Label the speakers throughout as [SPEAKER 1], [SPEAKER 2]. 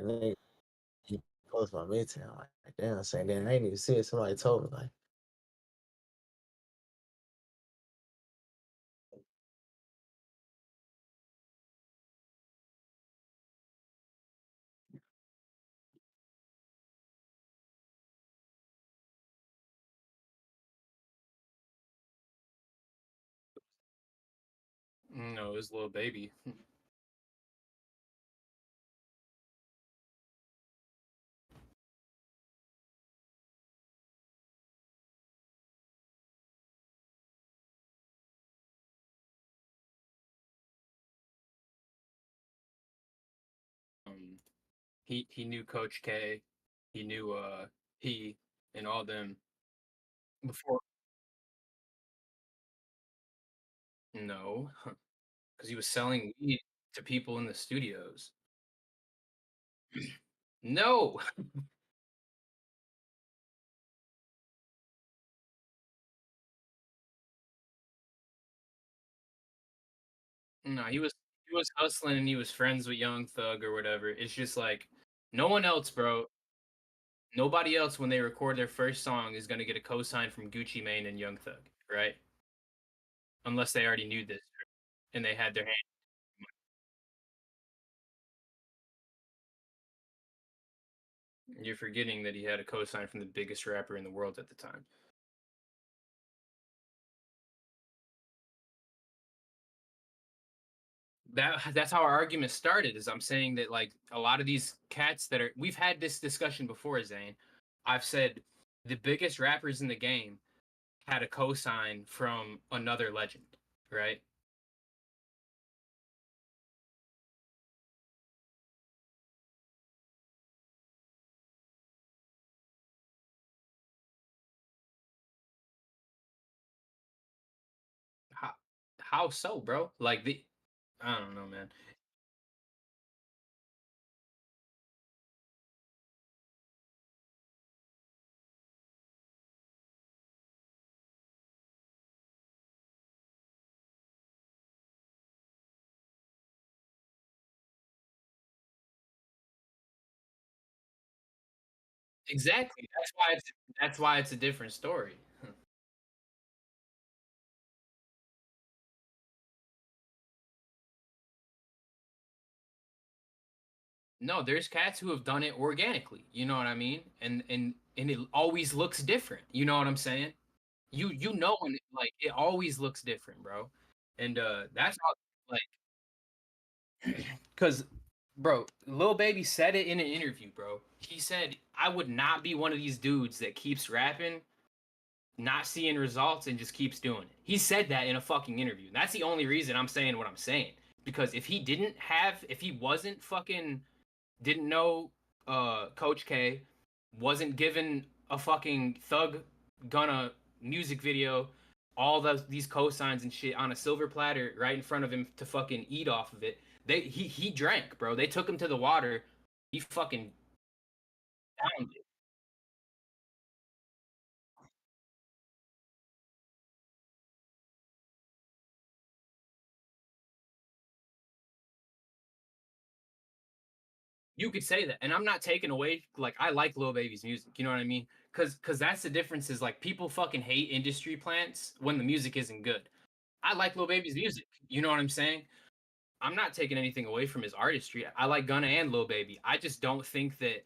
[SPEAKER 1] and then he posted my midtown, like, damn, saying then I ain't even see it. Somebody told me, like,
[SPEAKER 2] No, it was Lil Baby. Um, he knew Coach K. He knew he and all them before. No, because he was selling weed to people in the studios. No, no, he was hustling and he was friends with Young Thug or whatever. It's just like no one else, bro. Nobody else when they record their first song is gonna get a cosign from Gucci Mane and Young Thug, right? Unless they already knew this and they had their hand. You're forgetting that he had a cosign from the biggest rapper in the world at the time. That's how our argument started. Is I'm saying that like a lot of these cats that are we've had this discussion before, Zane. I've said the biggest rappers in the game had a cosign from another legend, right? How how so, bro? Like the I don't know, man. Exactly. That's why it's a different story. No, there's cats who have done it organically. You know what I mean? And it always looks different. You know what I'm saying? You know when like it always looks different, bro. And that's how like cuz bro, Lil Baby said it in an interview, bro. He said I would not be one of these dudes that keeps rapping, not seeing results and just keeps doing it. He said that in a fucking interview. And that's the only reason I'm saying what I'm saying because if he wasn't fucking didn't know Coach K, wasn't given a fucking Thug Gunna music video, all these cosigns and shit on a silver platter right in front of him to fucking eat off of it. He drank, bro. They took him to the water. He fucking downed it. You could say that, and I'm not taking away. Like I like Lil Baby's music. You know what I mean? Because that's the difference. Is like people fucking hate industry plants when the music isn't good. I like Lil Baby's music. You know what I'm saying? I'm not taking anything away from his artistry. I like Gunna and Lil Baby. I just don't think that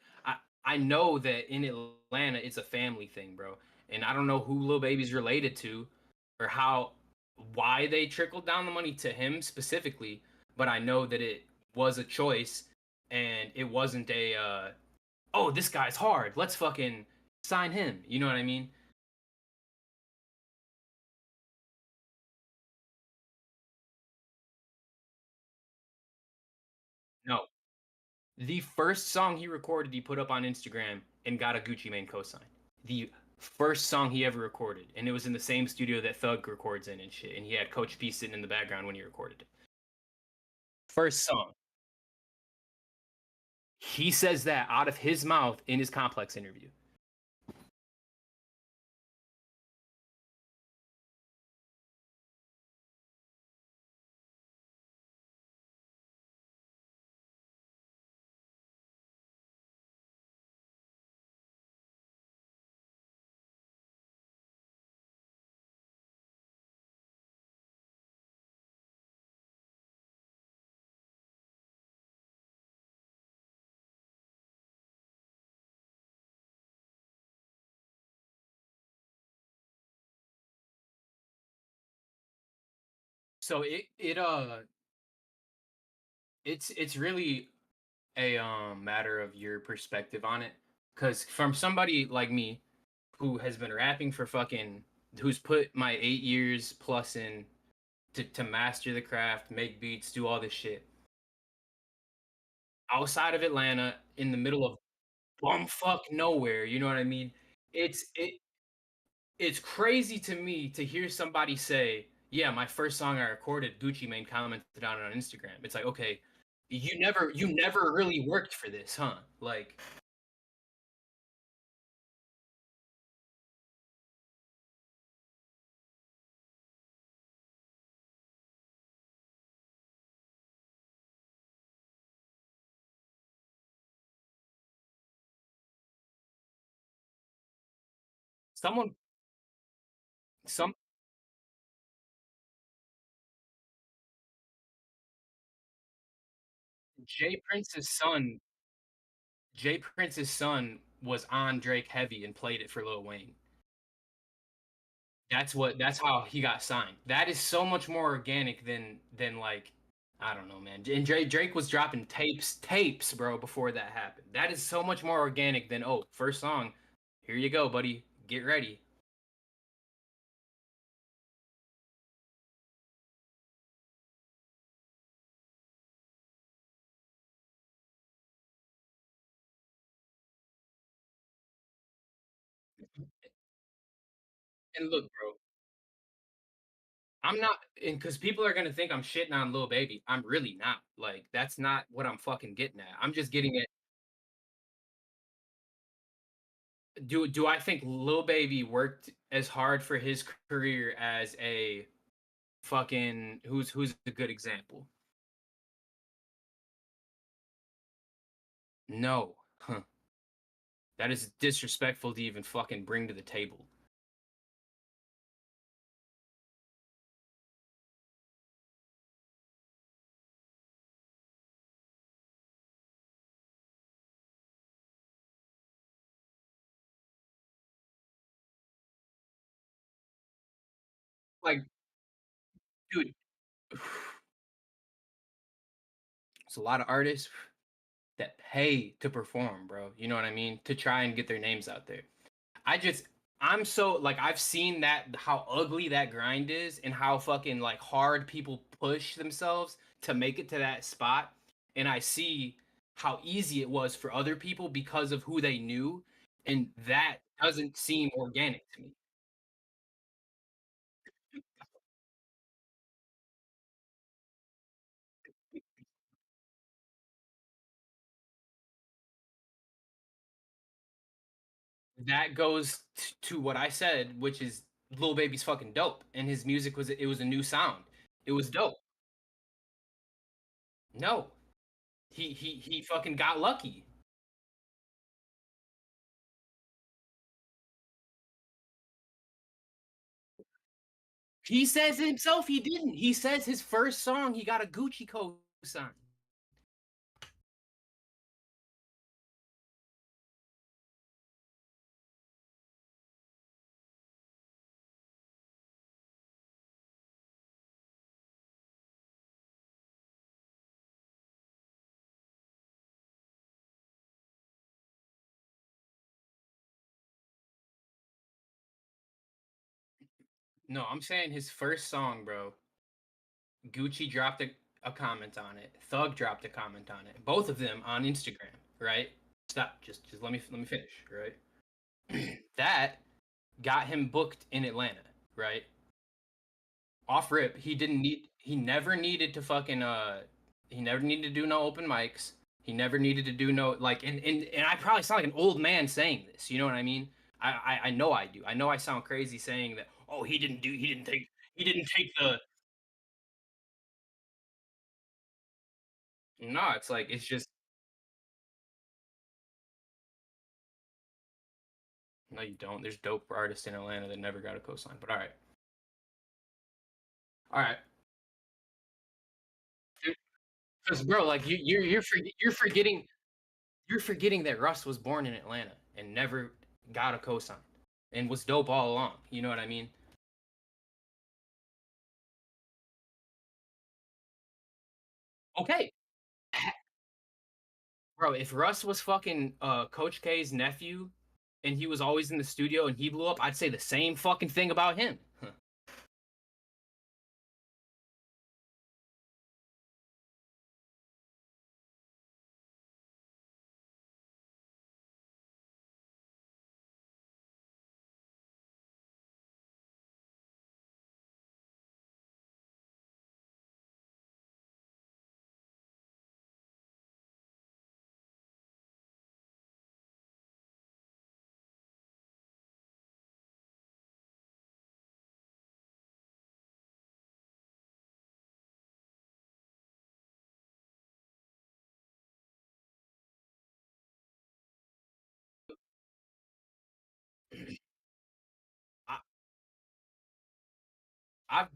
[SPEAKER 2] I know that in Atlanta it's a family thing, bro. And I don't know who Lil Baby's related to or how why they trickled down the money to him specifically, but I know that it was a choice and it wasn't a oh, this guy's hard. Let's fucking sign him. You know what I mean? No. The first song he recorded, he put up on Instagram and got a Gucci Mane cosign. The first song he ever recorded, and it was in the same studio that Thug records in and shit. And he had Coach P sitting in the background when he recorded it. First song. He says that out of his mouth in his Complex interview. So it's really a matter of your perspective on it. Cause from somebody like me who has been rapping for fucking who's put my 8 years plus in to master the craft, make beats, do all this shit. Outside of Atlanta, in the middle of bumfuck nowhere, you know what I mean? It's it it's crazy to me to hear somebody say, "Yeah, my first song I recorded, Gucci Mane commented on it on Instagram." It's like, "Okay, you never really worked for this, huh?" Like, someone some Jay Prince's son Jay Prince's son was on Drake Heavy and played it for Lil Wayne. That's how he got signed. That is so much more organic than like I don't know, man. And Drake was dropping tapes, bro, before that happened. That is so much more organic than oh, first song. Here you go, buddy. Get ready. And look, bro, I'm not and because people are gonna think I'm shitting on Lil Baby. I'm really not. Like, that's not what I'm fucking getting at. I'm just getting at do I think Lil Baby worked as hard for his career as a fucking who's a good example? No. Huh. That is disrespectful to even fucking bring to the table. Like, dude, it's a lot of artists that pay to perform, bro. You know what I mean? To try and get their names out there. I just I'm so like I've seen that how ugly that grind is and how fucking like hard people push themselves to make it to that spot. And I see how easy it was for other people because of who they knew. And that doesn't seem organic to me. That goes to what I said, which is Lil Baby's fucking dope. And his music was it was a new sound. It was dope. No. He fucking got lucky. He says himself he didn't. He says his first song he got a Gucci co-sign. No, I'm saying his first song, bro. Gucci dropped a comment on it. Thug dropped a comment on it. Both of them on Instagram, right? Stop. Just let me finish, right? That got him booked in Atlanta, right? Off rip, he never needed to fucking he never needed to do no open mics. He never needed to do no like and I probably sound like an old man saying this, you know what I mean? I know I do. I know I sound crazy saying that, oh, he didn't take the no, it's like it's just no, you don't. There's dope artists in Atlanta that never got a cosign. But all right. All right. Because bro, like you're forgetting that Russ was born in Atlanta and never got a cosign and was dope all along. You know what I mean? Okay, bro, if Russ was fucking, Coach K's nephew, and he was always in the studio and he blew up, I'd say the same fucking thing about him. I I've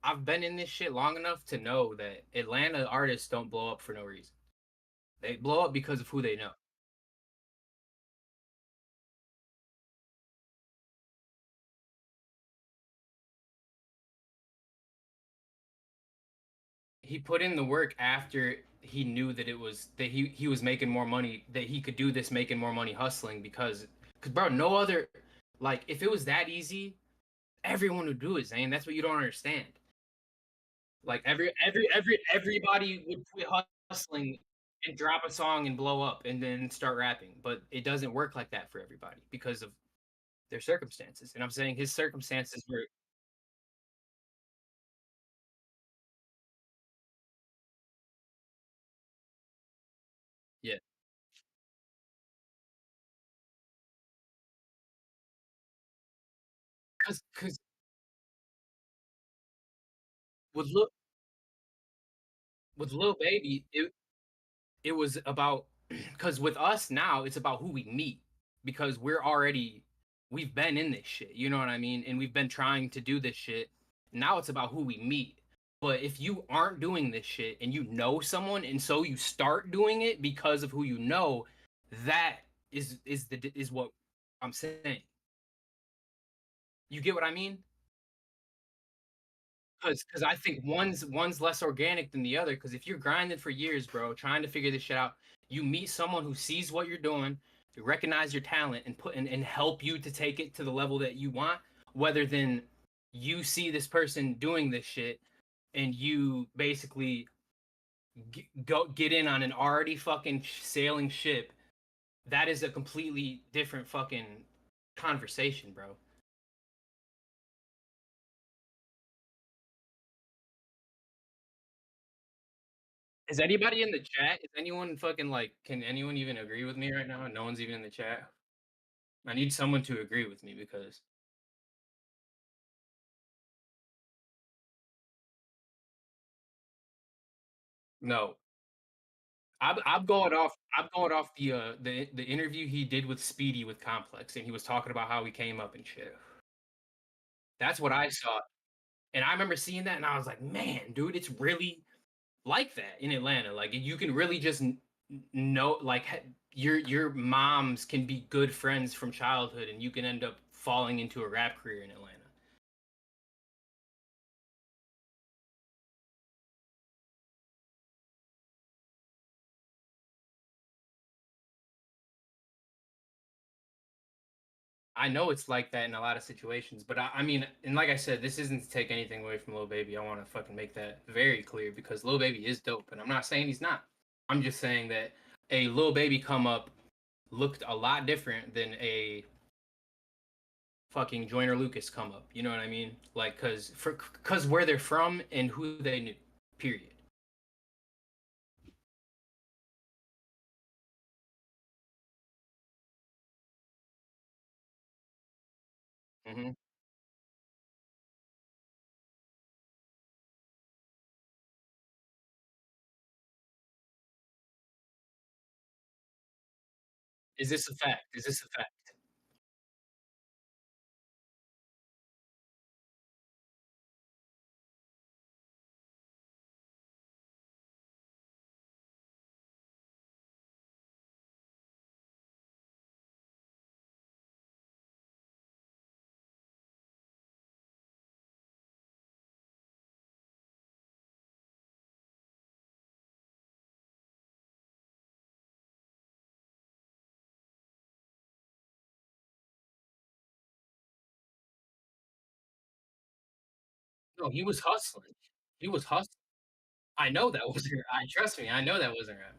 [SPEAKER 2] I've been in this shit long enough to know that Atlanta artists don't blow up for no reason. They blow up because of who they know. He put in the work after he knew that he was making more money, that he could do this making more money hustling because bro, no other, like if it was that easy, everyone would do it, Zane. That's what you don't understand. Like everybody would quit hustling and drop a song and blow up and then start rapping, but it doesn't work like that for everybody because of their circumstances. And I'm saying his circumstances were, yeah, because with Lil with Lil Baby, it was about because with us now it's about who we meet because we've been in this shit, you know what I mean, and we've been trying to do this shit. Now it's about who we meet. But if you aren't doing this shit and you know someone and so you start doing it because of who you know, that is what I'm saying. You get what I mean? Because I think one's less organic than the other. Because if you're grinding for years, bro, trying to figure this shit out, you meet someone who sees what you're doing, recognize your talent, and and help you to take it to the level that you want. Whether than you see this person doing this shit and you basically go get in on an already fucking sailing ship. That is a completely different fucking conversation, bro. Is anybody in the chat? Is anyone fucking like? Can anyone even agree with me right now? No one's even in the chat. I need someone to agree with me because no, I'm going off. I'm going off the interview he did with Speedy with Complex, and he was talking about how he came up and shit. That's what I saw, and I remember seeing that, and I was like, man, dude, it's really like that in Atlanta. Like you can really just know, like your moms can be good friends from childhood, and you can end up falling into a rap career in Atlanta. I know it's like that in a lot of situations, but I mean, and like I said, this isn't to take anything away from Lil Baby. I want to fucking make that very clear because Lil Baby is dope, and I'm not saying he's not. I'm just saying that a Lil Baby come up looked a lot different than a fucking Joyner Lucas come up. You know what I mean? Like, cause where they're from and who they knew. Period. Hmm. Is this a fact? Is this a fact? No, he was hustling. He was hustling. I know that wasn't I trust me, I know that wasn't Rap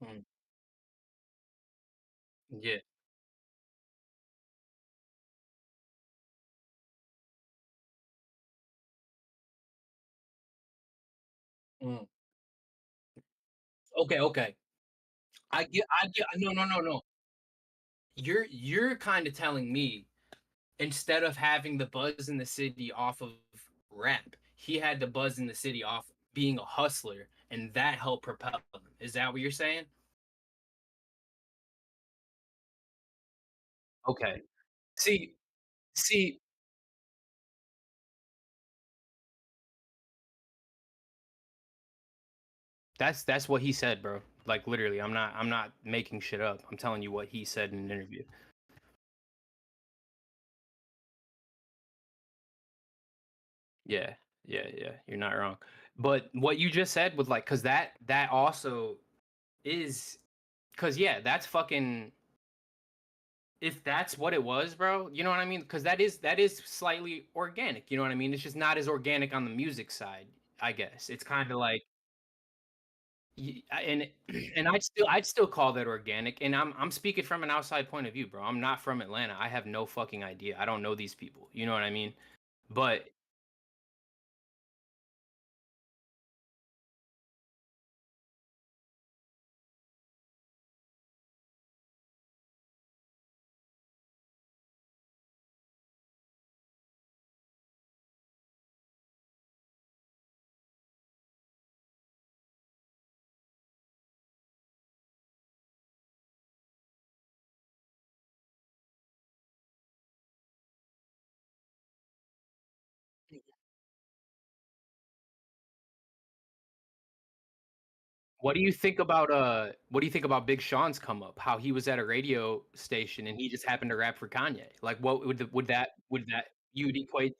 [SPEAKER 2] Money. Mm, yeah, mm. Okay, okay. I get no, no, no, no. You're kinda telling me instead of having the buzz in the city off of rap, he had the buzz in the city off being a hustler, and that helped propel him. Is that what you're saying? Okay. See see, that's what he said, bro. Like, literally, I'm not making shit up. I'm telling you what he said in an interview. Yeah, yeah, yeah, you're not wrong. But what you just said was like, cause that also is, cause yeah, that's fucking if that's what it was, bro, you know what I mean? Cause that is slightly organic, you know what I mean? It's just not as organic on the music side, I guess. It's kinda like and and I'd still call that organic, and I'm speaking from an outside point of view, bro. I'm not from Atlanta. I have no fucking idea. I don't know these people, you know what I mean? But what do you think about Big Sean's come up? How he was at a radio station and he just happened to rap for Kanye. Like what would that you'd equate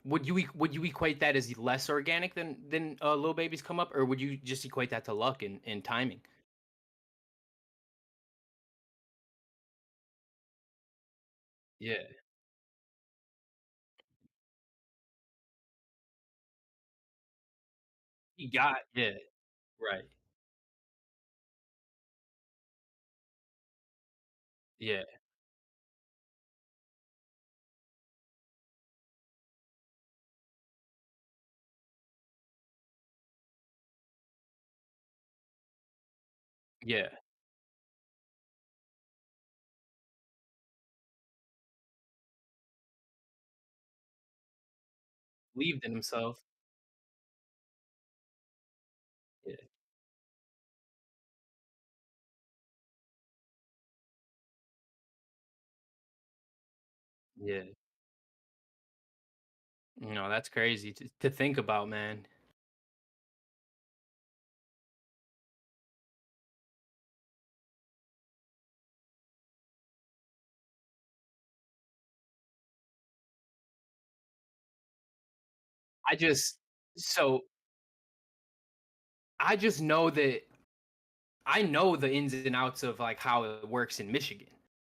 [SPEAKER 2] would you equate that as less organic than Lil Baby's come up, or would you just equate that to luck and timing? Yeah. He got yeah, right. Yeah, yeah. Believed in himself. Yeah, yeah. No, that's crazy to think about, man. I just so I just know that I know the ins and outs of, like, how it works in Michigan.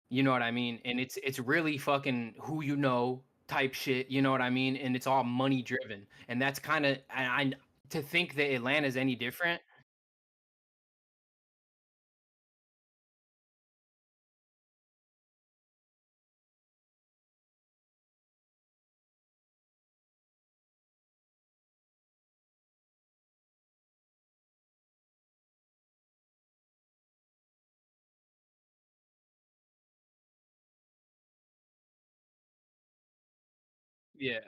[SPEAKER 2] You know what I mean? And it's really fucking who you know type shit, you know what I mean? And it's all money driven. And that's kinda I to think that Atlanta's any different. Yeah.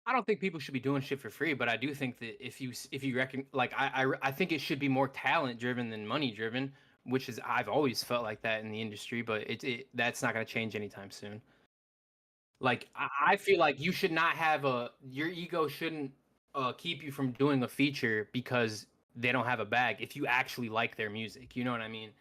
[SPEAKER 2] I don't think people should be doing shit for free, but I do think that if you reckon like I think it should be more talent driven than money driven. which is I've always felt like that in the industry, but that's not gonna change anytime soon. Like I feel like you should not have a your ego shouldn't keep you from doing a feature because they don't have a bag if you actually like their music. You know what I mean?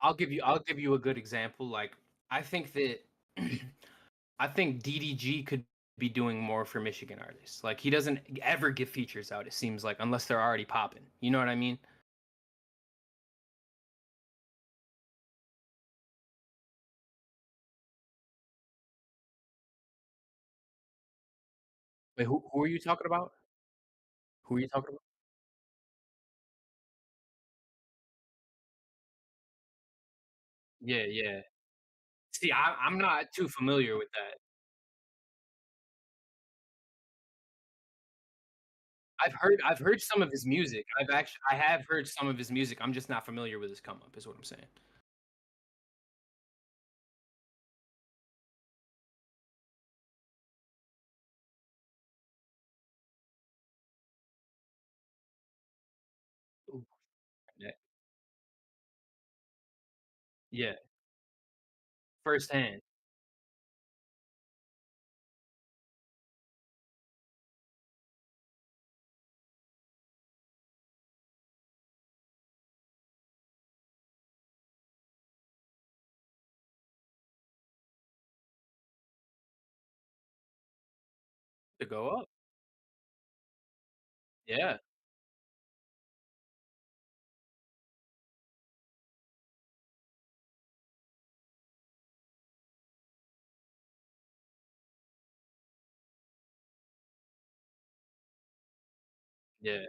[SPEAKER 2] I'll give you a good example. Like I think that I think DDG could be doing more for Michigan artists. Like he doesn't ever give features out, it seems like, unless they're already popping. You know what I mean? Wait, who are you talking about? Who are you talking about? Yeah, yeah. See, I'm not too familiar with that. I've heard some of his music. I have heard some of his music. I'm just not familiar with his come up, is what I'm saying. Ooh, yeah. Yeah, firsthand to go up. Yeah, yeah,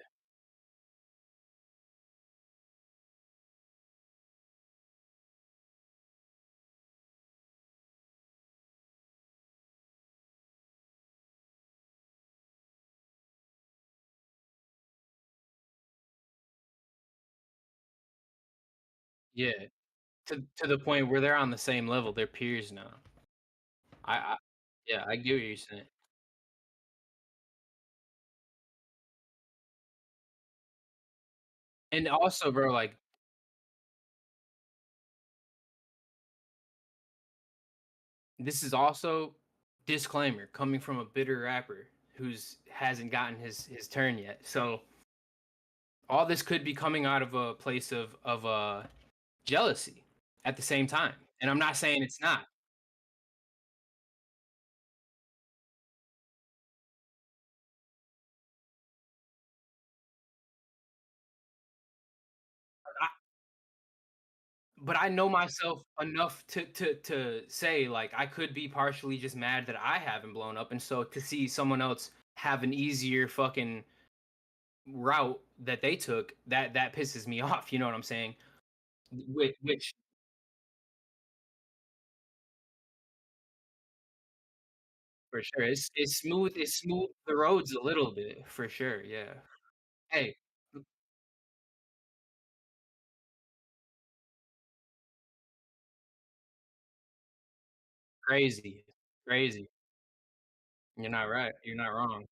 [SPEAKER 2] yeah. To the point where they're on the same level, they're peers now. I yeah, I get what you're saying. And also, bro, like, this is also disclaimer coming from a bitter rapper who's hasn't gotten his turn yet. So all this could be coming out of a place of jealousy at the same time. And I'm not saying it's not. But I know myself enough to say, like, I could be partially just mad that I haven't blown up, and so to see someone else have an easier fucking route that they took, that pisses me off, you know what I'm saying? Which for sure, it's smooth the roads a little bit, for sure, yeah. Hey, crazy, crazy. You're not right, you're not wrong.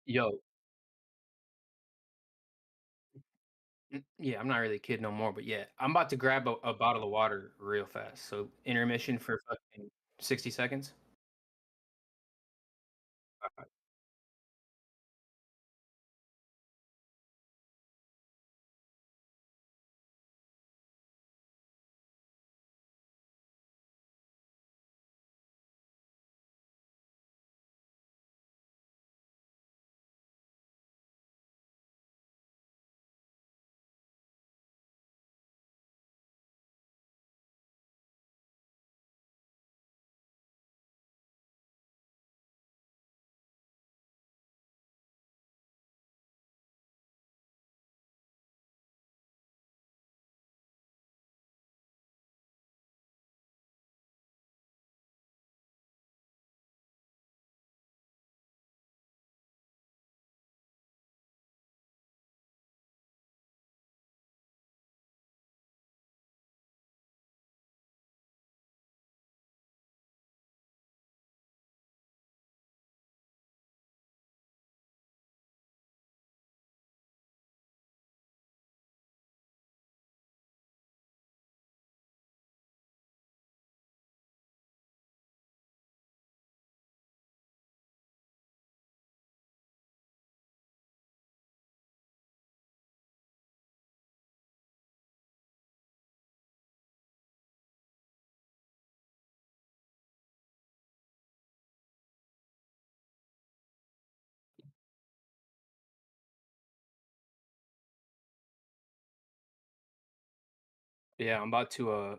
[SPEAKER 2] Yo, yeah, I'm not really a kid no more, but yeah, I'm about to grab a bottle of water real fast. So intermission for fucking 60 seconds. Yeah, I'm about to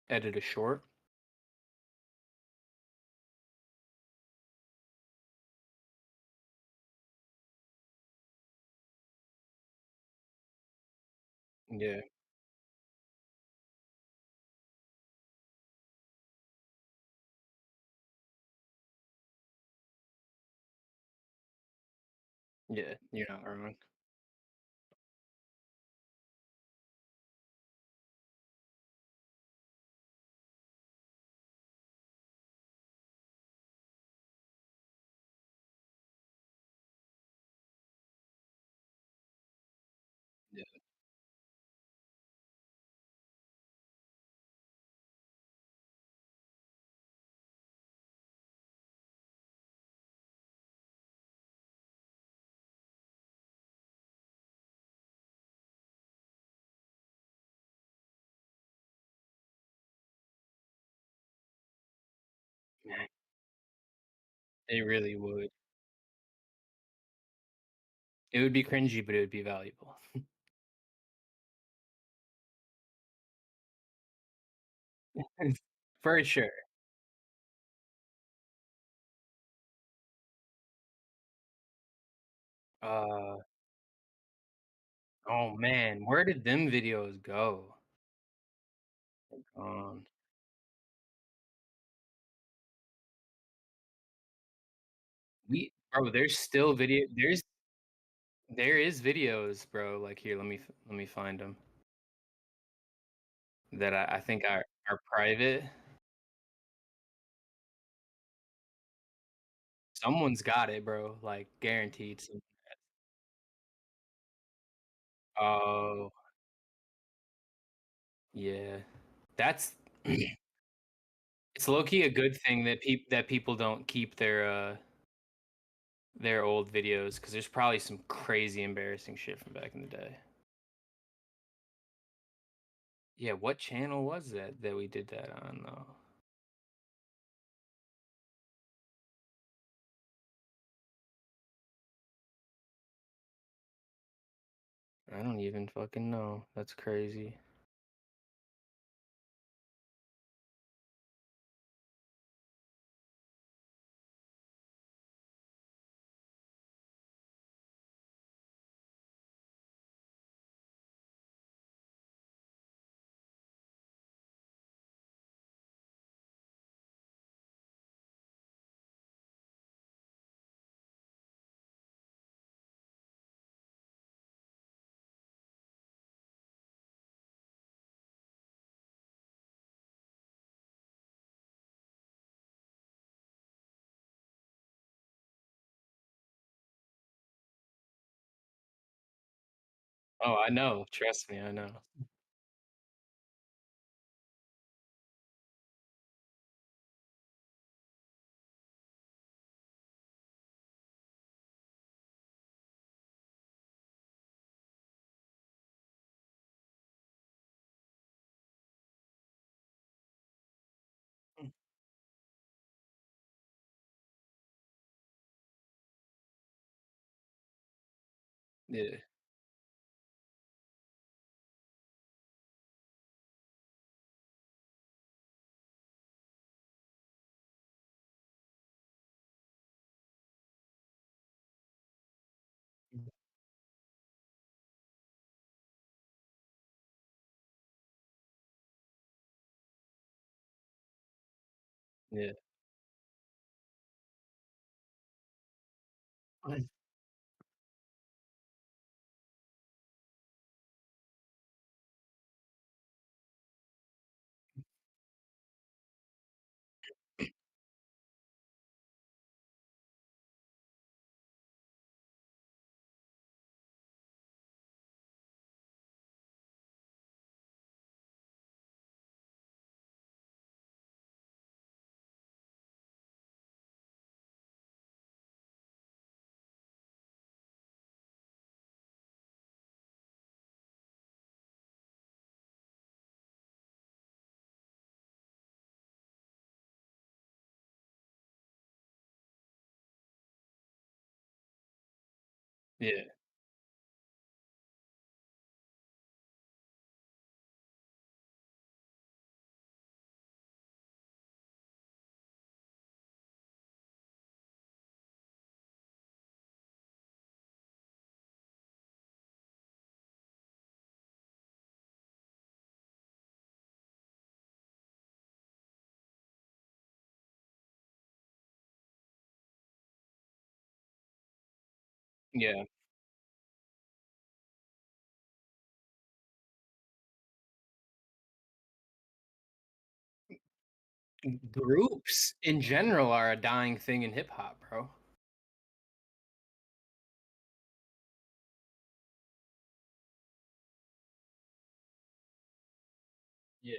[SPEAKER 2] edit a short. Yeah, yeah, you're not wrong. Yeah, man, it really would. It would be cringy, but it would be valuable. For sure. Uh, oh man, where did them videos go? Um, we bro, there's still there is videos, bro. Like here, let me find them that I think are private. Someone's got it, bro. Like guaranteed. Oh, yeah. That's it's low key a good thing that people don't keep their old videos because there's probably some crazy embarrassing shit from back in the day. Yeah, what channel was that we did that on though? I don't even fucking know. That's crazy. Oh, I know. Trust me, I know. Yeah, yeah, yeah. Yeah. Groups in general are a dying thing in hip hop, bro. Yeah.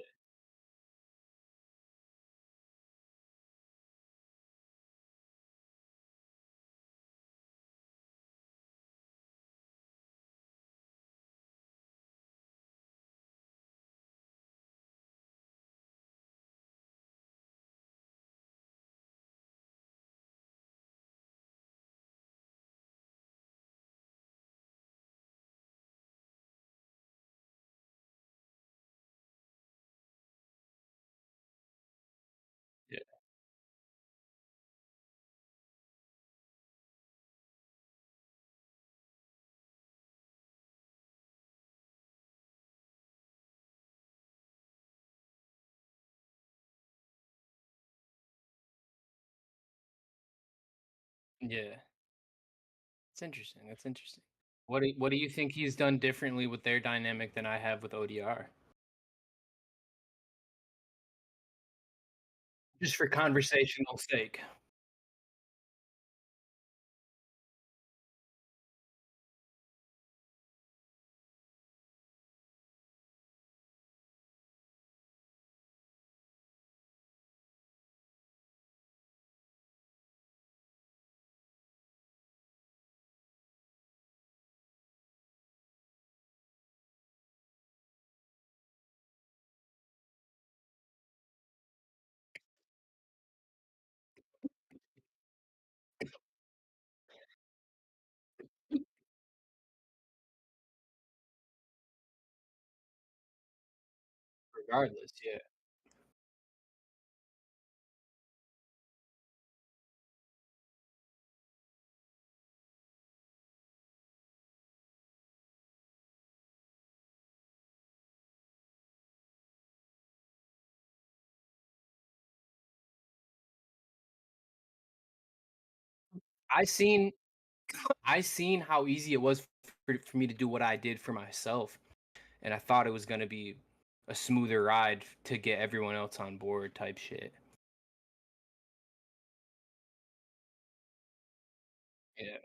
[SPEAKER 2] Yeah. Yeah. It's interesting. That's interesting. What do you think he's done differently with their dynamic than I have with ODR? Just for conversational sake. Regardless, yeah. I seen I seen how easy it was for me to do what I did for myself, and I thought it was gonna be a smoother ride to get everyone else on board type shit. Yeah.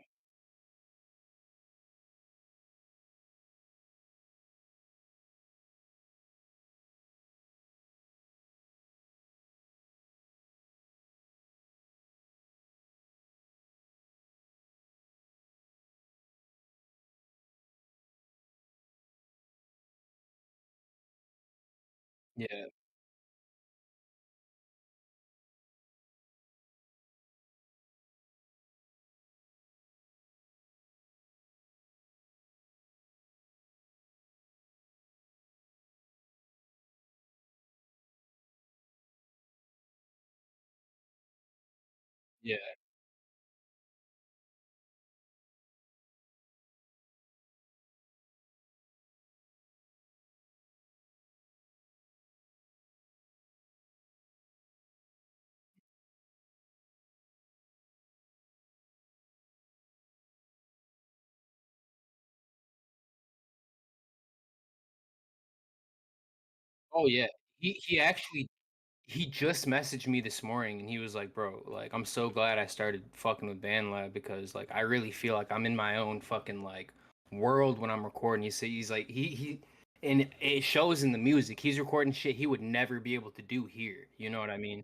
[SPEAKER 2] Yeah. Yeah. Oh, yeah. He actually he just messaged me this morning and he was like, "Bro, like I'm so glad I started fucking with BandLab because like I really feel like I'm in my own fucking like world when I'm recording." He's like he and it shows in the music. He's recording shit he would never be able to do here. You know what I mean?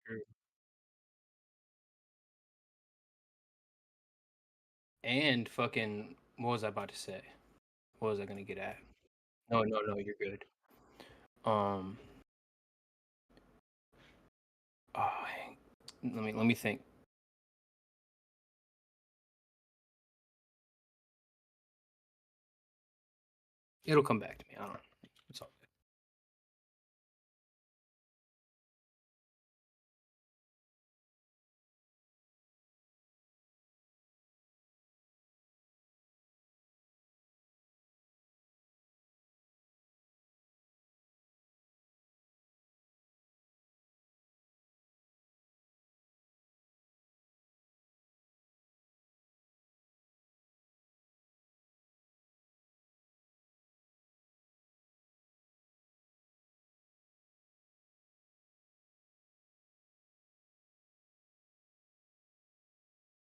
[SPEAKER 2] True. And fucking what was I about to say? What was I gonna get at? No, no, no, you're good. Um oh, Let me think. It'll come back to me. I don't know. It's all good.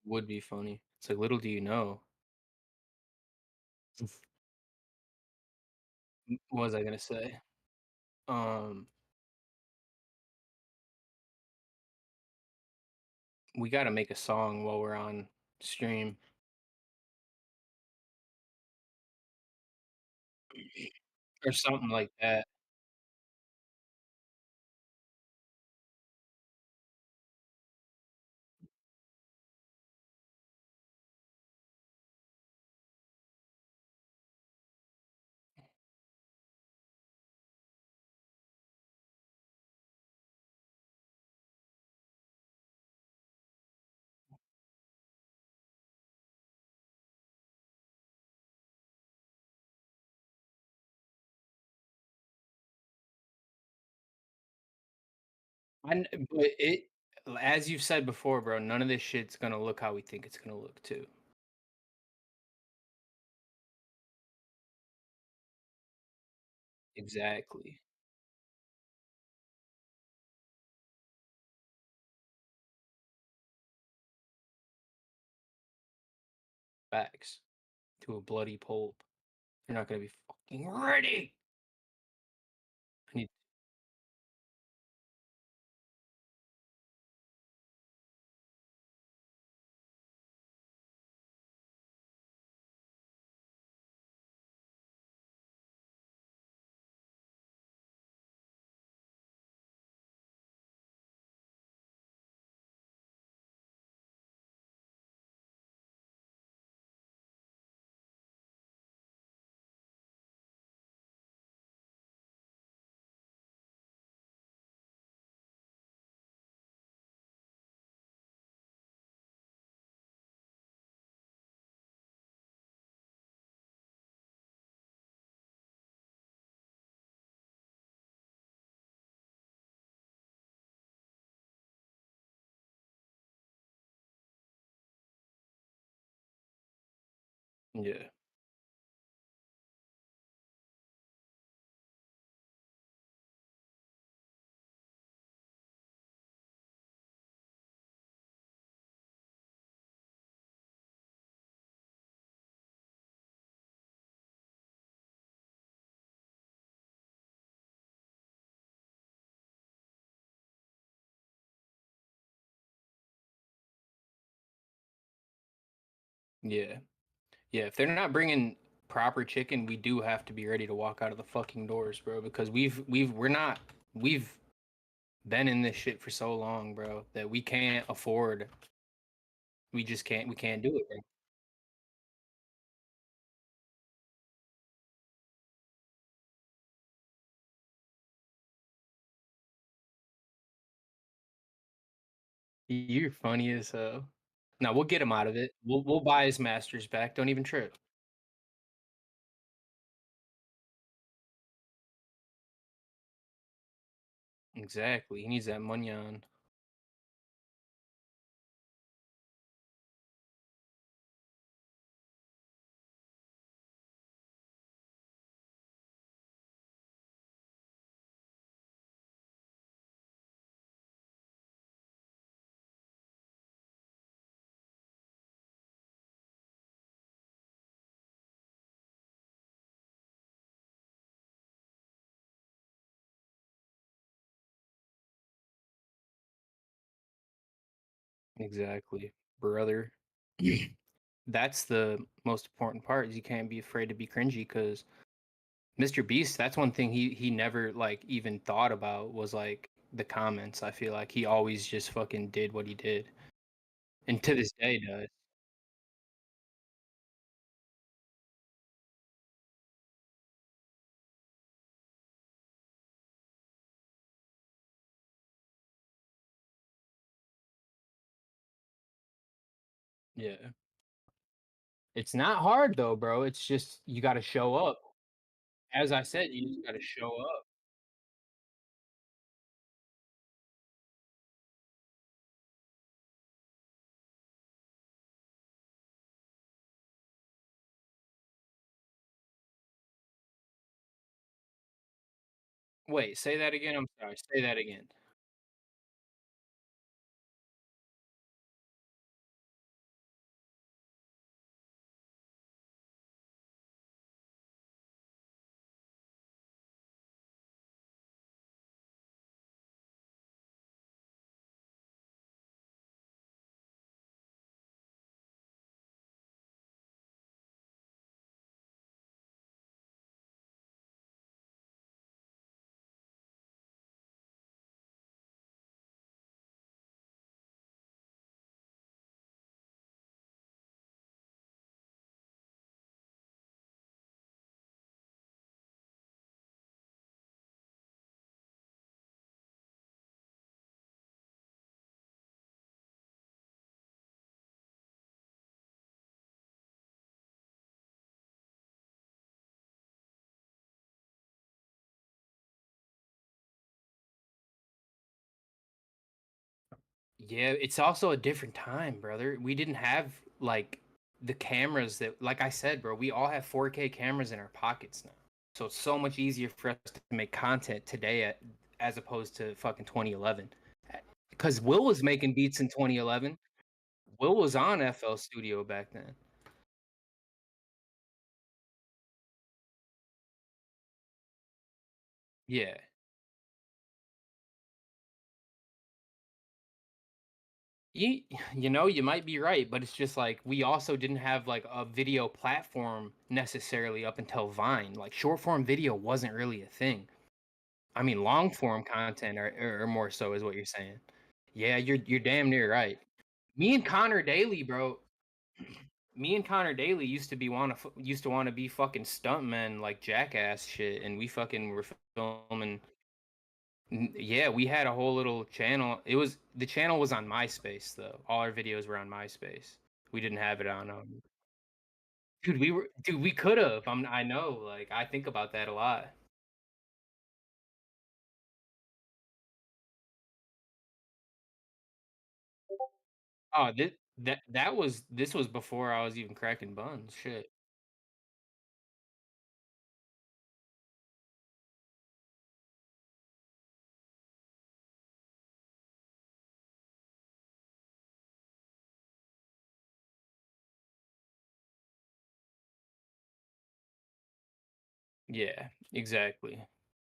[SPEAKER 2] Would be funny. It's like little do you know. What was I gonna say? Um, we got to make a song while we're on stream or something like that. But as you've said before, bro, none of this shit's gonna look how we think it's gonna look too. Exactly. Facts. To a bloody pulp. You're not gonna be fucking ready. I need, yeah. Yeah. Yeah, if they're not bringing proper chicken, we do have to be ready to walk out of the fucking doors, bro, because we've been in this shit for so long, bro, that we can't afford. We can't do it, bro. You're funny as hell. No, we'll get him out of it. We'll buy his masters back. Don't even trip. Exactly. He needs that money on. Exactly, brother. That's the most important part is you can't be afraid to be cringy because Mr. Beast, that's one thing he never like even thought about was like the comments. I feel like he always just fucking did what he did, and to this day does. Yeah. It's not hard though, bro. It's just you gotta show up. As I said, you just gotta show up. Wait, say that again? I'm sorry, say that again. Yeah, it's also a different time, brother. We didn't have like the cameras that, like I said, bro, we all have 4K cameras in our pockets now. So it's so much easier for us to make content today as opposed to fucking 2011. Because Will was making beats in 2011. Will was on FL Studio back then. Yeah. You you know, you might be right, but it's just like we also didn't have like a video platform necessarily up until Vine. Like short form video wasn't really a thing. I mean, long form content or more so is what you're saying. Yeah, you're damn near right. Me and Connor Daly, bro. Me and Connor Daly used to want to be fucking stuntmen like jackass shit, and we fucking were filming. Yeah, we had a whole little channel. The channel was on MySpace though. All our videos were on MySpace. We didn't have it on. Dude, we could have. I know. Like I think about that a lot. Oh, this was before I was even cracking buns. Shit. Yeah, exactly.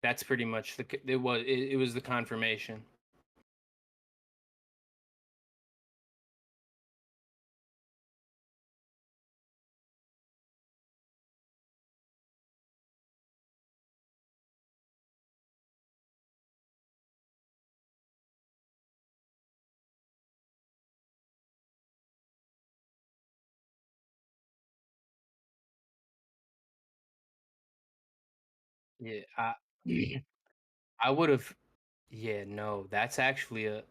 [SPEAKER 2] That's pretty much it was the confirmation. Yeah, I would have. Yeah, no, that's actually I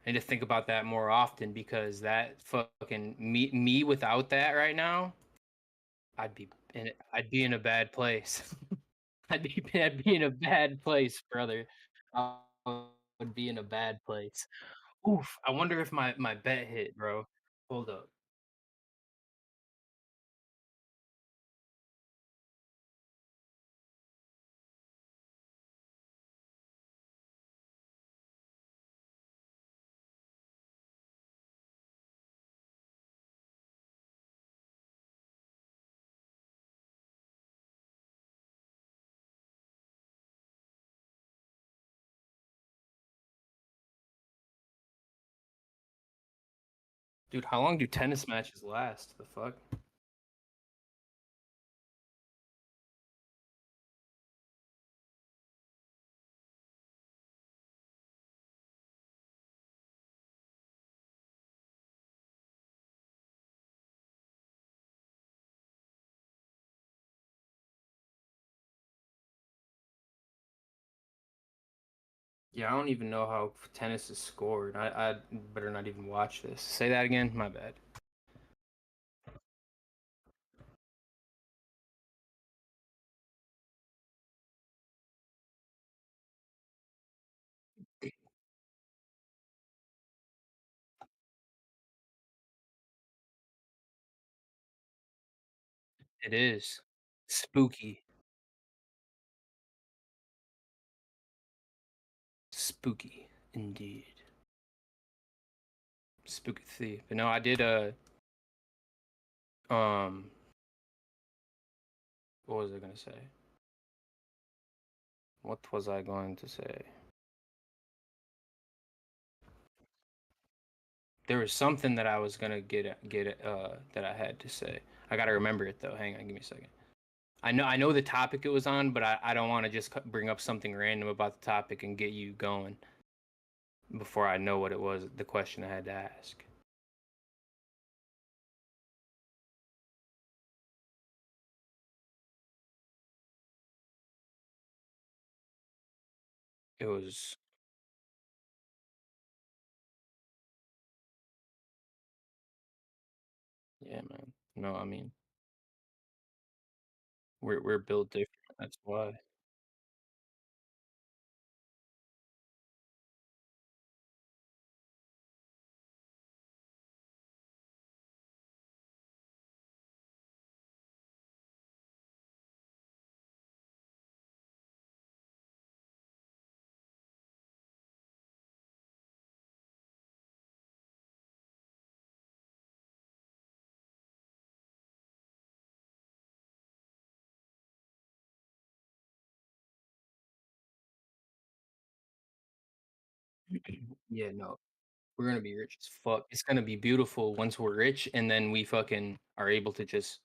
[SPEAKER 2] need to think about that more often because that fucking me without that right now, I'd be in a bad place. I'd be in a bad place, brother. I would be in a bad place. Oof, I wonder if my bet hit, bro. Hold up. Dude, how long do tennis matches last? The fuck? Yeah, I don't even know how tennis is scored. I better not even watch this. Say that again. My bad. It is spooky, spooky indeed, spooky thief. But no, I did um what was I gonna say? What was I going to say? There was something that I was gonna get that I had to say. I gotta remember it though. Hang on, give me a second. I know the topic it was on, but I don't want to just bring up something random about the topic and get you going before I know what it was, the question I had to ask. It was, yeah, man. No, I mean, we're built different. That's why. Yeah, no, we're gonna be rich as fuck. It's gonna be beautiful once we're rich, and then we fucking are able to just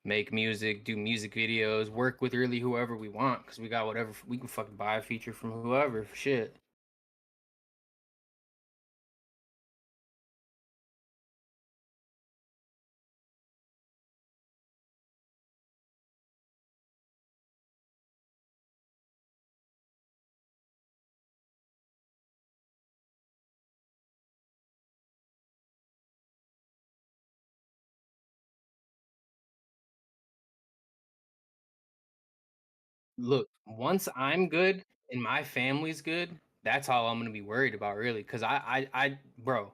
[SPEAKER 2] make music, do music videos, work with really whoever we want, because we got whatever we can fucking buy a feature from whoever. Shit. Look, once I'm good and my family's good, that's all I'm gonna be worried about, really. Cause bro,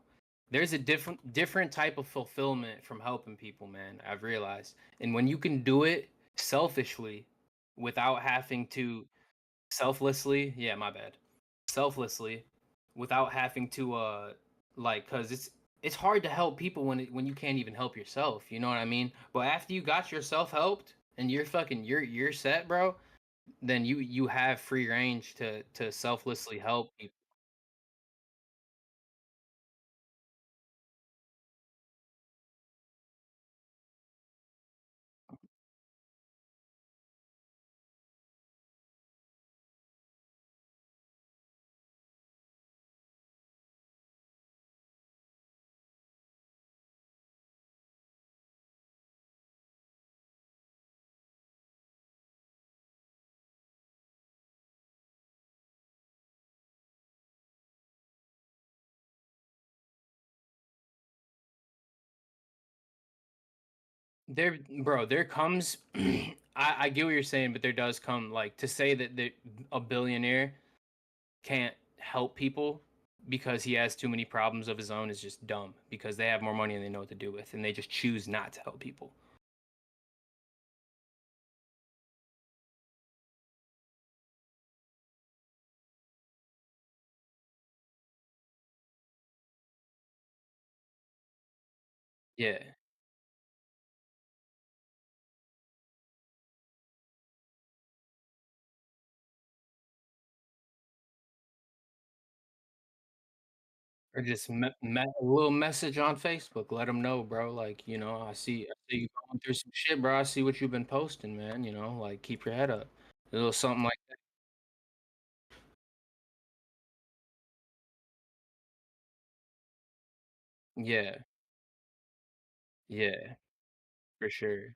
[SPEAKER 2] there's a different type of fulfillment from helping people, man. I've realized, and when you can do it selfishly, without having to selflessly, yeah, my bad, selflessly, without having to like, cause it's hard to help people when you can't even help yourself. You know what I mean? But after you got yourself helped and you're set, bro, then you have free range to selflessly help people. There, bro, there comes I get what you're saying, but there does come like to say that a billionaire can't help people because he has too many problems of his own is just dumb because they have more money and they know what to do with and they just choose not to help people. Yeah. Or just a little message on Facebook, let them know, bro. Like, I see you going through some shit, bro. I see what you've been posting, man. Like keep your head up. A little something like that. Yeah, yeah, for sure.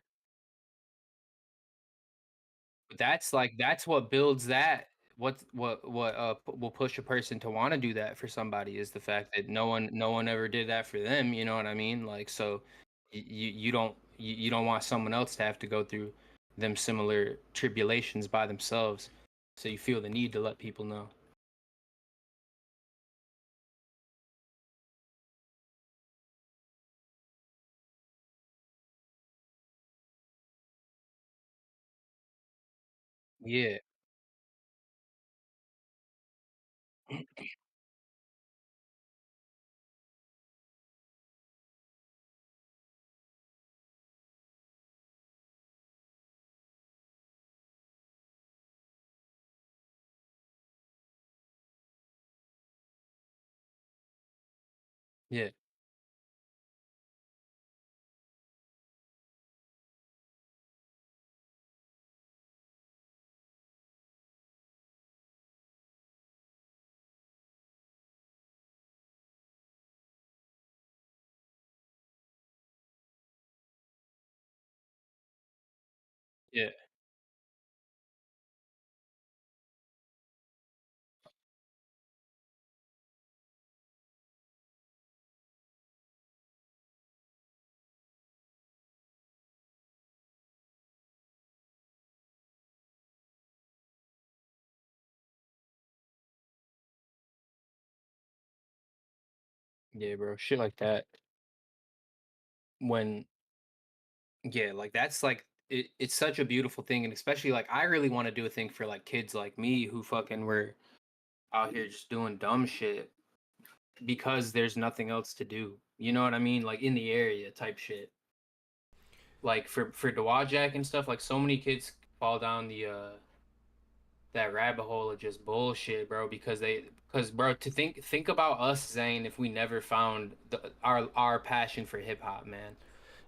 [SPEAKER 2] But that's what builds that. will push a person to want to do that for somebody is the fact that no one ever did that for them. You know what I mean? Like, so you don't want someone else to have to go through them similar tribulations by themselves. So you feel the need to let people know. Yeah, yeah, yeah, yeah, bro. Shit like that. When Yeah, like that's like it's such a beautiful thing, and especially like I really want to do a thing for like kids like me who fucking were out here just doing dumb shit because there's nothing else to do. You know what I mean? Like in the area type shit. Like for Dawajak and stuff, like so many kids fall down the that rabbit hole of just bullshit, bro, because bro, to think about us, Zane, if we never found our passion for hip hop, man.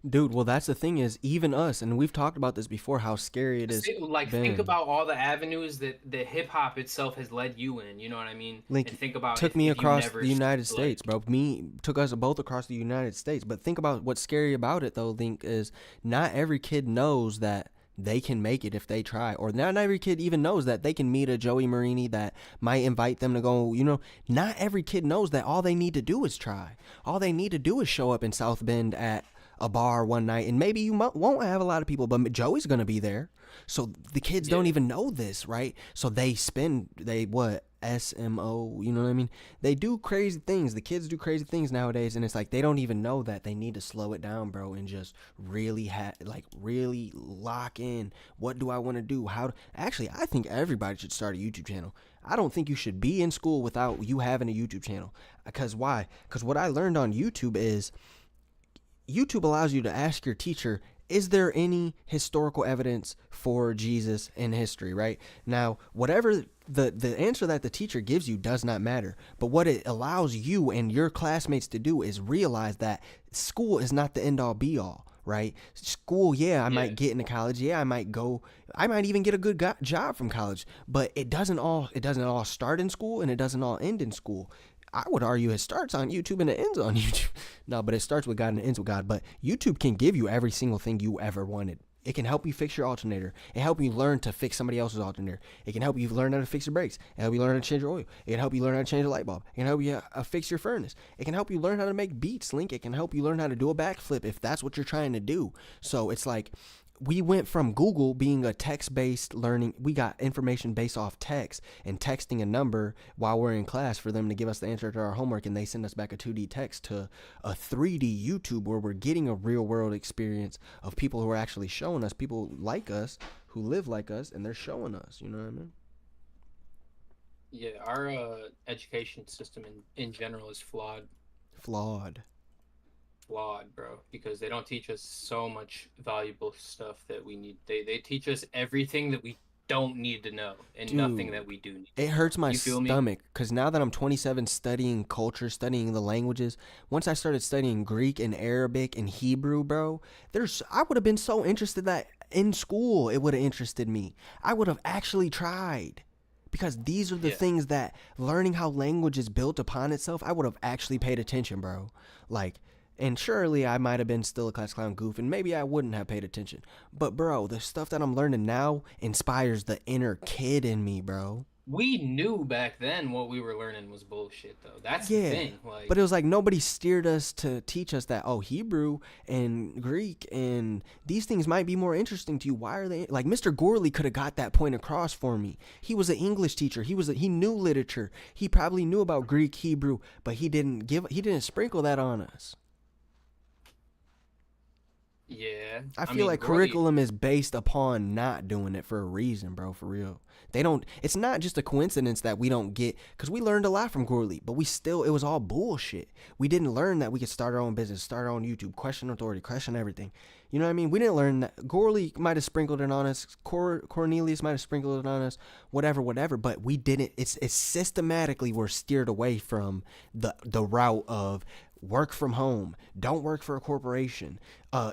[SPEAKER 3] Dude, well, that's the thing is, even us, and we've talked about this before, how scary it has
[SPEAKER 2] Like think
[SPEAKER 3] been.
[SPEAKER 2] about all the avenues that the hip hop itself has led you in, you know what I mean? And
[SPEAKER 3] Like,
[SPEAKER 2] think about
[SPEAKER 3] took me
[SPEAKER 2] if you
[SPEAKER 3] across
[SPEAKER 2] never
[SPEAKER 3] the United
[SPEAKER 2] like
[SPEAKER 3] States, bro. Me took us both across the United States. But think about what's scary about it, though. Link is not every kid knows that they can make it if they try, or not every kid even knows that they can meet a Joey Marini that might invite them to go. Not every kid knows that all they need to do is try. All they need to do is show up in South Bend at a bar one night, and maybe you won't have a lot of people, but Joey's gonna be there. So the kids don't
[SPEAKER 2] yeah,
[SPEAKER 3] even know this, right? So they what SMO, you know what I mean? They do crazy things. The kids do crazy things nowadays, and it's like they don't even know that they need to slow it down, bro, and just really really lock in. What do I want to do? Actually, I think everybody should start a YouTube channel. I don't think you should be in school without you having a YouTube channel. Because why? Because what I learned on YouTube is YouTube allows you to ask your teacher, is there any historical evidence for Jesus in history, right? Now, whatever the answer that the teacher gives you does not matter. But what it allows you and your classmates to do is realize that school is not the end all be all, right? School, yeah, I
[SPEAKER 2] yeah,
[SPEAKER 3] might get into college. Yeah, I might even get a good job from college, but it doesn't all start in school and it doesn't all end in school. I would argue it starts on YouTube and it ends on YouTube. No, but it starts with God and it ends with God. But YouTube can give you every single thing you ever wanted. It can help you fix your alternator. It can help you learn to fix somebody else's alternator. It can help you learn how to fix your brakes. It can help you learn how to change your oil. It can help you learn how to change a light bulb. It can help you fix your furnace. It can help you learn how to make beats, Link. It can help you learn how to do a backflip if that's what you're trying to do. So it's like we went from Google being a text-based learning. We got information based off text and texting a number while we're in class for them to give us the answer to our homework, and they send us back a 2D text, to a 3D YouTube where we're getting a real-world experience of people who are actually showing us, people like us who live like us, and they're showing us. You know what I mean?
[SPEAKER 2] yeah. Our education system in general is
[SPEAKER 3] Flawed.
[SPEAKER 2] flawed, bro, because they don't teach us so much valuable stuff that we need. They teach us everything that we don't need to know and nothing
[SPEAKER 3] Dude,
[SPEAKER 2] that we do need
[SPEAKER 3] it
[SPEAKER 2] to know.
[SPEAKER 3] hurts my
[SPEAKER 2] You feel me?
[SPEAKER 3] stomach because now that I'm 27 studying culture, studying the languages, once I started studying Greek and Arabic and Hebrew, bro, I would have been so interested that in school it would have interested me. I would have actually tried because these are the
[SPEAKER 2] Yeah.
[SPEAKER 3] things that learning how language is built upon itself, I would have actually paid attention, bro. Like, and surely I might have been still a class clown goof, and maybe I wouldn't have paid attention. But bro, the stuff that I'm learning now inspires the inner kid in me, bro.
[SPEAKER 2] we knew back then what we were learning was bullshit, though. That's the
[SPEAKER 3] Yeah.
[SPEAKER 2] thing. Like,
[SPEAKER 3] But it was like nobody steered us to teach us that, oh, Hebrew and Greek and these things might be more interesting to you. Why are they like Mr. Gorley could have got that point across for me. He was an English teacher. He knew literature. He probably knew about Greek, Hebrew, but he didn't sprinkle that on us.
[SPEAKER 2] yeah,
[SPEAKER 3] I
[SPEAKER 2] I
[SPEAKER 3] feel
[SPEAKER 2] mean,
[SPEAKER 3] like
[SPEAKER 2] Gorley,
[SPEAKER 3] curriculum is based upon not doing it for a reason, bro, for real. They don't, it's not just a coincidence that we don't get, because we learned a lot from Gorley, but it was all bullshit. We didn't learn that we could start our own business, start our own YouTube, question authority, question everything. You know what I mean? We didn't learn that. Gorley might have sprinkled it on us, Cornelius might have sprinkled it on us, whatever, but we didn't. It's systematically we're steered away from the route of work from home, don't work for a corporation,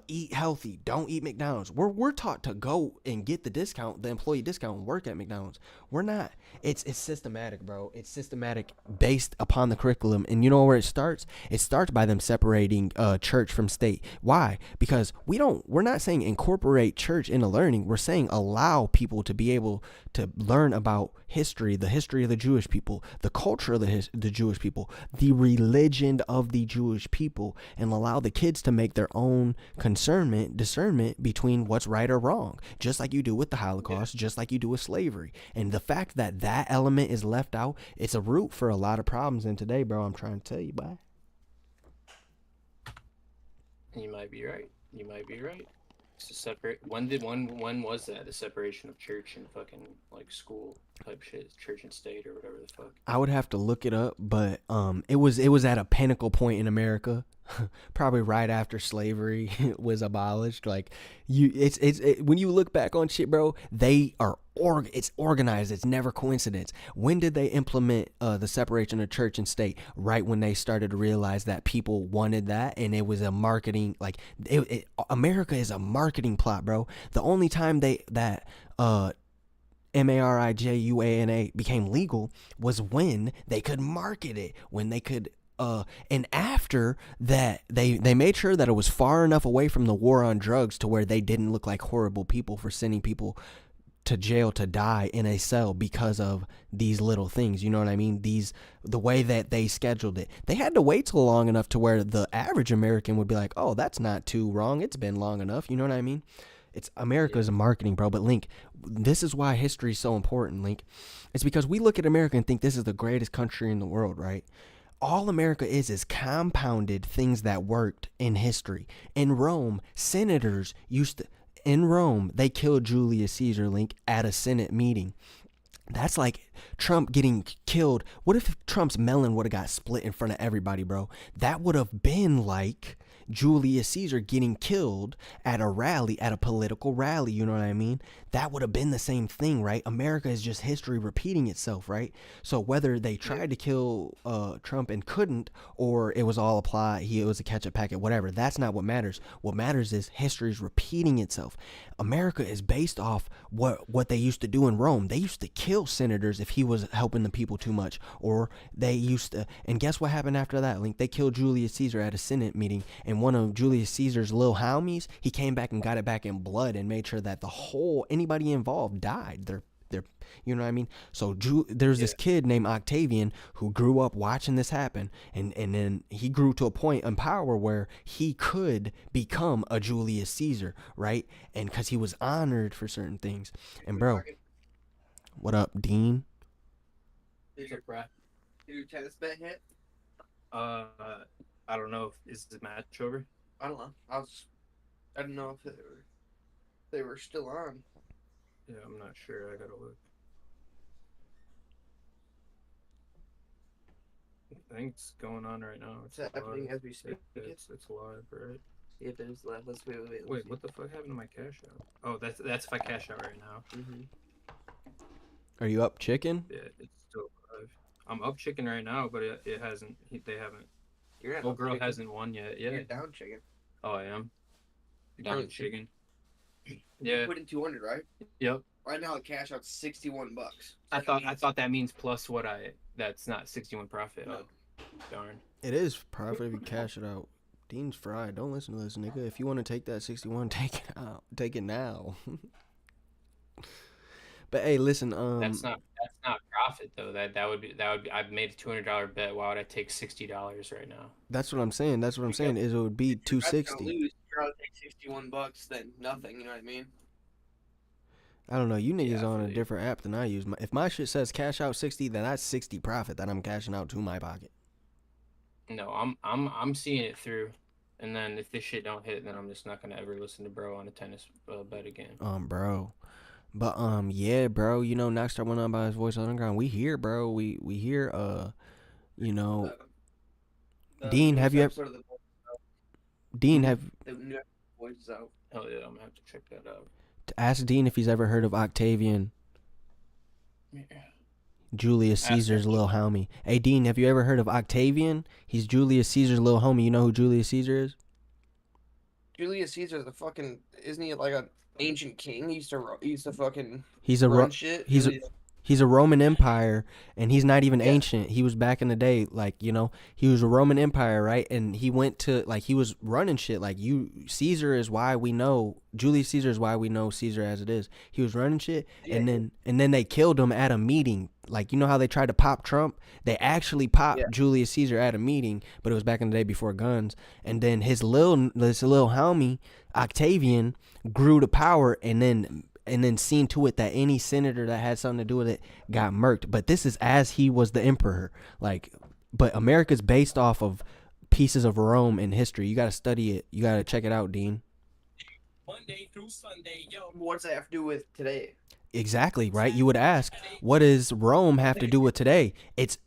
[SPEAKER 3] eat healthy, don't eat McDonald's. We're taught to go and get the employee discount, and work at McDonald's. We're not. It's systematic, bro. It's systematic based upon the curriculum. And you know where it starts? It starts by them separating church from state. Why? Because we're not saying incorporate church into learning. We're saying allow people to be able to learn about history, the history of the Jewish people, the culture of the Jewish people, the religion of the Jewish people, and allow the kids to make their own discernment between what's right or wrong, just like you do with the Holocaust, just like you do with slavery. And the fact that that element is left out, it's a root for a lot of problems in today, bro. I'm trying to tell you, boy.
[SPEAKER 2] you might be right. You might be right. It's a separate. When was that? The separation of church and fucking like school type shit, church and state or whatever the fuck.
[SPEAKER 3] I would have to look it up, but it was at a pinnacle point in America, probably right after slavery was abolished. Like when you look back on shit, bro, it's organized. It's never coincidence. When did they implement the separation of church and state? Right when they started to realize that people wanted that, and it was a marketing America is a marketing plot, bro. The only time that marijuana became legal was when they could market it, when they could and after that they made sure that it was far enough away from the war on drugs to where they didn't look like horrible people for sending people to jail to die in a cell because of these little things. You know what I mean? The way that they scheduled it. They had to wait till long enough to where the average American would be like, oh, that's not too wrong. It's been long enough. You know what I mean? It's America's marketing, bro. But Link, this is why history is so important, Link. It's because we look at America and think this is the greatest country in the world, right? All America is compounded things that worked in history. In Rome, senators in Rome, they killed Julius Caesar, Link, at a Senate meeting. That's like Trump getting killed. What if Trump's melon would have got split in front of everybody, bro? That would have been like Julius Caesar getting killed at a rally, at a political rally. You know what I mean? That would have been the same thing, right? America is just history repeating itself, right? So whether they tried to kill Trump and couldn't, or it was all applied, it was a ketchup packet, whatever, that's not what matters. What matters is history is repeating itself. America is based off what they used to do in Rome. They used to kill senators if he was helping the people too much, or they used to. And guess what happened after that, Link? They killed Julius Caesar at a Senate meeting, and one of Julius Caesar's little homies, he came back and got it back in blood and made sure that anybody involved died. You know what I mean? So there's this kid named Octavian who grew up watching this happen, and then he grew to a point in power where he could become a Julius Caesar, right? And because he was honored for certain things. And bro, what up, Dean?
[SPEAKER 2] What's up, bro?
[SPEAKER 4] Did your tennis bet hit?
[SPEAKER 2] I don't know. Is the match over?
[SPEAKER 4] I don't know. I didn't know if they were still on.
[SPEAKER 2] Yeah, I'm not sure. I gotta look. I think it's going on right now.
[SPEAKER 4] It's happening as we speak.
[SPEAKER 2] It's live, right?
[SPEAKER 4] If it is live, let's wait.
[SPEAKER 2] Wait, what the fuck happened to my cash out? Oh, that's if I cash out right now.
[SPEAKER 4] Mm-hmm.
[SPEAKER 3] Are you up, chicken?
[SPEAKER 2] Yeah, it's still live. I'm up chicken right now, but it hasn't. They haven't.
[SPEAKER 4] You're at
[SPEAKER 2] Old girl hasn't won yet. Yeah.
[SPEAKER 4] You're down chicken.
[SPEAKER 2] Oh, I am.
[SPEAKER 4] You're
[SPEAKER 2] Down chicken. Yeah.
[SPEAKER 4] You put in 200, right?
[SPEAKER 2] Yep.
[SPEAKER 4] Right now, the cash out's $61.
[SPEAKER 2] I thought that means plus what that's not 61 profit.
[SPEAKER 4] No.
[SPEAKER 2] Oh, darn.
[SPEAKER 3] It is profit if you cash it out. Dean's fried. Don't listen to this nigga. If you want to take that 61, take it out. Take it now. But hey, listen.
[SPEAKER 2] That's not profit though. That would be I've made a $200 bet. Why would I take $60 right now?
[SPEAKER 3] That's what I'm saying. That's what I'm saying. Is it would be
[SPEAKER 4] If you're gonna
[SPEAKER 3] 260.
[SPEAKER 4] lose, you'd rather take $61 than nothing. You know what I mean?
[SPEAKER 3] I don't know. You niggas
[SPEAKER 2] Yeah, I
[SPEAKER 3] on a
[SPEAKER 2] feel you.
[SPEAKER 3] different app than I use. If my shit says cash out 60, then that's 60 profit that I'm cashing out to my pocket.
[SPEAKER 2] No, I'm seeing it through, and then if this shit don't hit, then I'm just not gonna ever listen to bro on a tennis bet again.
[SPEAKER 3] Bro. But yeah, bro. You know, knockstar1 unbiased voice underground. We here, bro. We here. You know, Dean, have you ever? Dean, have
[SPEAKER 4] The new voices out.
[SPEAKER 2] Oh yeah, I'm gonna have to check that out.
[SPEAKER 3] ask Dean if he's ever heard of Octavian,
[SPEAKER 2] Yeah.
[SPEAKER 3] Julius
[SPEAKER 2] Ask
[SPEAKER 3] Caesar's
[SPEAKER 2] him.
[SPEAKER 3] little homie. Hey, Dean, have you ever heard of Octavian? He's Julius Caesar's little homie. You know who Julius Caesar is?
[SPEAKER 4] Julius Caesar, the fucking, isn't he like an ancient king? He used to fucking
[SPEAKER 3] He's a
[SPEAKER 4] run shit.
[SPEAKER 3] He's a Roman Empire, and he's not even
[SPEAKER 4] Yeah.
[SPEAKER 3] ancient. He was back in the day, like, you know, he was a Roman Empire, right? And he went to, like, he was running shit. Like, Caesar is why we know, Julius Caesar is why we know Caesar as it is. He was running shit,
[SPEAKER 4] Yeah.
[SPEAKER 3] and then they killed him at a meeting. Like, you know how they tried to pop Trump? They actually popped Julius Caesar at a meeting, but it was back in the day before guns. And then this little homie, Octavian, grew to power, and then seen to it that any senator that had something to do with it got murked. But this is as he was the emperor. Like, but America's based off of pieces of Rome in history. You got to study it. You got to check it out, Dean.
[SPEAKER 4] Monday through Sunday, yo. What's that have to do with today?
[SPEAKER 3] Exactly, right? You would ask, what does Rome have to do with today? It's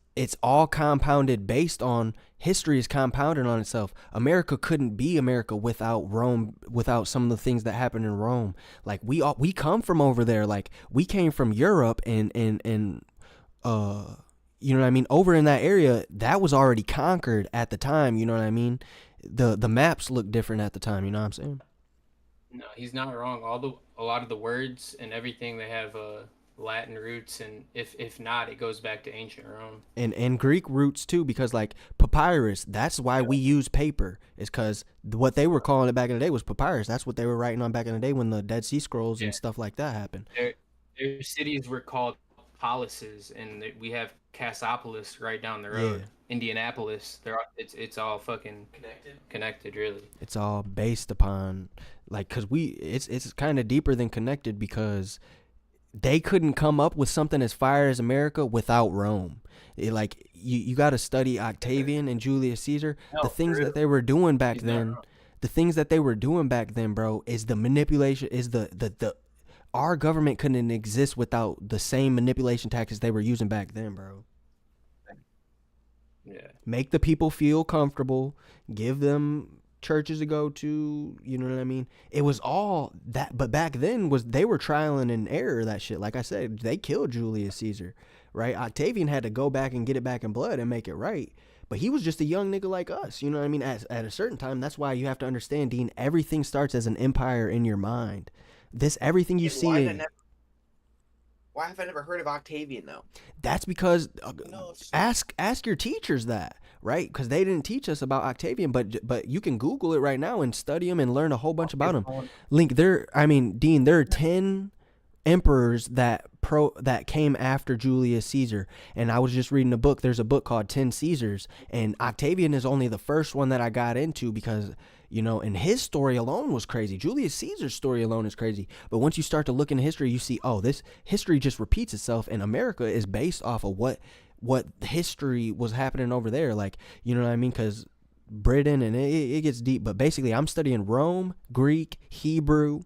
[SPEAKER 3] all compounded based on history is compounded on itself. America couldn't be America without Rome, without some of the things that happened in Rome. Like we come from over there. Like we came from Europe and you know what I mean? Over in that area, that was already conquered at the time, you know what I mean? The maps look different at the time, you know what I'm saying?
[SPEAKER 2] No, he's not wrong. A lot of the words and everything, they have Latin roots, and if not, it goes back to ancient Rome.
[SPEAKER 3] And Greek roots too, because like papyrus, that's why we use paper, is because what they were calling it back in the day was papyrus. That's what they were writing on back in the day when the Dead Sea Scrolls and stuff like that happened.
[SPEAKER 2] Their cities were called polises, and we have Cassopolis right down the road.
[SPEAKER 3] Yeah.
[SPEAKER 2] Indianapolis, it's all fucking connected, really.
[SPEAKER 3] It's all based upon, like, because it's kind of deeper than connected, because they couldn't come up with something as fire as America without Rome. Like you got to study Octavian and Julius Caesar. The things that they were doing back then, bro, is the manipulation, is the our government couldn't exist without the same manipulation tactics they were using back then, bro.
[SPEAKER 2] Yeah.
[SPEAKER 3] Make the people feel comfortable, give them churches to go to, you know what I mean? It was all that, but back then they were trialing and error that shit. Like I said, they killed Julius Caesar, right? Octavian had to go back and get it back in blood and make it right. But he was just a young nigga like us, you know what I mean? At a certain time, that's why you have to understand, Dean, everything starts as an empire in your mind. Everything you see.
[SPEAKER 4] Why have I never heard of Octavian though?
[SPEAKER 3] That's because ask your teachers that, right? Because they didn't teach us about Octavian, but you can Google it right now and study him and learn a whole bunch about him. Dean, there are 10 emperors that came after Julius Caesar, and I was just reading a book. There's a book called 10 Caesars, and Octavian is only the first one that I got into because, you know, and his story alone was crazy. Julius Caesar's story alone is crazy. But once you start to look into history, you see, oh, this history just repeats itself, and America is based off of what history was happening over there. Like, you know what I mean? Because Britain, and it gets deep. But basically, I'm studying Rome, Greek, Hebrew,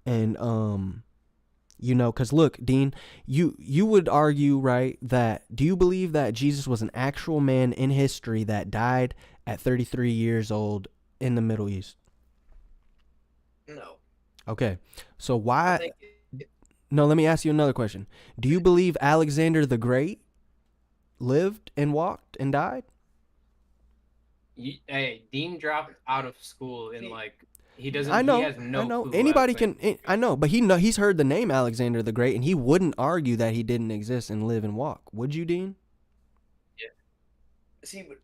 [SPEAKER 3] and you know, because look, Dean, you would argue, right, that do you believe that Jesus was an actual man in history that died at 33 years old in the Middle East?
[SPEAKER 4] No.
[SPEAKER 3] Okay. So why? No, let me ask you another question. Do you believe Alexander the Great lived and walked and died?
[SPEAKER 2] Hey, Dean dropped out of school in like he doesn't.
[SPEAKER 3] I know.
[SPEAKER 2] He has no
[SPEAKER 3] I know.
[SPEAKER 2] clue
[SPEAKER 3] Anybody can. I know, but he's heard the name Alexander the Great, and he wouldn't argue that he didn't exist and live and walk. Would you, Dean?
[SPEAKER 4] Yeah. See, but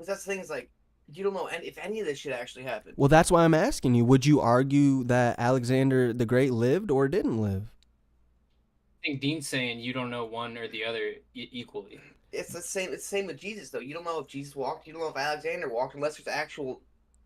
[SPEAKER 4] that's the thing is like you don't know if any of this shit actually happened.
[SPEAKER 3] Well, that's why I'm asking you. Would you argue that Alexander the Great lived or didn't live?
[SPEAKER 2] think Dean's saying you don't know one or the other equally.
[SPEAKER 4] It's the same. It's the same with Jesus, though. You don't know if Jesus walked. You don't know if Alexander walked unless there's actual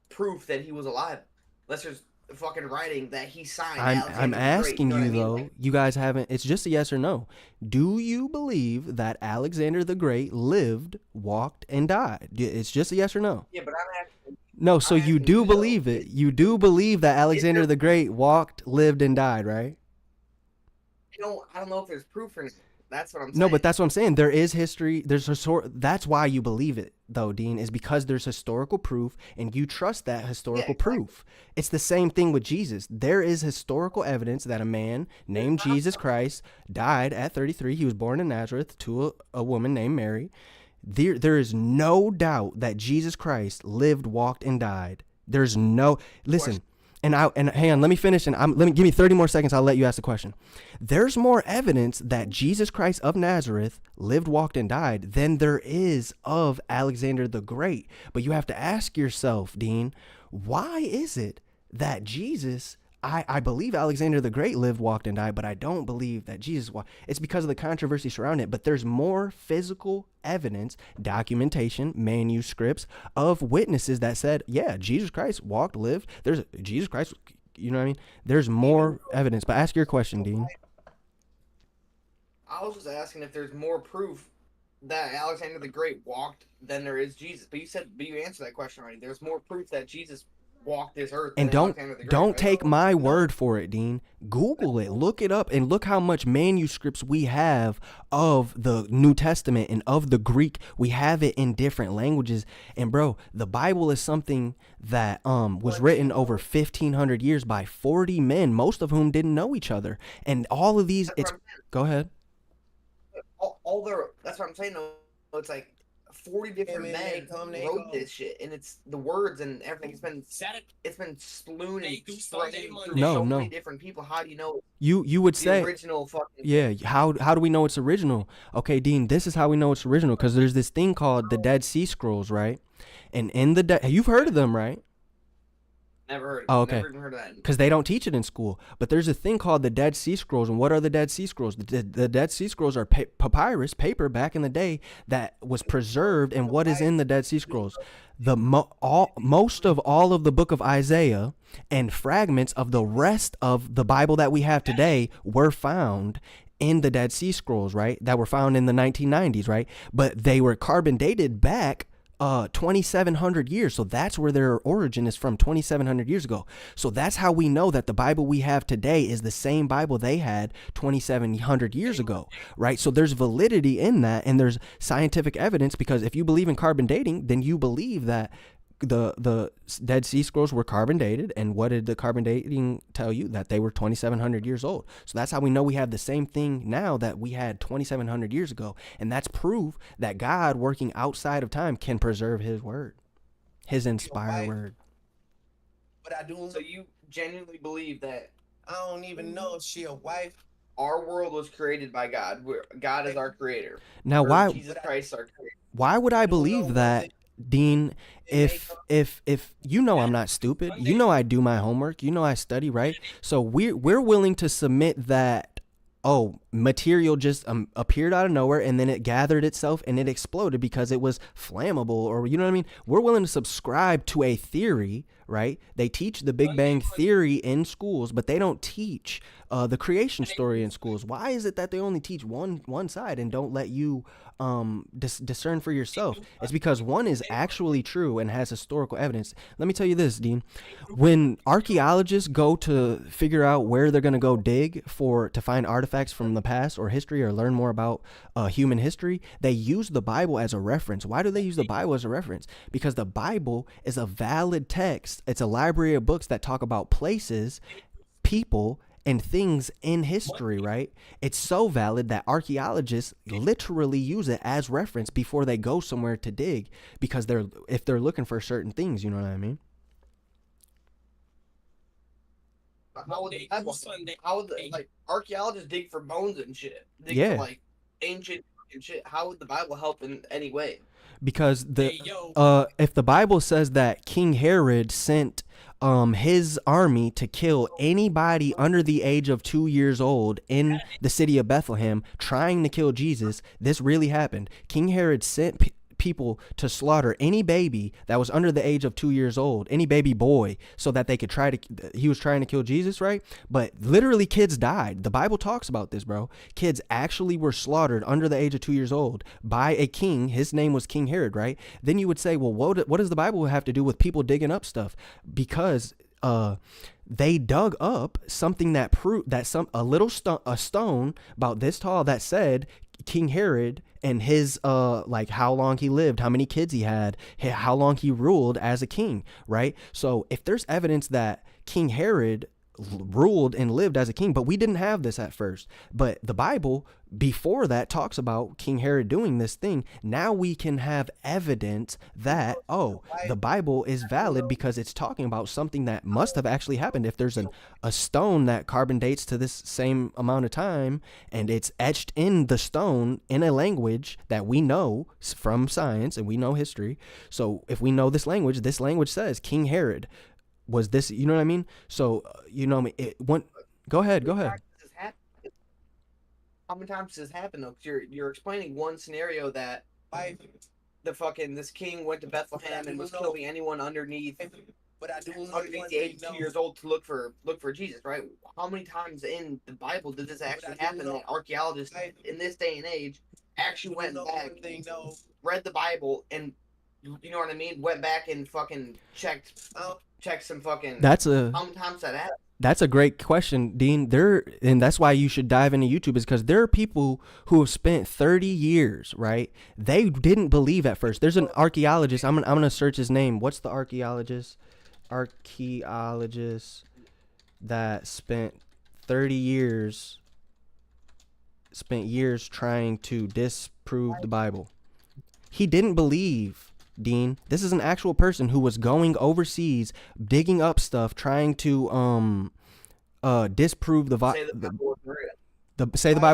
[SPEAKER 4] proof that he was alive. Unless there's fucking writing that he signed.
[SPEAKER 3] I'm
[SPEAKER 4] Alexander the Great,
[SPEAKER 3] asking
[SPEAKER 4] you know
[SPEAKER 3] you
[SPEAKER 4] what I mean?
[SPEAKER 3] though.
[SPEAKER 4] Like,
[SPEAKER 3] You guys haven't. It's just a yes or no. Do you believe that Alexander the Great lived, walked, and died? It's just a yes or no.
[SPEAKER 4] yeah, but I'm asking.
[SPEAKER 3] No, so
[SPEAKER 4] I'm
[SPEAKER 3] you
[SPEAKER 4] asking
[SPEAKER 3] do
[SPEAKER 4] you, though,
[SPEAKER 3] believe it. You do believe that Alexander the Great walked, lived, and died, right?
[SPEAKER 4] I don't know if there's proof or anything. That's what I'm saying.
[SPEAKER 3] No, but that's what I'm saying. There is history. There's a sort. That's why you believe it, though, Dean, is because there's historical proof, and you trust that historical
[SPEAKER 4] exactly.
[SPEAKER 3] proof. It's the same thing with Jesus. There is historical evidence that a man named Jesus Christ died at 33. He was born in Nazareth to a woman named Mary. There is no doubt that Jesus Christ lived, walked, and died. There's no listen. And hang on, let me finish, and give me 30 more seconds. I'll let you ask the question. There's more evidence that Jesus Christ of Nazareth lived, walked, and died than there is of Alexander the Great. But you have to ask yourself, Dean, why is it that Jesus? I believe Alexander the Great lived, walked, and died, but I don't believe that Jesus walked. It's because of the controversy surrounding it. But there's more physical evidence, documentation, manuscripts of witnesses that said, yeah, Jesus Christ walked, lived. There's Jesus Christ, you know what I mean? There's more evidence. But ask your question, Dean.
[SPEAKER 4] I was just asking if there's more proof that Alexander the Great walked than there is Jesus. But you answered that question already. There's more proof that Jesus walk this earth.
[SPEAKER 3] And don't take my word for it, Dean. Google it, look it up, and look how much manuscripts we have of the New Testament and of the Greek. We have it in different languages. And bro, the Bible is something that was written over 1,500 years by 40 men, most of whom didn't know each other. And all of these, go ahead.
[SPEAKER 4] That's what I'm saying. Though, it's like 40 different men wrote this shit, and it's the words and everything. It's been splooned and through so many different people. How do you know?
[SPEAKER 3] You would say
[SPEAKER 4] original fucking.
[SPEAKER 3] Yeah. How do we know it's original? Okay, Dean. This is how we know it's original, because there's this thing called the Dead Sea Scrolls, right? And in you've heard of them, right?
[SPEAKER 4] Never heard.
[SPEAKER 3] Oh, okay.
[SPEAKER 4] Never even heard of that.
[SPEAKER 3] Because they don't teach it in school. But there's a thing called the Dead Sea Scrolls. And what are the Dead Sea Scrolls? The Dead Sea Scrolls are papyrus, paper back in the day that was preserved. And what is in the Dead Sea Scrolls? Most of all of the book of Isaiah and fragments of the rest of the Bible that we have today were found in the Dead Sea Scrolls, right? That were found in the 1990s, right? But they were carbon dated back 2,700 years. So that's where their origin is from, 2,700 years ago. So that's how we know that the Bible we have today is the same Bible they had 2,700 years ago, right? So there's validity in that, and there's scientific evidence, because if you believe in carbon dating, then you believe that the Dead Sea Scrolls were carbon dated. And what did the carbon dating tell you? That they were 2,700 years old. So that's how we know we have the same thing now that we had 2,700 years ago. And that's proof that God, working outside of time, can preserve his word, his inspired word.
[SPEAKER 4] But I do. So you genuinely believe that?
[SPEAKER 1] I don't even know if she a wife.
[SPEAKER 4] Our world was created by God. God is our creator.
[SPEAKER 3] Now, why?
[SPEAKER 4] Jesus Christ, our creator.
[SPEAKER 3] Why would I believe that, Dean? If you know I'm not stupid, you know I do my homework, you know I study, right? So we're willing to submit that, material just appeared out of nowhere, and then it gathered itself and it exploded because it was flammable, or you know what I mean? We're willing to subscribe to a theory, right? They teach the Big Bang Theory in schools, but they don't teach the creation story in schools. Why is it that they only teach one side and don't let you discern for yourself? It's because one is actually true and has historical evidence. Let me tell you this, Dean. When archaeologists go to figure out where they're going to go dig to find artifacts from the past or history, or learn more about human history, they use the Bible as a reference. Why do they use the Bible as a reference? Because the Bible is a valid text. It's a library of books that talk about places, people, and things in history, right? It's so valid that archaeologists literally use it as reference before they go somewhere to dig, because if they're looking for certain things, you know what I mean?
[SPEAKER 4] How would like archaeologists dig for bones and shit? Dig for, like, ancient and shit. How would the Bible help in any way?
[SPEAKER 3] because if the Bible says that King Herod sent his army to kill anybody under the age of 2 years old in the city of Bethlehem, trying to kill Jesus, this really happened. King Herod sent people to slaughter any baby that was under the age of 2 years old, any baby boy, so that they could he was trying to kill Jesus, right? But literally kids died. The Bible talks about this, bro. Kids actually were slaughtered under the age of 2 years old by a king. His name was King Herod, right? Then you would say, well, what does the Bible have to do with people digging up stuff? Because they dug up something that proved that a stone about this tall that said King Herod and his like how long he lived, how many kids he had, how long he ruled as a king, right? So if there's evidence that King Herod ruled and lived as a king, but we didn't have this at first, but the Bible before that talks about King Herod doing this thing. Now we can have evidence that, oh, the Bible is valid because it's talking about something that must have actually happened. If there's a stone that carbon dates to this same amount of time and it's etched in the stone in a language that we know from science and we know history. So if we know this language says King Herod was this, you know what I mean? So, go ahead.
[SPEAKER 4] How many times does this happen though? Because you're explaining one scenario that this king went to Bethlehem and was killing anyone underneath the age of 2 years old to look for Jesus, right? How many times in the Bible did this actually happen? That archaeologists in this day and age actually went back, read the Bible, and you know what I mean? Went back and fucking checked some fucking. How many times that happened?
[SPEAKER 3] That's a great question, Dean. And that's why you should dive into YouTube, is because there are people who have spent 30 years, right? They didn't believe at first. There's an archaeologist. I'm gonna search his name. What's the archaeologist? Archaeologist that spent 30 years, trying to disprove the Bible. He didn't believe. Dean, this is an actual person who was going overseas, digging up stuff, trying to disprove the Bible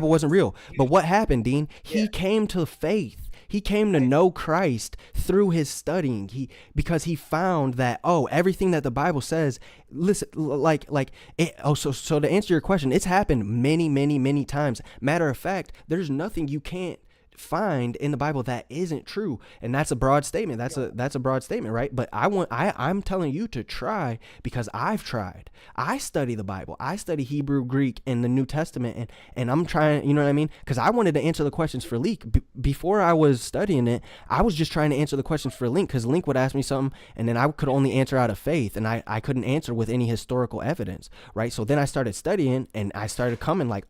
[SPEAKER 3] wasn't real. But what happened, Dean? He came to faith. He came to know Christ through his studying. Because he found that, everything that the Bible says, listen, so to answer your question, it's happened many, many, many times. Matter of fact, there's nothing you can't find in the Bible that isn't true, and that's a broad statement. That's a broad statement, right? But I'm telling you to try, because I've tried. I study the Bible. I study Hebrew, Greek, and the New Testament, and I'm trying. You know what I mean? Because I wanted to answer the questions for Link before I was studying it. I was just trying to answer the questions for Link, because Link would ask me something, and then I could only answer out of faith, and I couldn't answer with any historical evidence, right? So then I started studying, and I started coming like,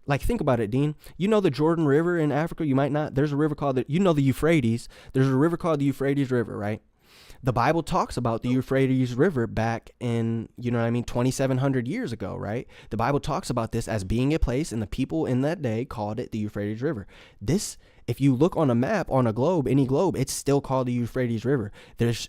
[SPEAKER 3] like, think about it, Dean. You know the Jordan River in Africa? You might not. There's a river called the Euphrates. There's a river called the Euphrates River, right? The Bible talks about the Euphrates River back in, 2,700 years ago, right? The Bible talks about this as being a place, and the people in that day called it the Euphrates River. This, if you look on a map, on a globe, any globe, it's still called the Euphrates River. It's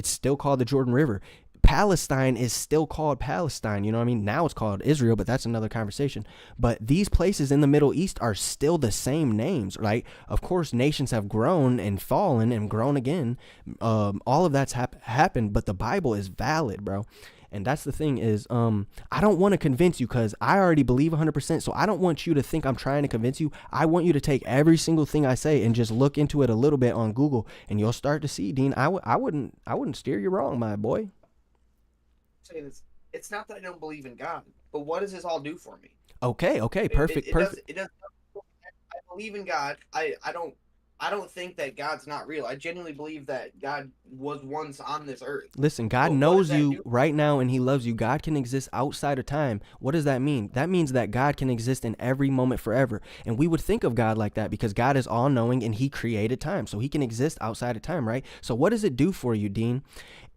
[SPEAKER 3] still called the Jordan River. Palestine is still called Palestine, you know what I mean? Now it's called Israel, but that's another conversation. But these places in the Middle East are still the same names, right? Of course, nations have grown and fallen and grown again. All of that's happened, but the Bible is valid, bro. And that's the thing is, I don't want to convince you, because I already believe 100%. So I don't want you to think I'm trying to convince you. I want you to take every single thing I say and just look into it a little bit on Google, and you'll start to see, Dean. I wouldn't steer you wrong, my boy.
[SPEAKER 4] Say this. It's not that I don't believe in God, but what does this all do for me?
[SPEAKER 3] Okay, perfect.
[SPEAKER 4] It does. I believe in God. I don't think that God's not real. I genuinely believe that God was once on this earth.
[SPEAKER 3] Listen, God knows you right now, and he loves you. God can exist outside of time. What does that mean? That means that God can exist in every moment forever. And we would think of God like that because God is all knowing and he created time. So he can exist outside of time, right? So what does it do for you, Dean?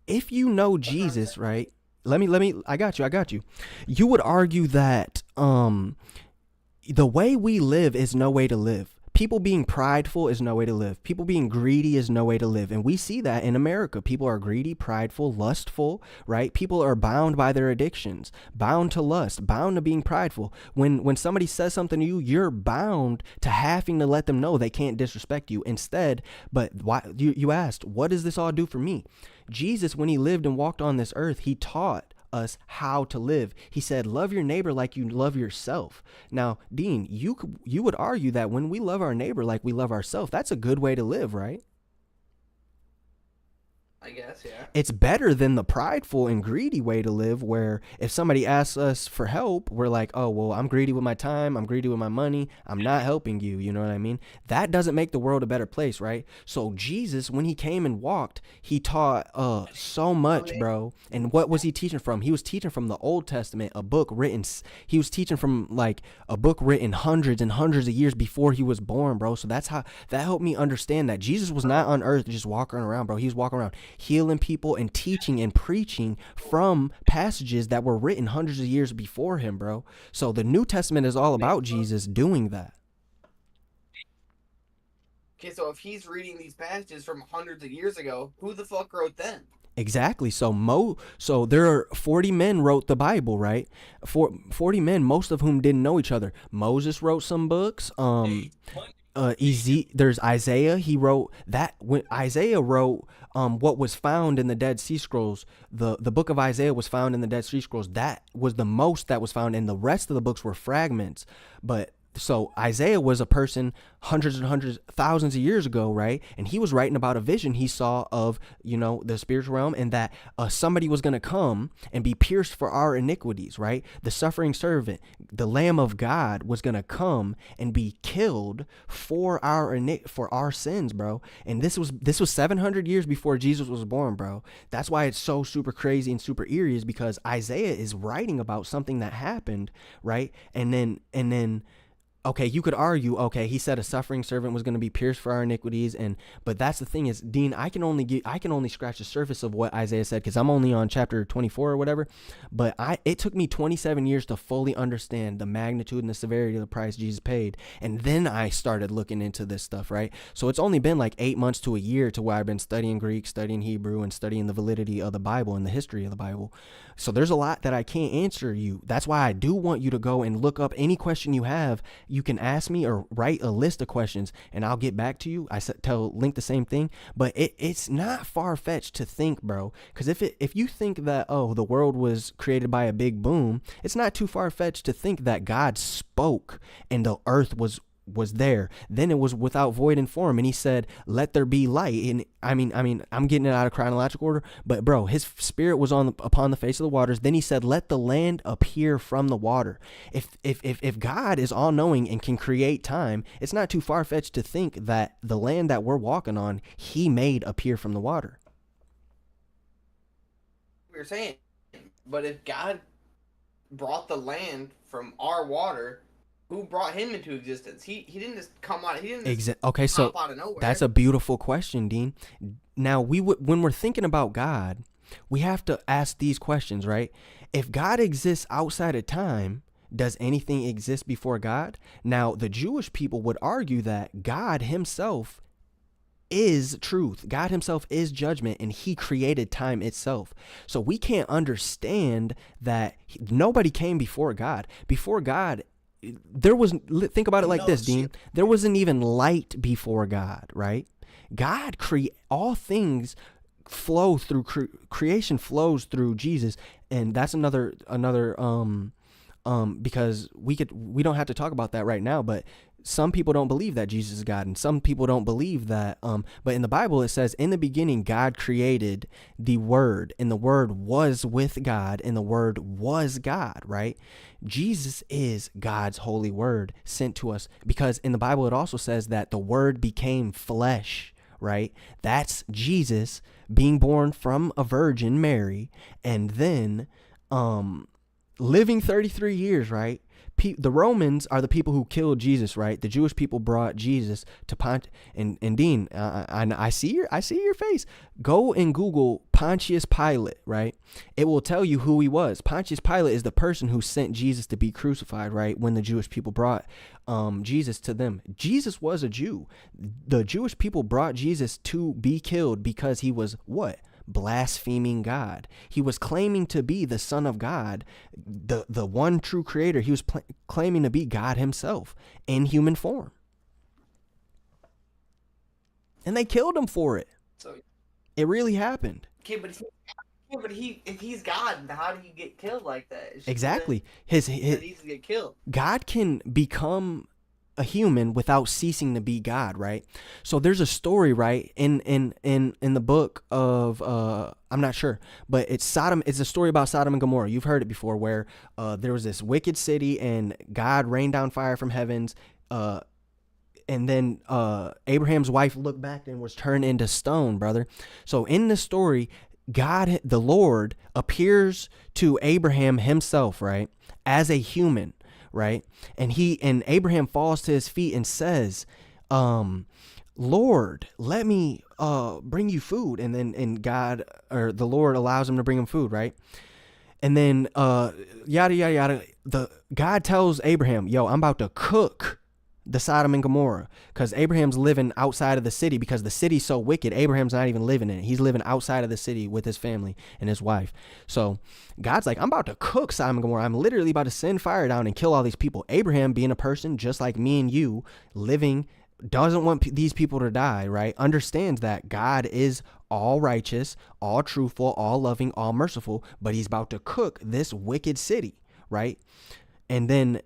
[SPEAKER 3] If you know Jesus, right? I got you. You would argue that the way we live is no way to live, People being prideful is no way to live. People being greedy is no way to live. And we see that in America. People are greedy, prideful, lustful, right? People are bound by their addictions, bound to lust, bound to being prideful. When somebody says something to you, you're bound to having to let them know they can't disrespect you. Instead, but why you asked, what does this all do for me? Jesus, when he lived and walked on this earth, he taught us how to live. He said, love your neighbor like you love yourself. Now, Dean, you would argue that when we love our neighbor like we love ourselves, that's a good way to live, right?
[SPEAKER 4] I guess, yeah.
[SPEAKER 3] It's better than the prideful and greedy way to live, where if somebody asks us for help, we're like, oh, well, I'm greedy with my time, I'm greedy with my money, I'm not helping you, you know what I mean? That doesn't make the world a better place, right? So Jesus, when he came and walked, he taught so much, bro. And what was he teaching from? He was teaching from the Old Testament, a book written, he was teaching from like a book written hundreds and hundreds of years before he was born, bro. So that's how, that helped me understand that Jesus was not on earth just walking around, bro. He was walking around healing people and teaching and preaching from passages that were written hundreds of years before him, bro. So the New Testament is all about Jesus doing that.
[SPEAKER 4] Okay, so if he's reading these passages from hundreds of years ago, who the fuck wrote them?
[SPEAKER 3] Exactly. So so there are 40 men wrote the Bible, right? 40 men, most of whom didn't know each other. Moses wrote some books. There's Isaiah. He wrote that. When Isaiah wrote what was found in the Dead Sea Scrolls, the book of Isaiah was found in the Dead Sea Scrolls. That was the most that was found, and the rest of the books were fragments. But so Isaiah was a person hundreds and hundreds, thousands of years ago, right? And he was writing about a vision he saw of, you know, the spiritual realm, and that somebody was going to come and be pierced for our iniquities, right? The suffering servant, the Lamb of God, was going to come and be killed for our sins, bro. And this was 700 years before Jesus was born, bro. That's why it's so super crazy and super eerie, is because Isaiah is writing about something that happened, right? And then okay, you could argue, okay, he said a suffering servant was going to be pierced for our iniquities, but that's the thing is, Dean, I can only scratch the surface of what Isaiah said, because I'm only on chapter 24 or whatever. But it took me 27 years to fully understand the magnitude and the severity of the price Jesus paid, and then I started looking into this stuff, right? So it's only been like 8 months to a year to where I've been studying Greek, studying Hebrew, and studying the validity of the Bible and the history of the Bible. So there's a lot that I can't answer you. That's why I do want you to go and look up any question you have. You can ask me or write a list of questions and I'll get back to you. I tell Link the same thing, but it's not far-fetched to think, bro. Because if you think that, oh, the world was created by a big boom, it's not too far-fetched to think that God spoke and the earth was there. Then it was without void and form, and he said, let there be light. And I mean I'm getting it out of chronological order, but bro, his spirit was upon the face of the waters. Then he said, let the land appear from the water. If God is all knowing and can create time, it's not too far-fetched to think that the land that we're walking on, he made appear from the water.
[SPEAKER 4] We were saying, but if God brought the land from our water, who brought him into existence? He didn't just come out. He didn't just
[SPEAKER 3] okay, so
[SPEAKER 4] pop out of nowhere.
[SPEAKER 3] That's a beautiful question, Dean. Now when we're thinking about God, we have to ask these questions, right? If God exists outside of time, does anything exist before God? Now, the Jewish people would argue that God himself is truth. God himself is judgment, and he created time itself. So we can't understand that nobody came before God. Before God, there was, think about it like this, Dean. There wasn't even light before God, right? God all things flow through creation, flows through Jesus, and that's another because we don't have to talk about that right now, but some people don't believe that Jesus is God, and some people don't believe that. But in the Bible, it says, in the beginning, God created the Word, and the Word was with God, and the Word was God, right? Jesus is God's holy Word sent to us, because in the Bible, it also says that the Word became flesh, right? That's Jesus being born from a virgin, Mary, and then living 33 years, right? the Romans are the people who killed Jesus, right? The Jewish people brought Jesus to and Dean, I see your face. Go and Google Pontius Pilate, right? It will tell you who he was. Pontius Pilate is the person who sent Jesus to be crucified, right? When the Jewish people brought Jesus to them. Jesus was a Jew. The Jewish people brought Jesus to be killed because he was what? Blaspheming God. He was claiming to be the Son of God, the one true creator. He was claiming to be God himself in human form. And they killed him for it.
[SPEAKER 4] So
[SPEAKER 3] it really happened.
[SPEAKER 4] Okay, but if he's God, how do you get killed like that?
[SPEAKER 3] Exactly.
[SPEAKER 4] His easy to get killed.
[SPEAKER 3] God can become a human without ceasing to be God, right? So there's a story, right, in the book of I'm not sure, but it's Sodom. It's a story about Sodom and Gomorrah. You've heard it before, where there was this wicked city and God rained down fire from heavens, and then Abraham's wife looked back and was turned into stone, brother. So in this story, God, the Lord, appears to Abraham himself, right, as a human, right? And Abraham falls to his feet and says, Lord, let me bring you food. And then God, or the Lord, allows him to bring him food, right? And then yada yada yada. God tells Abraham, yo, I'm about to cook the Sodom and Gomorrah, because Abraham's living outside of the city because the city's so wicked. Abraham's not even living in it. He's living outside of the city with his family and his wife. So God's like, I'm about to cook Sodom and Gomorrah. I'm literally about to send fire down and kill all these people. Abraham, being a person just like me and you, living, doesn't want these people to die, right? Understands that God is all righteous, all truthful, all loving, all merciful, but he's about to cook this wicked city, right? And then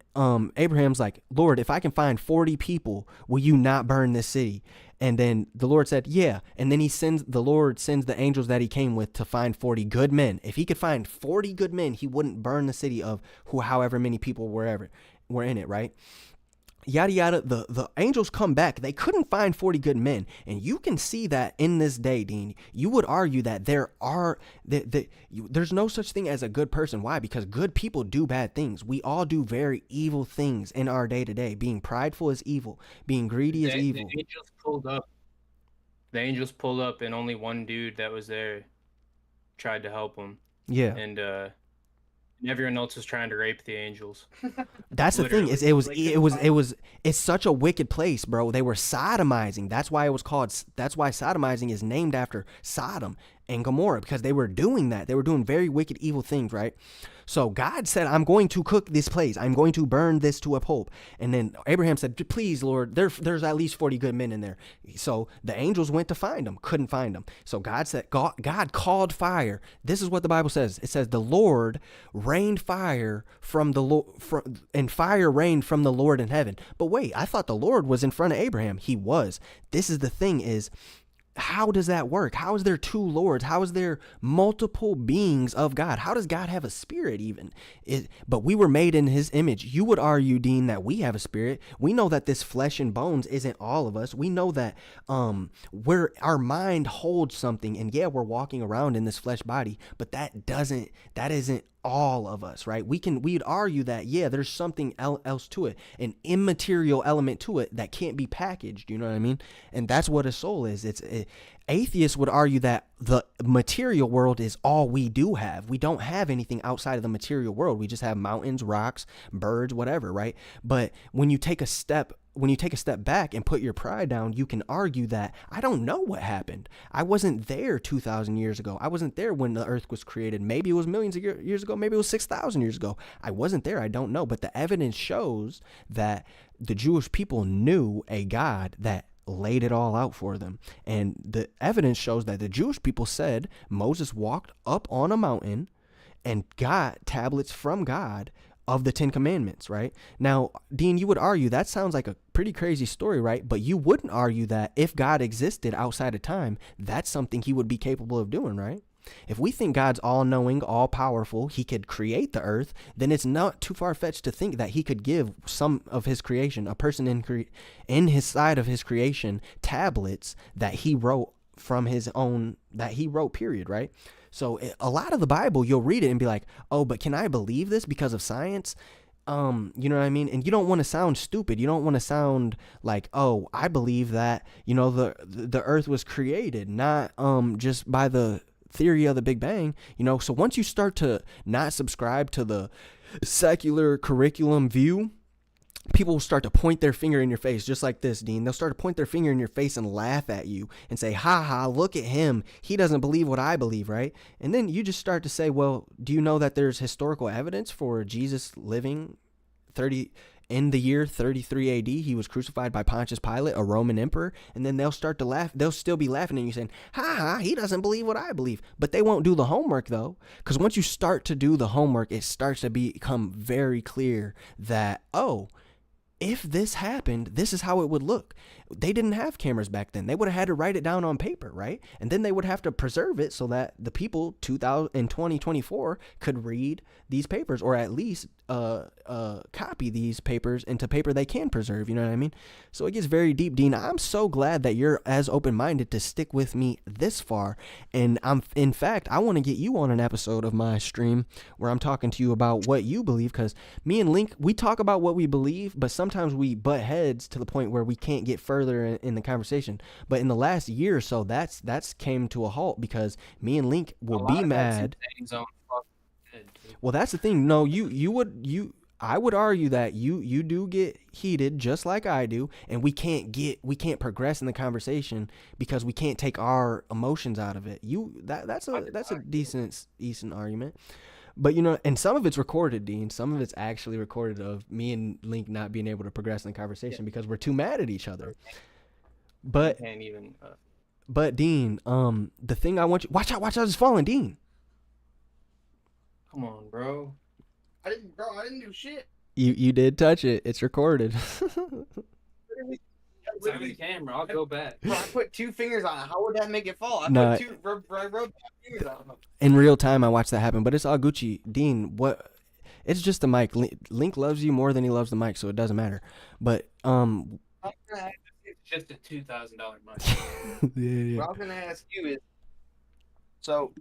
[SPEAKER 3] Abraham's like, Lord, if I can find 40 people, will you not burn this city? And then the Lord said, yeah. And then the Lord sends the angels that he came with to find 40 good men. If he could find 40 good men, he wouldn't burn the city of however many people were in it, right? Yada yada. The angels come back. They couldn't find 40 good men, and you can see that in this day, Dean. You would argue that there's no such thing as a good person. Why? Because good people do bad things. We all do very evil things in our day to day. Being prideful is evil. Being greedy is evil.
[SPEAKER 2] The angels pulled up. The angels pulled up, and only one dude that was there tried to help him.
[SPEAKER 3] Yeah.
[SPEAKER 2] And everyone else was trying to rape the angels.
[SPEAKER 3] That's
[SPEAKER 2] Literally.
[SPEAKER 3] the thing. It's such a wicked place, bro. They were sodomizing. That's why sodomizing is named after Sodom and Gomorrah, because they were doing that. They were doing very wicked, evil things, right? So God said, I'm going to cook this place. I'm going to burn this to a pulp. And then Abraham said, please, Lord, there's at least 40 good men in there. So the angels went to find them, couldn't find them. So God called fire. This is what the Bible says. It says the Lord rained fire and fire rained from the Lord in heaven. But wait, I thought the Lord was in front of Abraham. He was. This is the thing is, how does that work? How is there two lords? How is there multiple beings of God? How does God have a spirit even? But we were made in his image. You would argue, Dean, that we have a spirit. We know that this flesh and bones isn't all of us. We know that our mind holds something, and yeah, we're walking around in this flesh body, but that isn't all of us, right? We'd argue that, yeah, there's something else to it, an immaterial element to it that can't be packaged, you know what I mean? And that's what a soul is. Atheists would argue that the material world is all we do have. We don't have anything outside of the material world. We just have mountains, rocks, birds, whatever, right? But when you take a step back and put your pride down, you can argue that I don't know what happened. I wasn't there 2,000 years ago. I wasn't there when the earth was created. Maybe it was millions of years ago. Maybe it was 6,000 years ago. I wasn't there. I don't know. But the evidence shows that the Jewish people knew a God that laid it all out for them. And the evidence shows that the Jewish people said Moses walked up on a mountain and got tablets from God of the 10 Commandments, right? Now, Dean, you would argue that sounds like a pretty crazy story, right? But you wouldn't argue that if God existed outside of time, that's something he would be capable of doing, right? If we think God's all-knowing, all-powerful, he could create the earth, then it's not too far-fetched to think that he could give some of his creation, a person in his side of his creation, tablets that he wrote from his own, period, right? So a lot of the Bible, you'll read it and be like, oh, but can I believe this because of science? you know what I mean? And you don't want to sound stupid. You don't want to sound like, oh, I believe that, the earth was created, not just by the theory of the Big Bang, So once you start to not subscribe to the secular curriculum view, people will start to point their finger in your face, just like this, Dean. They'll start to point their finger in your face and laugh at you and say, ha ha, look at him. He doesn't believe what I believe, right? And then you just start to say, well, do you know that there's historical evidence for Jesus living in the year 33 AD? He was crucified by Pontius Pilate, a Roman emperor. And then they'll start to laugh. They'll still be laughing at you saying, ha ha, he doesn't believe what I believe. But they won't do the homework, though. Because once you start to do the homework, it starts to become very clear that, oh, if this happened, this is how it would look. They didn't have cameras back then. They would have had to write it down on paper, right? And then they would have to preserve it so that the people in 2024 could read these papers, or at least copy these papers into paper they can preserve. You know what I mean? So it gets very deep, Dean. I'm so glad that you're as open-minded to stick with me this far. And in fact, I want to get you on an episode of my stream where I'm talking to you about what you believe, because me and Link, we talk about what we believe, but sometimes we butt heads to the point where we can't get further in the conversation. But in the last year or so, that's came to a halt because me and Link will be mad. Well, that's the thing. No, I would argue that you do get heated just like I do, and we can't progress in the conversation because we can't take our emotions out of it. That's a decent argument. But and some of it's recorded, Dean. Some of it's actually recorded of me and Link not being able to progress in the conversation because we're too mad at each other. But
[SPEAKER 2] can't even.
[SPEAKER 3] But Dean, the thing I want you watch out, it's falling, Dean.
[SPEAKER 2] Come on, bro.
[SPEAKER 4] I didn't do shit.
[SPEAKER 3] You did touch it. It's recorded.
[SPEAKER 2] Turn the camera. I'll go back.
[SPEAKER 4] Bro, I put 2 fingers on it. How would that make it fall? I
[SPEAKER 3] No.
[SPEAKER 4] wrote 2 fingers on it.
[SPEAKER 3] In real time, I watched that happen, but it's all Gucci. Dean, what? It's just the mic. Link loves you more than he loves the mic, so it doesn't matter. But
[SPEAKER 2] It's just a $2,000 mic.
[SPEAKER 3] yeah.
[SPEAKER 4] What I was gonna ask you is, so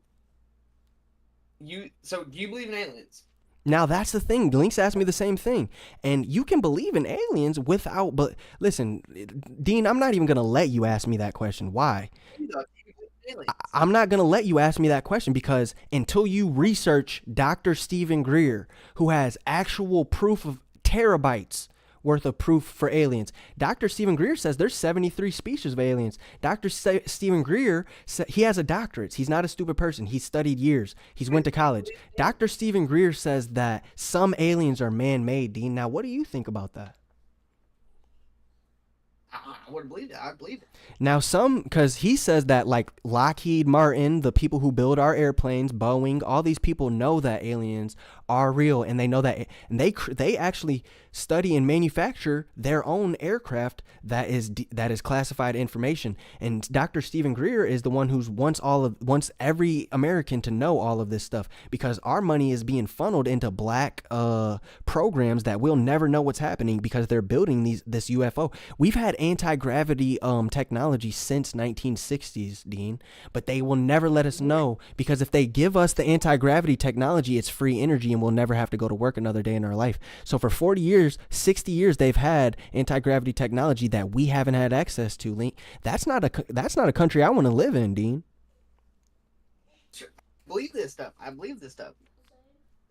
[SPEAKER 4] do you believe in aliens?
[SPEAKER 3] Now that's the thing. Link's asked me the same thing, and you can believe in aliens without. But listen, Dean, I'm not even gonna let you ask me that question. Why? I'm not going to let you ask me that question because until you research Dr. Stephen Greer, who has actual proof of terabytes worth of proof for aliens. Dr. Stephen Greer says there's 73 species of aliens. Dr. Stephen Greer, he has a doctorate. He's not a stupid person. He's studied years. He's went to college. Dr. Stephen Greer says that some aliens are man-made, Dean. Now, what do you think about that?
[SPEAKER 4] I wouldn't believe that. I believe it.
[SPEAKER 3] Now, because he says that like Lockheed Martin, the people who build our airplanes, Boeing, all these people know that aliens are real, and they know that, and they actually study and manufacture their own aircraft that is classified information. And Dr. Stephen Greer is the one who's wants every American to know all of this stuff because our money is being funneled into black programs that we'll never know what's happening because they're building this UFO. We've had anti-gravity technology since 1960s, Dean, but they will never let us know because if they give us the anti-gravity technology, it's free energy and we'll never have to go to work another day in our life. So for 40 years, 60 years, they've had anti-gravity technology that we haven't had access to. Link, that's not a country I want to live in, Dean.
[SPEAKER 4] I believe this stuff.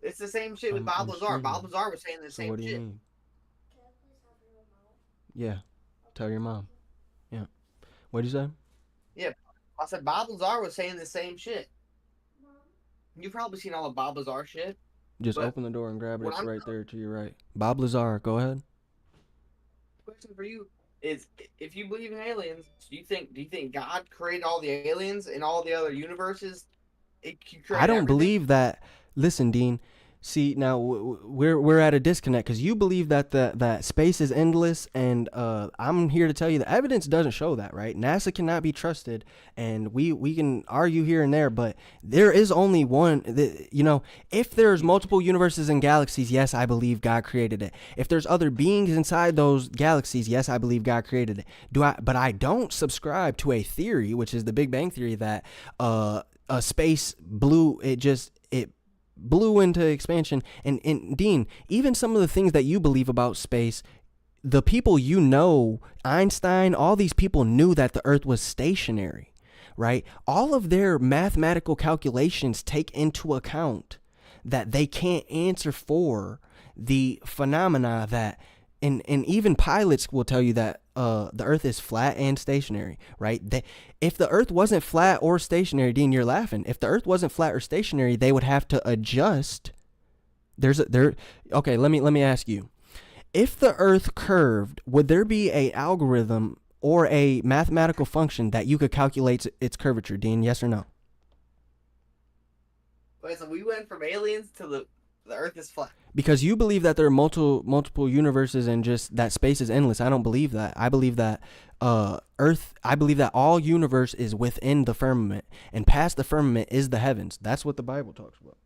[SPEAKER 4] It's the same shit with Bob Lazar. Bob Lazar was saying the same shit.
[SPEAKER 3] What do you mean? Yeah, tell your mom. Yeah. What'd you say?
[SPEAKER 4] Yeah, I said Bob Lazar was saying the same shit. You've probably seen all of Bob Lazar shit.
[SPEAKER 3] Just open the door and grab it. It's right there to your right. Bob Lazar, go ahead.
[SPEAKER 4] Question for you is: if you believe in aliens, do you think God created all the aliens in all the other universes?
[SPEAKER 3] I don't believe that. Listen, Dean. See, now we're at a disconnect because you believe that that space is endless, and I'm here to tell you the evidence doesn't show that, right? NASA cannot be trusted, and we can argue here and there, but there is only one. If there's multiple universes and galaxies, yes, I believe God created it. If there's other beings inside those galaxies, yes, I believe God created it. But I don't subscribe to a theory, which is the Big Bang theory, that a space blew. blew into expansion. And Dean, even some of the things that you believe about space, the people you know, Einstein, all these people knew that the Earth was stationary, right? All of their mathematical calculations take into account that they can't answer for the phenomena that, and even pilots will tell you that the Earth is flat and stationary, right? If the Earth wasn't flat or stationary, Dean, you're laughing. If the Earth wasn't flat or stationary, they would have to adjust. Okay, let me ask you. If the Earth curved, would there be a algorithm or a mathematical function that you could calculate its curvature, Dean? Yes or no?
[SPEAKER 4] Wait, so we went from aliens to the Earth is flat.
[SPEAKER 3] Because you believe that there are multiple universes and just that space is endless. I don't believe that. I believe that I believe that all universe is within the firmament, and past the firmament is the heavens. That's what the Bible talks about.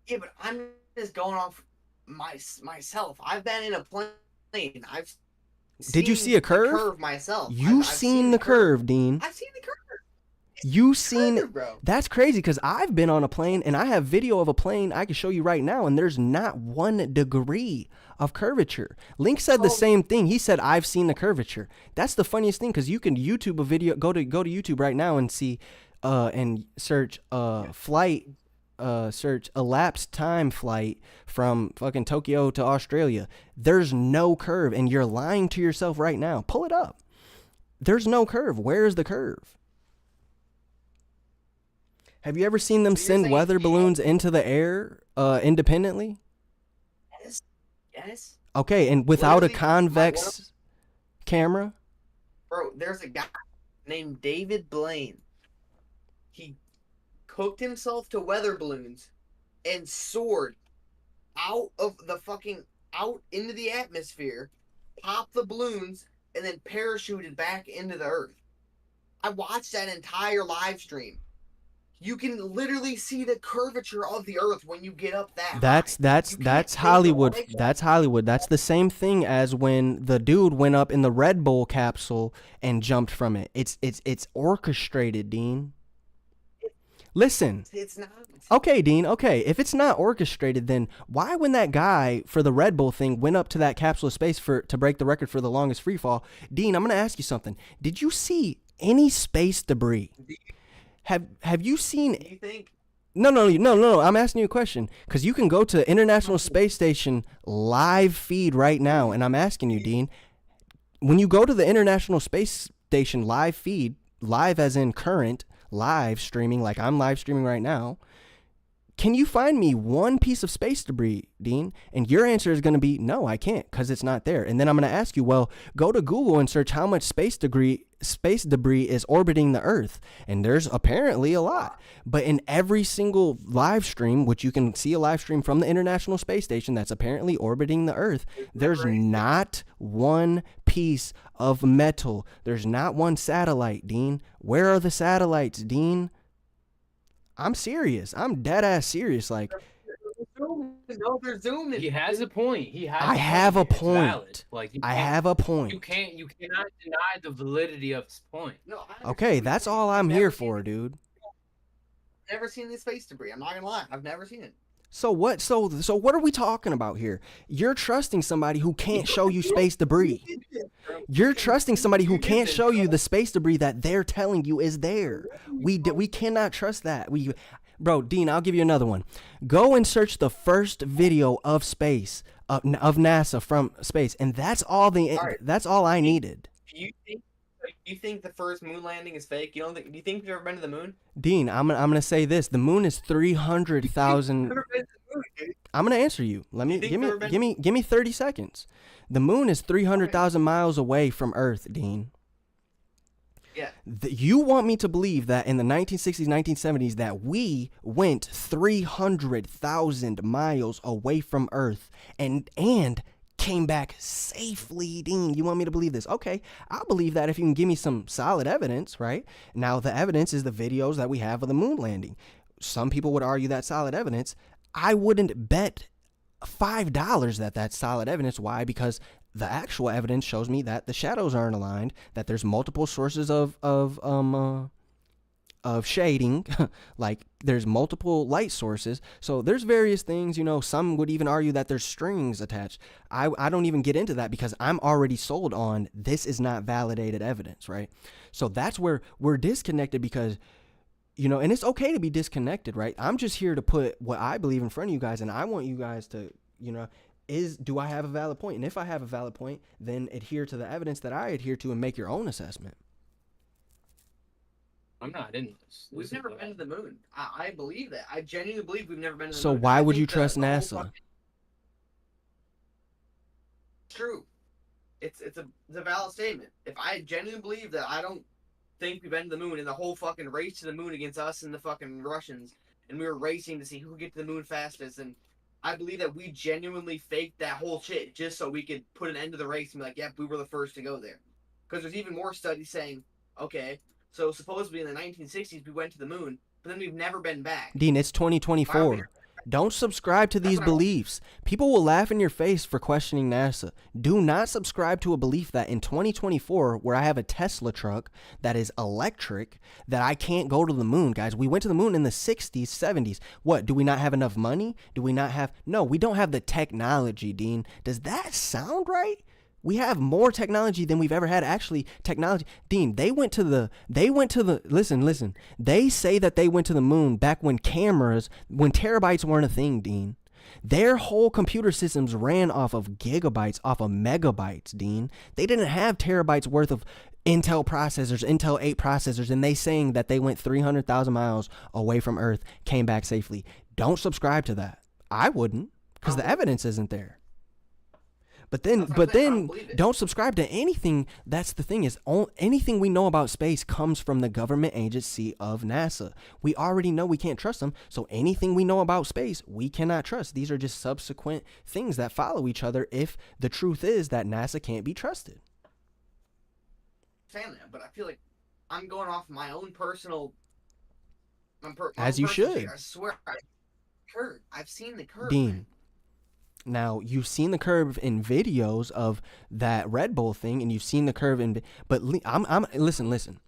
[SPEAKER 4] Yeah, but I'm just going off myself. I've been in a plane.
[SPEAKER 3] Did you see a curve?
[SPEAKER 4] The curve myself.
[SPEAKER 3] You've seen the curve, Dean.
[SPEAKER 4] I've seen the curve.
[SPEAKER 3] You've seen
[SPEAKER 4] curve, bro.
[SPEAKER 3] That's crazy because I've been on a plane and I have video of a plane I can show you right now, and there's not 1 degree of curvature. Link said the same thing. He said, I've seen the curvature. That's the funniest thing, because you can YouTube a video, go to YouTube right now and see and search flight, search elapsed time flight from fucking Tokyo to Australia. There's no curve, and you're lying to yourself right now. Pull it up. There's no curve. Where is the curve? Have you ever seen them send weather balloons into the air independently?
[SPEAKER 4] Yes.
[SPEAKER 3] Okay, and without a convex camera?
[SPEAKER 4] Bro, there's a guy named David Blaine. He hooked himself to weather balloons and soared out into the atmosphere, popped the balloons, and then parachuted back into the Earth. I watched that entire live stream. You can literally see the curvature of the Earth when you get up that high.
[SPEAKER 3] That's Hollywood. That's Hollywood. That's the same thing as when the dude went up in the Red Bull capsule and jumped from it. It's orchestrated, Dean. Listen.
[SPEAKER 4] It's not.
[SPEAKER 3] Okay, Dean. Okay, if it's not orchestrated, then why, when that guy for the Red Bull thing went up to that capsule of space to break the record for the longest free fall? Dean, I'm gonna ask you something. Did you see any space debris? Have you seen?
[SPEAKER 4] Do you think?
[SPEAKER 3] No. I'm asking you a question because you can go to the International Space Station live feed right now, and I'm asking you, Dean, when you go to the International Space Station live feed, live as in current, live streaming, like I'm live streaming right now, can you find me one piece of space debris, Dean? And your answer is going to be no, I can't, because it's not there. And then I'm going to ask you, well, go to Google and search how much space debris is orbiting the Earth, and there's apparently a lot. But in every single live stream, which you can see a live stream from the International Space Station that's apparently orbiting the Earth, there's not one piece of metal. There's not one satellite, Dean. Where are the satellites, Dean? I'm serious. I'm dead ass serious. Like,
[SPEAKER 4] no, they're zooming.
[SPEAKER 2] He has a point.
[SPEAKER 3] I have a point. I have a point.
[SPEAKER 2] You cannot deny the validity of his point.
[SPEAKER 4] No.
[SPEAKER 3] Okay, that's all I'm here for, dude.
[SPEAKER 4] Never seen this space debris. I'm not gonna lie. I've never seen it.
[SPEAKER 3] So what? So what are we talking about here? You're trusting somebody who can't show you space debris. You're trusting somebody who can't show you the space debris that they're telling you is there. We cannot trust that. Bro, Dean, I'll give you another one. Go and search the first video of space, of NASA from space, and that's all that's all I needed.
[SPEAKER 4] You think the first moon landing is fake? Do you think you've ever been to the moon?
[SPEAKER 3] Dean, I'm gonna say this: the moon is 300,000. I'm gonna answer you. Give me 30 seconds. The moon is 300,000 miles away from Earth, Dean.
[SPEAKER 4] Yeah.
[SPEAKER 3] You want me to believe that in the 1960s, 1970s, that we went 300,000 miles away from Earth and came back safely, Dean? You want me to believe this? Okay, I'll believe that if you can give me some solid evidence, right? Now, the evidence is the videos that we have of the moon landing. Some people would argue that's solid evidence. I wouldn't bet $5 that that's solid evidence. Why? Because the actual evidence shows me that the shadows aren't aligned, that there's multiple sources of of shading. Like there's multiple light sources. So there's various things, some would even argue that there's strings attached. I don't even get into that because I'm already sold on this is not validated evidence, right? So that's where we're disconnected because, and it's okay to be disconnected, right? I'm just here to put what I believe in front of you guys, and I want you guys to, do I have a valid point? And if I have a valid point, then adhere to the evidence that I adhere to and make your own assessment.
[SPEAKER 2] I'm not in this.
[SPEAKER 4] We've never been to the moon. I believe that. I genuinely believe we've never been to the
[SPEAKER 3] So
[SPEAKER 4] moon.
[SPEAKER 3] why
[SPEAKER 4] I
[SPEAKER 3] would
[SPEAKER 4] think
[SPEAKER 3] you trust
[SPEAKER 4] the whole
[SPEAKER 3] NASA?
[SPEAKER 4] True. It's a valid statement. If I genuinely believe that I don't think we've been to the moon and the whole fucking race to the moon against us and the fucking Russians, and we were racing to see who could get to the moon fastest, and I believe that we genuinely faked that whole shit just so we could put an end to the race and be like, yep, we were the first to go there. Because there's even more studies saying, okay, so supposedly in the 1960s we went to the moon, but then we've never been back.
[SPEAKER 3] Dean, it's 2024. Don't subscribe to these beliefs. People will laugh in your face for questioning NASA. Do not subscribe to a belief that in 2024, where I have a Tesla truck that is electric, that I can't go to the moon, guys. We went to the moon in the 60s, 70s. What, do we not have enough money? Do we not have... No, we don't have the technology, Dean. Does that sound right? We have more technology than we've ever had. Actually, technology. Dean, they went to the, listen. They say that they went to the moon back when terabytes weren't a thing, Dean. Their whole computer systems ran off of gigabytes, off of megabytes, Dean. They didn't have terabytes worth of Intel processors, Intel 8 processors, and they saying that they went 300,000 miles away from Earth, came back safely. Don't subscribe to that. I wouldn't, because the evidence isn't there. But then don't subscribe to anything. That's the thing, is anything we know about space comes from the government agency of NASA. We already know we can't trust them. So anything we know about space, we cannot trust. These are just subsequent things that follow each other if the truth is that NASA can't be trusted.
[SPEAKER 4] Saying that, but I feel like I'm going off my own personal...
[SPEAKER 3] As you should.
[SPEAKER 4] I swear, I've seen the curve.
[SPEAKER 3] Dean.
[SPEAKER 4] Man.
[SPEAKER 3] Now, you've seen the curve in videos of that Red Bull thing, and you've seen the curve in... But listen.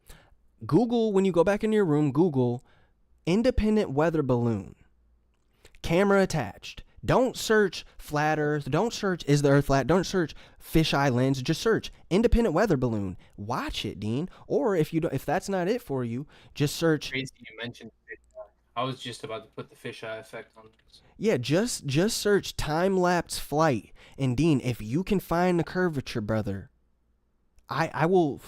[SPEAKER 3] Google, when you go back into your room, Google independent weather balloon. Camera attached. Don't search flat Earth. Don't search is the Earth flat. Don't search fisheye lens. Just search independent weather balloon. Watch it, Dean. Or if that's not it for you, just search...
[SPEAKER 2] Crazy you mentioned fisheye. I was just about to put the fisheye effect on this.
[SPEAKER 3] Yeah, just search time-lapse flight. And Dean, if you can find the curvature, brother, I will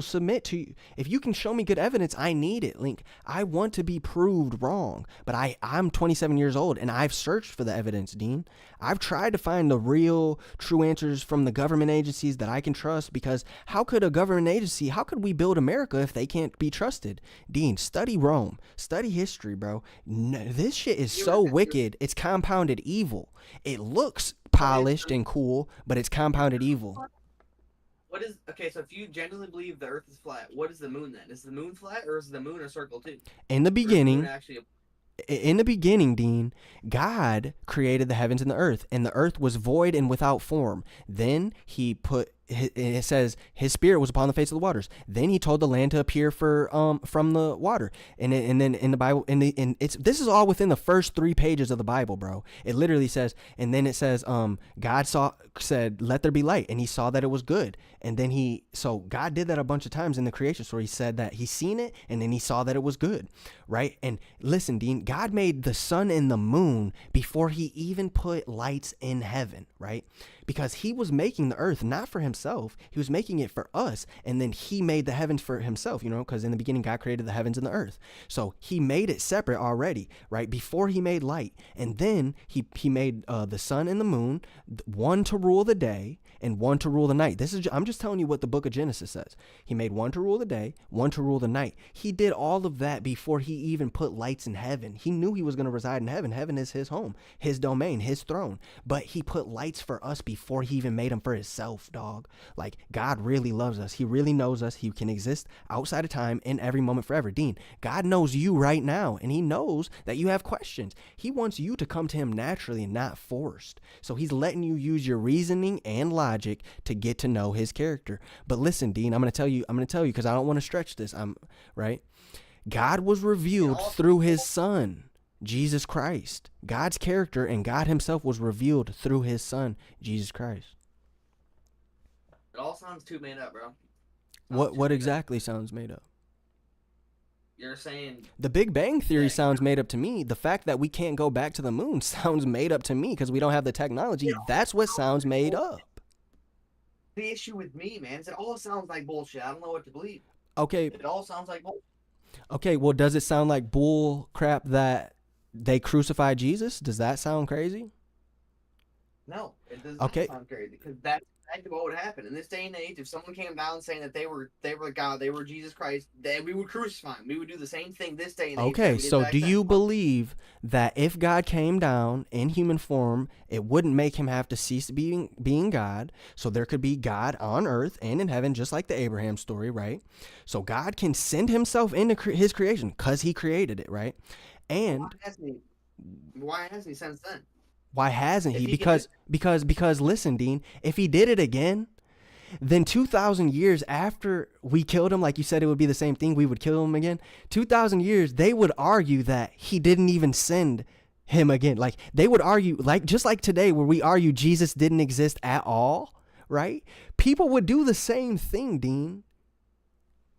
[SPEAKER 3] submit to you. If you can show me good evidence, I need it, Link. I want to be proved wrong. But I'm 27 years old, and I've searched for the evidence, Dean. I've tried to find the real, true answers from the government agencies that I can trust, because how could we build America if they can't be trusted? Dean, study Rome. Study history, bro. No, this shit is so wicked. It's compounded evil. It looks polished and cool, but it's compounded evil.
[SPEAKER 4] So if you genuinely believe the Earth is flat, what is the moon then? Is the moon flat, or is the moon a circle too?
[SPEAKER 3] In the beginning, Dean, God created the heavens and the earth was void and without form. Then it says his spirit was upon the face of the waters. Then he told the land to appear from the water. And then in the Bible, this is all within the first 3 pages of the Bible, bro. It literally says, and then it says, God said, let there be light, and he saw that it was good. And then so God did that a bunch of times in the creation story. He said that he seen it, and then he saw that it was good, right? And listen, Dean, God made the sun and the moon before he even put lights in heaven, right? Because he was making the earth not for himself. He was making it for us. And then he made the heavens for himself, because in the beginning, God created the heavens and the earth. So he made it separate already, right? Before he made light. And then he made the sun and the moon, one to rule the day and one to rule the night. I'm just telling you what the book of Genesis says. He made one to rule the day, one to rule the night. He did all of that before he even put lights in heaven. He knew he was going to reside in heaven. Heaven is his home, his domain, his throne. But he put lights for us before he even made them for himself, dog. Like, God really loves us. He really knows us. He can exist outside of time in every moment forever. Dean, God knows you right now, and he knows that you have questions. He wants you to come to him naturally and not forced. So he's letting you use your reasoning and logic to get to know his character. But listen, Dean, I'm going to tell you because I don't want to stretch this. Right? God was revealed through his son, Jesus Christ. God's character and God himself was revealed through his son, Jesus Christ.
[SPEAKER 4] It all sounds too made up, bro.
[SPEAKER 3] What exactly sounds made up?
[SPEAKER 4] You're saying
[SPEAKER 3] the Big Bang Theory sounds made up to me. The fact that we can't go back to the moon sounds made up to me because we don't have the technology. That's what sounds made up.
[SPEAKER 4] The issue with me, man, is it all sounds like bullshit. I don't know what to believe.
[SPEAKER 3] Okay.
[SPEAKER 4] It all sounds like bullshit.
[SPEAKER 3] Okay, well, does it sound like bull crap that they crucified Jesus? Does that sound crazy?
[SPEAKER 4] No, it does not sound crazy because that's exactly what would happen in this day and age. If someone came down saying that they were God, they were Jesus Christ, then we would crucify him. We would do the same thing this day and age.
[SPEAKER 3] Okay, so do you believe that if God came down in human form, it wouldn't make him have to cease being God? So there could be God on earth and in heaven, just like the Abraham story, right? So God can send himself into his creation because he created it, right? And
[SPEAKER 4] why hasn't he since then?
[SPEAKER 3] Why hasn't he? Because listen, Dean, if he did it again, then 2,000 years after we killed him, like you said, it would be the same thing. We would kill him again. 2,000 years, they would argue that he didn't even send him again. Like they would argue, like just like today, where we argue Jesus didn't exist at all, right? People would do the same thing, Dean.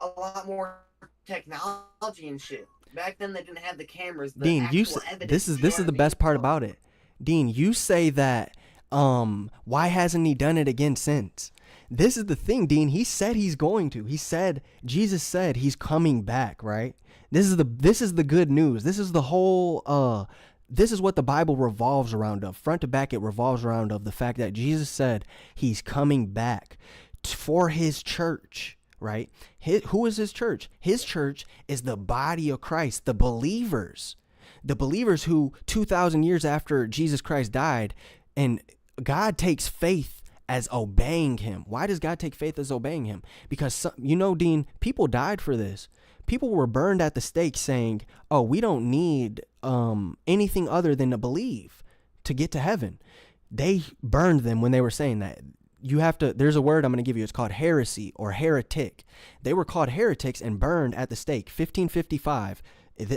[SPEAKER 4] A lot more technology and shit. Back then, they didn't have the cameras.
[SPEAKER 3] Dean, this is the best part about it. Dean, you say that, why hasn't he done it again since? This is the thing, Dean. He said he's going to. Jesus said he's coming back, right? This is the good news. This is the whole, this is what the Bible revolves around of. Front to back, it revolves around of the fact that Jesus said he's coming back for his church, right? Who is his church? His church is the body of Christ, the believers. The believers who 2,000 years after Jesus Christ died, and God takes faith as obeying him. Why does God take faith as obeying him? Because, Dean, people died for this. People were burned at the stake saying, oh, we don't need anything other than to believe to get to heaven. They burned them when they were saying that. There's a word I'm going to give you. It's called heresy or heretic. They were called heretics and burned at the stake. 1555.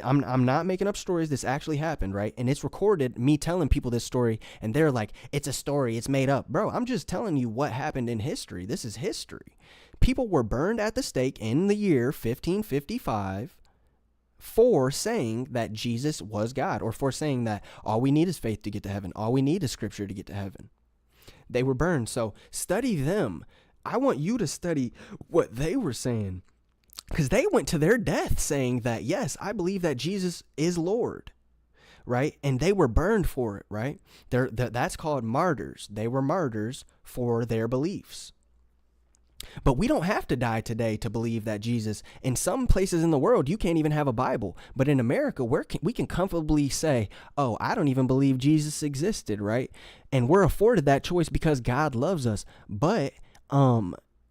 [SPEAKER 3] I'm not making up stories. This actually happened, right? And it's recorded, me telling people this story, and they're like, it's a story, it's made up. Bro, I'm just telling you what happened in history. This is history. People were burned at the stake in the year 1555 for saying that Jesus was God, or for saying that all we need is faith to get to heaven. All we need is scripture to get to heaven. They were burned. So study them. I want you to study what they were saying. Because they went to their death saying that, yes, I believe that Jesus is Lord, right? And they were burned for it, right? That's called martyrs. They were martyrs for their beliefs. But we don't have to die today to believe that Jesus, in some places in the world, you can't even have a Bible. But in America, we can comfortably say, oh, I don't even believe Jesus existed, right? And we're afforded that choice because God loves us. But,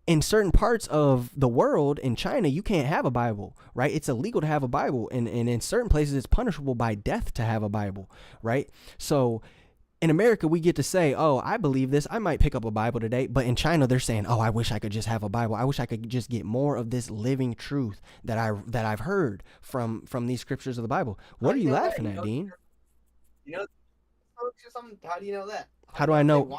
[SPEAKER 3] in certain parts of the world, in China, you can't have a Bible, right? It's illegal to have a Bible. And in certain places, it's punishable by death to have a Bible, right? So in America, we get to say, oh, I believe this. I might pick up a Bible today. But in China, they're saying, oh, I wish I could just have a Bible. I wish I could just get more of this living truth that I've heard from these scriptures of the Bible. What are you laughing at, Dean?
[SPEAKER 4] How do you know that?
[SPEAKER 3] How do I know?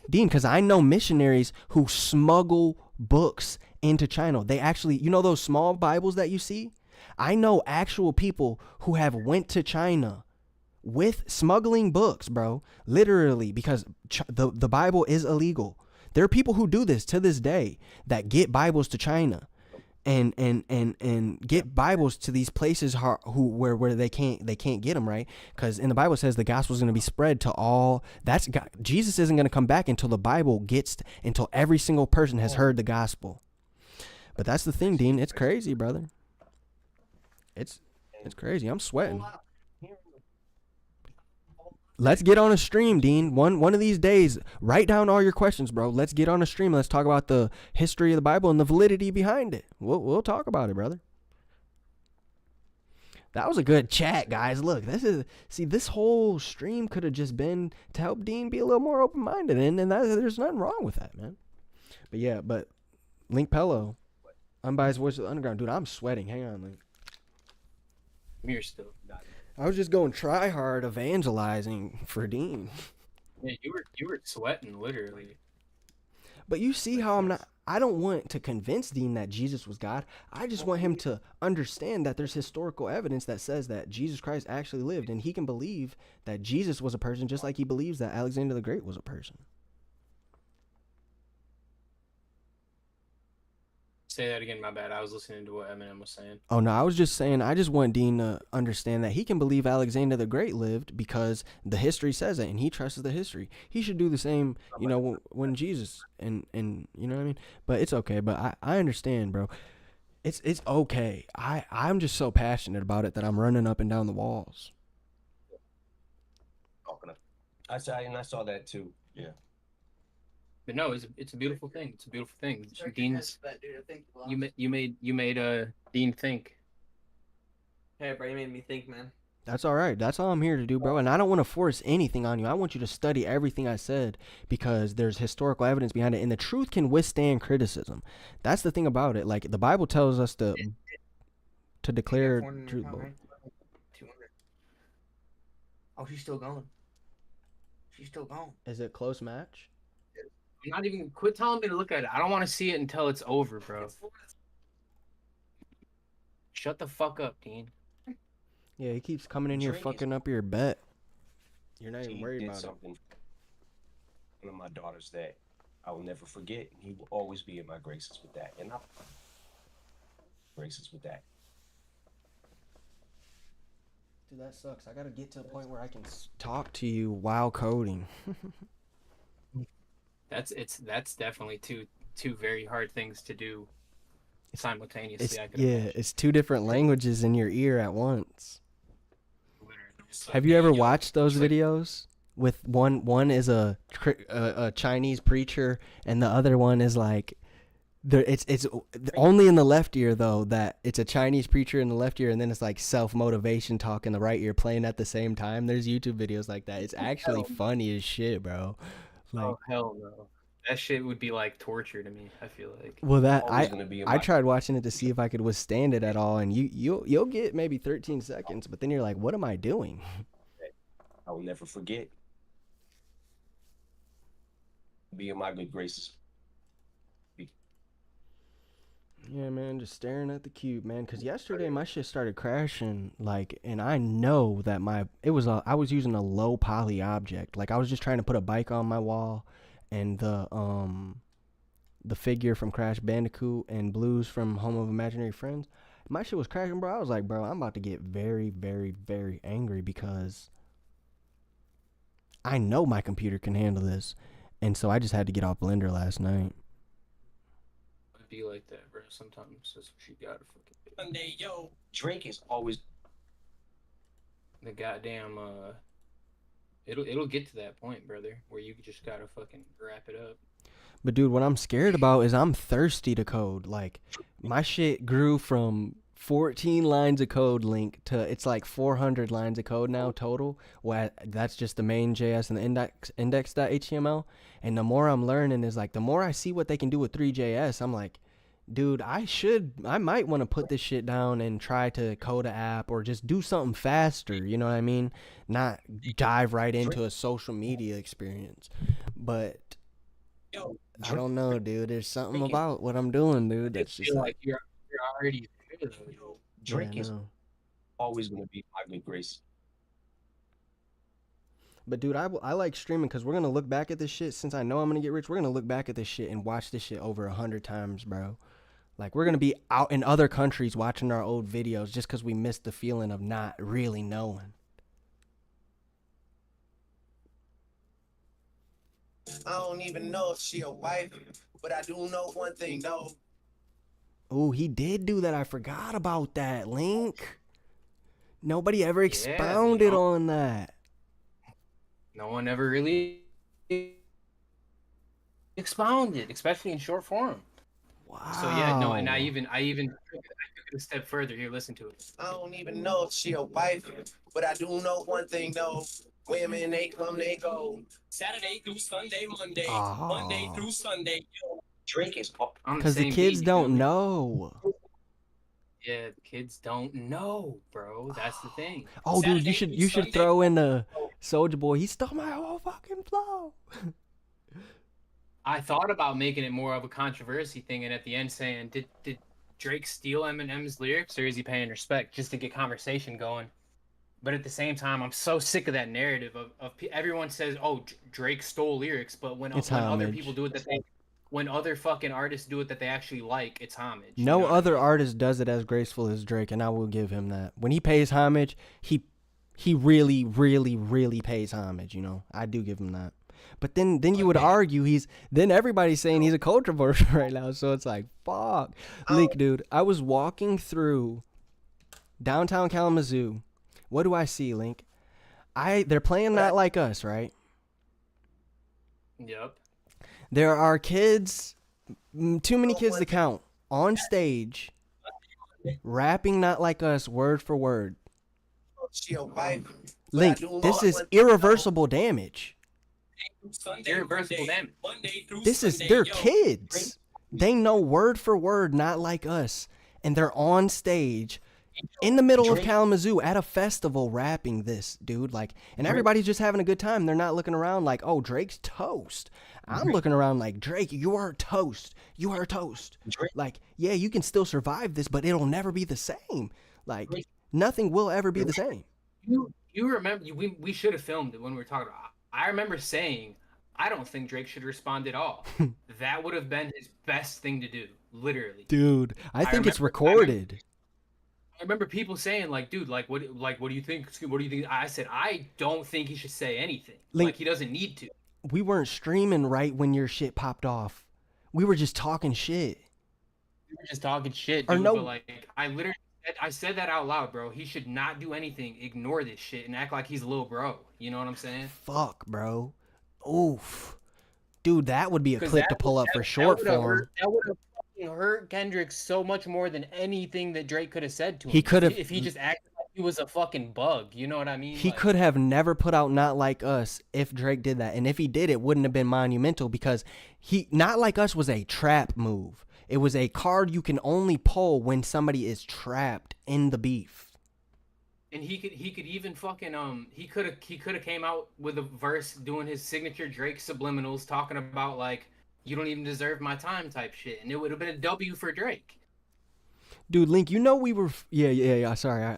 [SPEAKER 3] Dean, because I know missionaries who smuggle books into China. They actually, those small Bibles that you see? I know actual people who have went to China with smuggling books, bro. Literally, because the Bible is illegal. There are people who do this to this day that get Bibles to China and get Bibles to these places where they can't get them, right? Because in the Bible it says the gospel is going to be spread to all. Jesus isn't going to come back until the Bible until every single person has heard the gospel. But that's the thing, Dean. It's crazy, brother. It's crazy. I'm sweating. Let's get on a stream, Dean. One of these days, write down all your questions, bro. Let's get on a stream. Let's talk about the history of the Bible and the validity behind it. We'll talk about it, brother. That was a good chat, guys. Look, this whole stream could have just been to help Dean be a little more open-minded, and there's nothing wrong with that, man. But yeah, Link Pello, unbiased voice of the underground. Dude, I'm sweating. Hang on, Link.
[SPEAKER 2] You're still.
[SPEAKER 3] I was just going try hard evangelizing for Dean.
[SPEAKER 2] Yeah, you were sweating literally.
[SPEAKER 3] But you see how I'm not. I don't want to convince Dean that Jesus was God. I just want him to understand that there's historical evidence that says that Jesus Christ actually lived, and he can believe that Jesus was a person just like he believes that Alexander the Great was a person.
[SPEAKER 2] Say that again, my bad. I was listening to what Eminem was saying.
[SPEAKER 3] Oh, no, I was just saying, I just want Dean to understand that he can believe Alexander the Great lived because the history says it, and he trusts the history. He should do the same, you know, when Jesus, and you know what I mean? But it's okay, but I understand, bro. It's okay. I'm just so passionate about it that I'm running up and down the walls.
[SPEAKER 5] I saw that too. Yeah.
[SPEAKER 2] But no, it's a beautiful thing. It's a beautiful thing. Dean's, you made Dean think.
[SPEAKER 4] Hey, bro, you made me think, man.
[SPEAKER 3] That's all right. That's all I'm here to do, bro. And I don't want to force anything on you. I want you to study everything I said because there's historical evidence behind it, and the truth can withstand criticism. That's the thing about it. Like the Bible tells us to declare truth.
[SPEAKER 4] 200. Oh, she's still going. She's still going.
[SPEAKER 3] Is it a close match?
[SPEAKER 2] I'm not even quit telling me to look at it. I don't want to see it until it's over, bro. Shut the fuck up, Dean.
[SPEAKER 3] Yeah, he keeps coming in here fucking up your bet. You're not even worried about
[SPEAKER 5] something. One of my daughters that I will never forget. He will always be in my graces with that, and I'm graces with that.
[SPEAKER 3] Dude, that sucks. I gotta get to a point where I can talk to you while coding.
[SPEAKER 2] That's definitely two very hard things to do simultaneously.
[SPEAKER 3] It's two different languages in your ear at once. Have you ever watched those videos with one is a Chinese preacher and the other one is like it's only in the left ear though, that it's a Chinese preacher in the left ear and then it's like self-motivation talk in the right ear playing at the same time. There's YouTube videos like that. It's actually funny as shit, bro. Like,
[SPEAKER 2] oh hell no. That shit would be like torture to me, I feel like.
[SPEAKER 3] Well, that I tried watching it to see if I could withstand it at all, and you'll get maybe 13 seconds, but then you're like, what am I doing?
[SPEAKER 5] I will never forget. Be in my good graces.
[SPEAKER 3] Yeah, man, just staring at the cube, man. Cause yesterday my shit started crashing, like, and I know that I was using a low poly object, like I was just trying to put a bike on my wall. And the figure from Crash Bandicoot and Blues from Home of Imaginary Friends, my shit was crashing, bro. I was like, bro, I'm about to get very, very, very angry because I know my computer can handle this. And so I just had to get off Blender last night.
[SPEAKER 2] It'd be like that, bro. Sometimes that's what you gotta fucking do.
[SPEAKER 5] Sunday, yo, Drake is always
[SPEAKER 2] the goddamn It'll get to that point, brother, where you just gotta fucking wrap it up.
[SPEAKER 3] But dude, what I'm scared about is I'm thirsty to code. Like my shit grew from 14 lines of code link to it's like 400 lines of code now total. Well, that's just the main JS and the index.html. And the more I'm learning is like the more I see what they can do with 3JS, I'm like, dude, I might want to put this shit down and try to code an app or just do something faster, you know what I mean? Not dive right into a social media experience. But I don't know, dude. There's something about what I'm doing, dude. That's just
[SPEAKER 2] like you're already there, though.
[SPEAKER 5] Drake is always gonna be my good grace.
[SPEAKER 3] But dude, I like streaming because we're gonna look back at this shit. Since I know I'm gonna get rich, we're gonna look back at this shit and watch this shit over 100 times, bro. Like we're gonna be out in other countries watching our old videos just because we missed the feeling of not really knowing.
[SPEAKER 6] I don't even know if she a wife, but I do know one thing though.
[SPEAKER 3] Oh, he did do that. I forgot about that, Link. Nobody ever expounded on that.
[SPEAKER 2] No one ever really expounded, especially in short form.
[SPEAKER 3] Wow.
[SPEAKER 2] So yeah, no, and I even took it a step further. Here, listen to it.
[SPEAKER 6] I don't even know if she a wife, but I do know one thing though. Women, they come, they go. Saturday through Sunday, Monday. Monday through Sunday.
[SPEAKER 5] Drake is
[SPEAKER 3] because the kids don't know.
[SPEAKER 2] Yeah, kids don't know, bro. That's the thing.
[SPEAKER 3] Oh, dude,
[SPEAKER 5] Saturday through
[SPEAKER 3] you should
[SPEAKER 5] Sunday.
[SPEAKER 3] throw in the Soldier Boy. He stole my whole fucking flow.
[SPEAKER 2] I thought about making it more of a controversy thing, and at the end saying, "Did Drake steal Eminem's lyrics, or is he paying respect?" Just to get conversation going. But at the same time, I'm so sick of that narrative of everyone says, "Oh, Drake stole lyrics," but
[SPEAKER 3] It's
[SPEAKER 2] when other people
[SPEAKER 3] homage.
[SPEAKER 2] do it when other fucking artists do it that they actually like, it's homage. You
[SPEAKER 3] No
[SPEAKER 2] know what I
[SPEAKER 3] other
[SPEAKER 2] mean?
[SPEAKER 3] artist does it as graceful as Drake, and I will give him that. When he pays homage, he really, really, really pays homage. You know, I do give him that. But then you would argue then everybody's saying he's a controversial right now. So it's like, fuck. Link, dude, I was walking through downtown Kalamazoo. What do I see, Link? They're playing Not Like Us, right?
[SPEAKER 2] Yep.
[SPEAKER 3] There are kids, too many kids to count, on stage, rapping Not Like Us word for word.
[SPEAKER 6] She a wife.
[SPEAKER 3] Link, this is irreversible damage.
[SPEAKER 2] Irreversible damage.
[SPEAKER 3] This is, they're kids. They know word for word Not Like Us, and they're on stage in the middle of Kalamazoo at a festival rapping this, dude. Like, and everybody's just having a good time. They're not looking around like, oh, Drake's toast. I'm looking around like, Drake, you are toast. You are toast. Like, yeah, you can still survive this, but it'll never be the same. Like, nothing will ever be the same.
[SPEAKER 2] You remember we should have filmed it when we were talking about. I remember saying I don't think Drake should respond at all. That would have been his best thing to do, literally.
[SPEAKER 3] Dude, I think it's recorded.
[SPEAKER 2] I remember people saying like, dude, like what do you think? What do you think? I said I don't think he should say anything.
[SPEAKER 3] Link,
[SPEAKER 2] like he doesn't need to.
[SPEAKER 3] We weren't streaming right when your shit popped off. We were just talking shit.
[SPEAKER 2] We were just talking shit, dude.
[SPEAKER 3] Or no,
[SPEAKER 2] but like I said that out loud, bro. He should not do anything, ignore this shit, and act like he's a little bro. You know what I'm saying?
[SPEAKER 3] Fuck, bro. Oof. Dude, that would be a clip to pull up for short form.
[SPEAKER 2] That would have fucking hurt Kendrick so much more than anything that Drake could have said to him.
[SPEAKER 3] He could have,
[SPEAKER 2] if he just acted like he was a fucking bug. You know what I mean?
[SPEAKER 3] He could have never put out Not Like Us if Drake did that. And if he did, it wouldn't have been monumental because Not Like Us was a trap move. It was a card you can only pull when somebody is trapped in the beef.
[SPEAKER 2] And he could even fucking he could have came out with a verse doing his signature Drake subliminals talking about like you don't even deserve my time type shit, and it would have been a W for Drake.
[SPEAKER 3] Dude, Link, you know we were yeah. Sorry.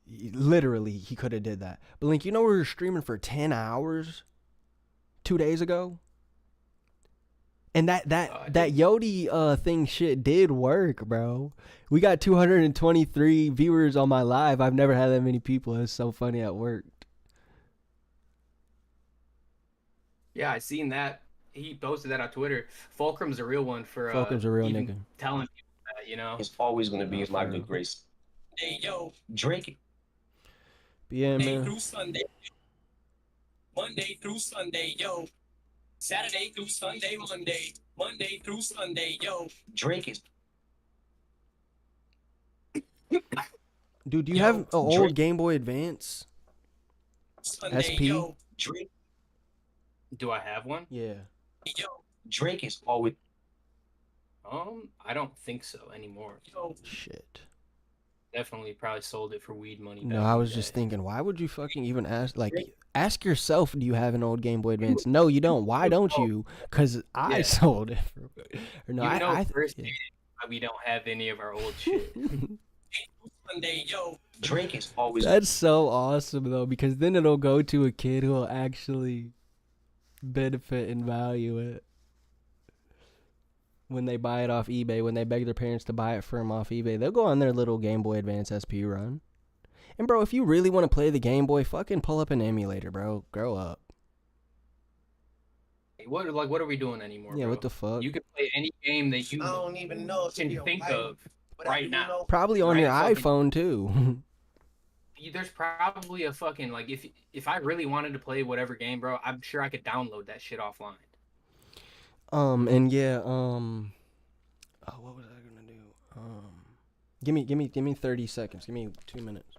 [SPEAKER 3] Literally, he could have did that. But Link, you know we were streaming for 10 hours 2 days ago. And that Yodi thing shit did work, bro. We got 223 viewers on my live. I've never had that many people. It's so funny it worked.
[SPEAKER 2] Yeah, I seen that. He posted that on Twitter. Fulcrum's a real one for
[SPEAKER 3] Fulcrum's a real nigga.
[SPEAKER 2] Telling people that, you know.
[SPEAKER 5] It's always gonna be my good grace. Hey yo, Drake.
[SPEAKER 3] Yeah, man.
[SPEAKER 5] Through Sunday. Monday through Sunday, yo. Saturday through Sunday, Monday through Sunday, yo. Drake is.
[SPEAKER 3] Dude, do you have an old Game Boy Advance?
[SPEAKER 5] Sunday,
[SPEAKER 3] SP?
[SPEAKER 5] Yo, Drake.
[SPEAKER 2] Do I have one?
[SPEAKER 3] Yeah.
[SPEAKER 5] Yo, Drake is always.
[SPEAKER 2] I don't think so anymore.
[SPEAKER 5] Yo.
[SPEAKER 3] Shit.
[SPEAKER 2] Definitely probably sold it for weed money.
[SPEAKER 3] No, I was just thinking, why would you fucking even ask? Like, ask yourself, do you have an old Game Boy Advance? No, you don't. Why don't you? Because I sold it. Or no,
[SPEAKER 2] we don't have any of our old shit.
[SPEAKER 5] Sunday, yo. Drake is always.
[SPEAKER 3] That's so awesome though, because then it'll go to a kid who will actually benefit and value it when they buy it off eBay. When they beg their parents to buy it for them off eBay, they'll go on their little Game Boy Advance SP run. And bro, if you really want to play the Game Boy, fucking pull up an emulator, bro. Grow up.
[SPEAKER 2] What are we doing anymore?
[SPEAKER 3] Yeah,
[SPEAKER 2] bro?
[SPEAKER 3] What the fuck?
[SPEAKER 2] You can play any game that you
[SPEAKER 6] I don't even know
[SPEAKER 2] can think of right now.
[SPEAKER 3] Probably on your iPhone too.
[SPEAKER 2] There's probably a fucking like if I really wanted to play whatever game, bro, I'm sure I could download that shit offline.
[SPEAKER 3] And yeah, oh, what was I gonna do? Give me 30 seconds. Give me 2 minutes.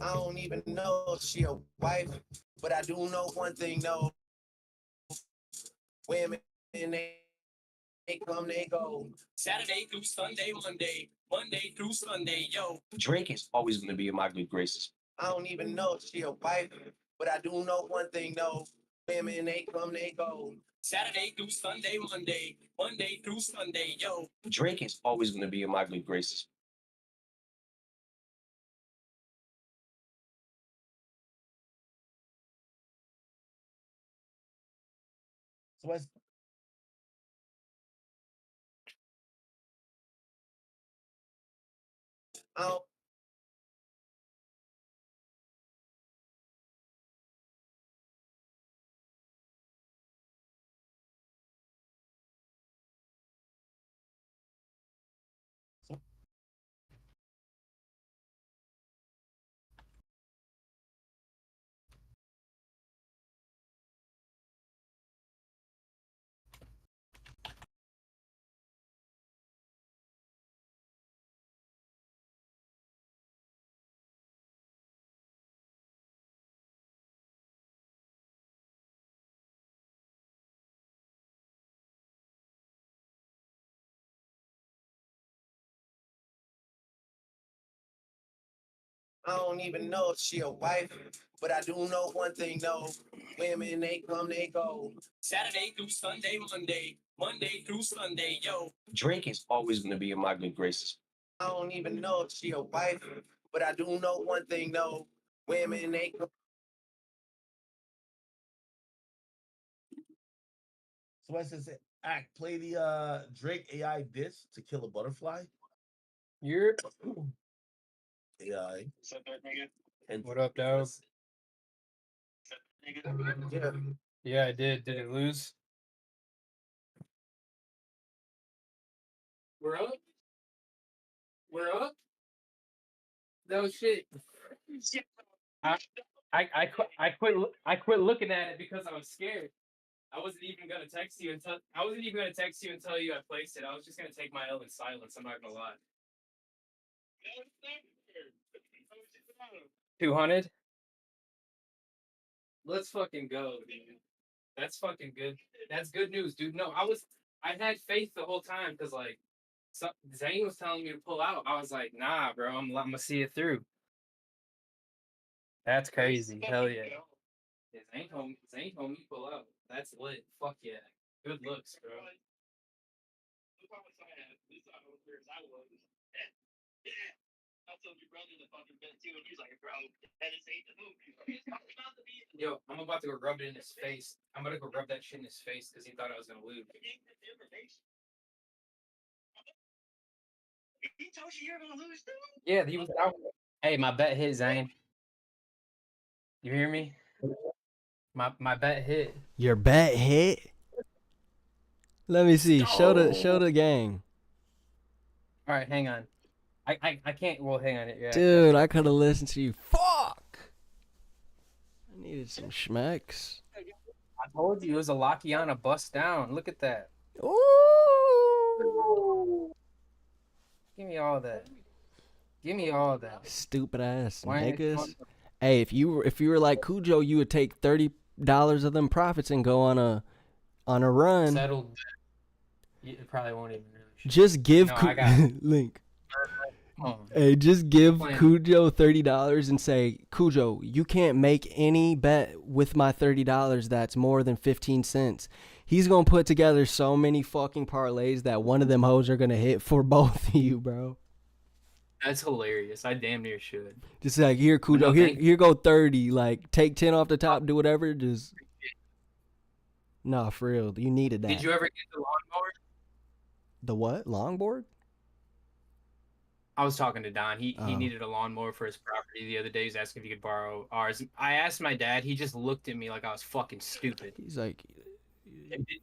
[SPEAKER 6] I don't even know if she a wife, but I do know one thing, no. Women, they come, they go.
[SPEAKER 5] Saturday through Sunday, Monday through Sunday, yo. Drake is always going to be in my good graces.
[SPEAKER 6] I don't even know if she a wife, but I do know one thing, no. Women, they come, they go.
[SPEAKER 5] Saturday through Sunday, Monday through Sunday, yo. Drake is always going to be in my good graces.
[SPEAKER 1] So what's
[SPEAKER 6] I don't, I don't even know if she a wife, but I do know one thing, no. Women, they come, they go.
[SPEAKER 5] Saturday through Sunday, Monday through Sunday, yo. Drake is always going to be in my good graces.
[SPEAKER 6] I don't even know if she a wife, but I do know one thing, no. Women, they come.
[SPEAKER 1] so what's this act? Play the Drake AI diss to kill a butterfly.
[SPEAKER 2] You're
[SPEAKER 1] AI. And
[SPEAKER 2] what up, dog?
[SPEAKER 6] Yeah.
[SPEAKER 2] Yeah, I did. Did it lose? We're up. We're up. No shit. I I quit looking at it because I was scared. I wasn't even gonna text you until I wasn't even gonna text you and tell you I placed it. I was just gonna take my L in silence. I'm not gonna lie. 200. Let's fucking go, dude. That's fucking good. That's good news, dude. No, I had faith the whole time because like Zane was telling me to pull out. I was like, nah, bro. I'm gonna see it through. That's crazy. Hell yeah. Yeah, Zane told me pull out. That's lit. Fuck yeah. Good looks, bro. Yo, I'm about to go rub it in his face. I'm gonna go rub that shit in his face because he thought I was gonna lose. He told you you're gonna lose too? Yeah, he was out. Hey, my bet hit, Zane. You hear me? My bet hit.
[SPEAKER 3] Your bet hit. Let me see. Show the gang.
[SPEAKER 2] All right, hang on. I can't. Well, hang on. Yeah,
[SPEAKER 3] Dude, I could have listened to you. Fuck. I needed some schmecks.
[SPEAKER 2] I told you it was a Lakiana bust down. Look at that.
[SPEAKER 3] Ooh.
[SPEAKER 2] Give me all that. Give me all that.
[SPEAKER 3] Stupid ass
[SPEAKER 2] Why ain't it
[SPEAKER 3] niggas. Hey, if you were like Cujo, you would take $30 of them profits and go on a run.
[SPEAKER 2] Settled. It probably won't even really.
[SPEAKER 3] Just give
[SPEAKER 2] No, I got it.
[SPEAKER 3] Link.
[SPEAKER 2] Oh,
[SPEAKER 3] Hey, just give
[SPEAKER 2] Plan.
[SPEAKER 3] Cujo $30 and say, Cujo, you can't make any bet with my $30 that's more than 15 cents. He's gonna put together so many fucking parlays that one of them hoes are gonna hit for both of you, bro.
[SPEAKER 2] That's hilarious. I damn near should.
[SPEAKER 3] Just like, here, Cujo,
[SPEAKER 2] No,
[SPEAKER 3] here go 30. Like, take 10 off the top, do whatever. Just nah, for real. You needed that.
[SPEAKER 2] Did you ever get the lawnmower?
[SPEAKER 3] The what? Longboard?
[SPEAKER 2] I was talking to Don. He
[SPEAKER 3] Oh.
[SPEAKER 2] needed a lawnmower for his property the other day. He's asking if he could borrow ours. I asked my dad. He just looked at me like I was fucking stupid.
[SPEAKER 3] He's like,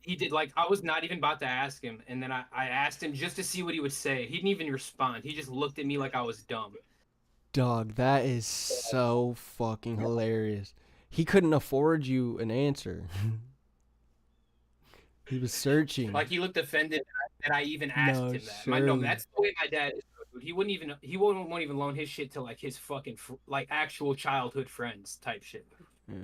[SPEAKER 2] He did like I was not even about to ask him, and then I asked him just to see what he would say. He didn't even respond. He just looked at me like I was dumb.
[SPEAKER 3] dog, that is so fucking hilarious. He couldn't afford you an answer. He was searching.
[SPEAKER 2] Like he looked offended that I even asked
[SPEAKER 3] No,
[SPEAKER 2] him that. No,
[SPEAKER 3] surely.
[SPEAKER 2] that's the way my dad is. He wouldn't even loan his shit to like his fucking like actual childhood friends type shit.
[SPEAKER 3] Yeah.
[SPEAKER 5] You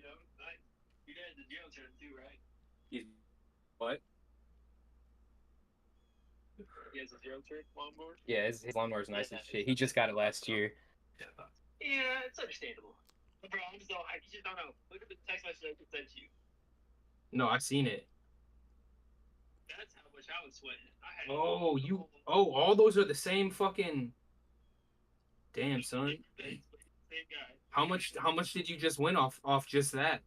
[SPEAKER 5] know, like, your dad's a jail term too, right?
[SPEAKER 2] He's what?
[SPEAKER 5] He has a zero turn lawnmower.
[SPEAKER 2] Yeah, his lawnmower's nice as shit. He just got it last year.
[SPEAKER 5] Yeah, it's understandable. Bro, I just don't know. Look at the text message I just sent you.
[SPEAKER 2] No, I've seen it.
[SPEAKER 5] That's how much I was sweating. I had
[SPEAKER 2] all those are the same fucking. Damn, son.
[SPEAKER 5] Same guy.
[SPEAKER 2] How much did you just win off just that?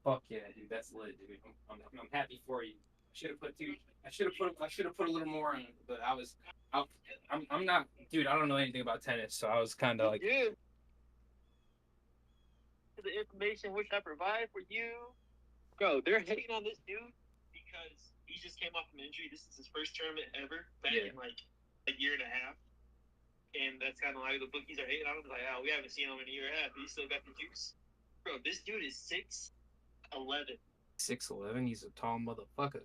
[SPEAKER 2] Fuck yeah, dude, that's lit, dude. I'm happy for you. I should have put a little more on it, but I'm not, dude. I don't know anything about tennis, so I was kind of like.
[SPEAKER 5] Yeah. The information which I provide for you, bro. They're hating on this dude because he just came off an injury. This is his first tournament ever back in like a year and a half, and that's kind of like the bookies are hating on him. Like, oh, we haven't seen him in a year and a half. But he still got the juice, bro. This dude is 6'11".
[SPEAKER 2] 6'11". He's a tall motherfucker.